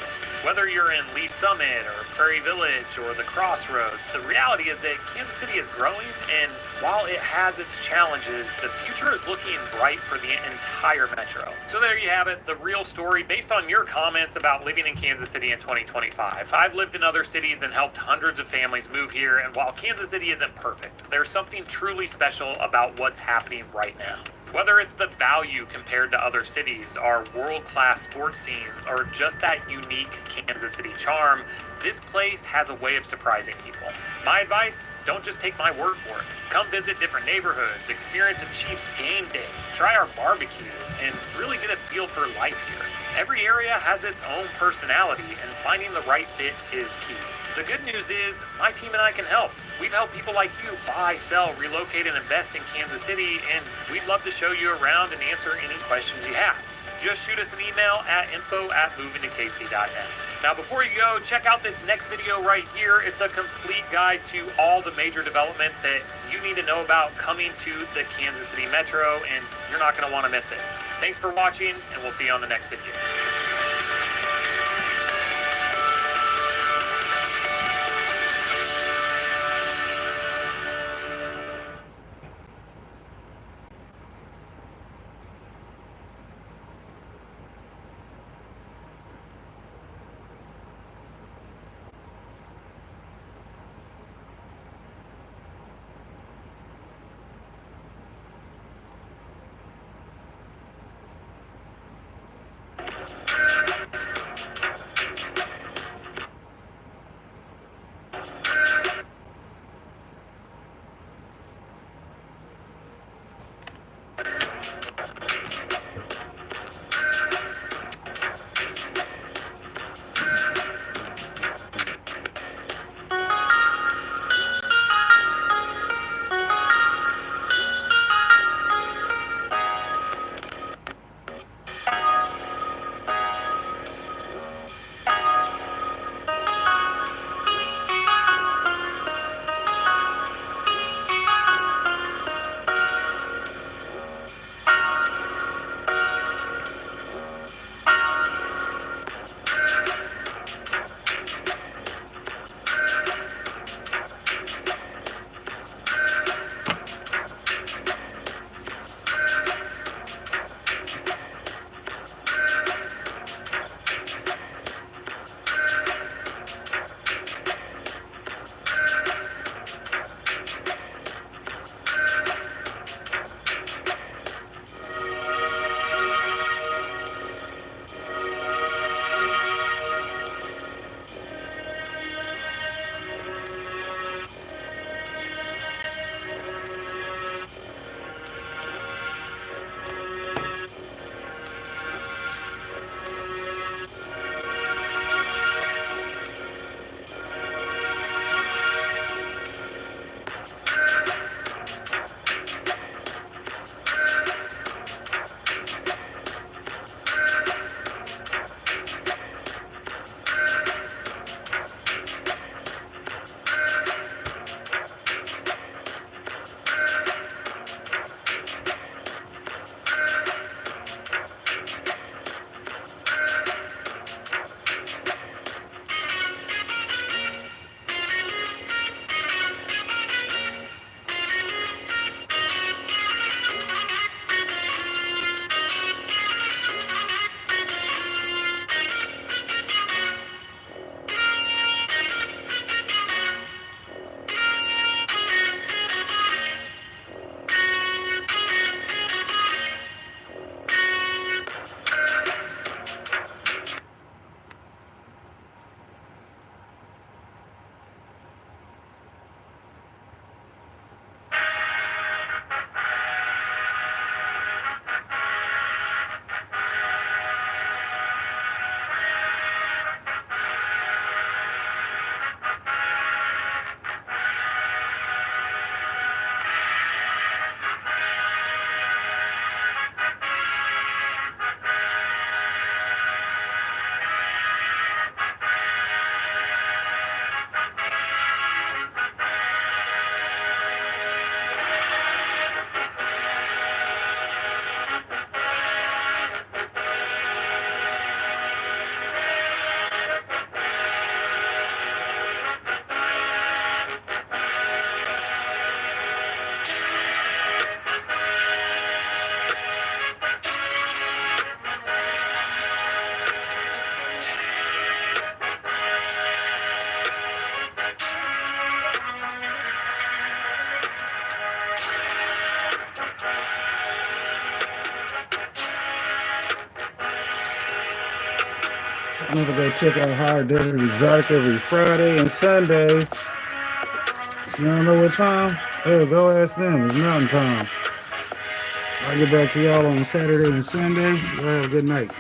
Whether you're in Lee Summit or Prairie Village or the Crossroads, the reality is that Kansas City is growing, and while it has its challenges, the future is looking bright for the entire metro. So there you have it, the real story based on your comments about living in Kansas City in 2025. I've lived in other cities and helped hundreds of families move here, and while Kansas City isn't perfect, there's something truly special about what's happening right now. Whether it's the value compared to other cities, our world-class sports scene, or just that unique Kansas City charm, this place has a way of surprising people. My advice: don't just take my word for it. Come visit different neighborhoods, experience a Chiefs game day, try our barbecue, and really get a feel for life here. Every area has its own personality, and finding the right fit is key. The good news is, my team and I can help. We've helped people like you buy, sell, relocate, and invest in Kansas City, and we'd love to show you around and answer any questions you have. Just shoot us an email at info@movingtokc.net. Now, before you go, check out this next video right here. It's a complete guide to all the major developments that you need to know about coming to the Kansas City metro, and you're not going to want to miss it. Thanks for watching, and we'll see you on the next video. I'm gonna go check out High Desert Exotic every Friday and Sunday. If you don't know what time, go ask them. It's mountain time. I'll get back to y'all on Saturday and Sunday. Y'all have a good night.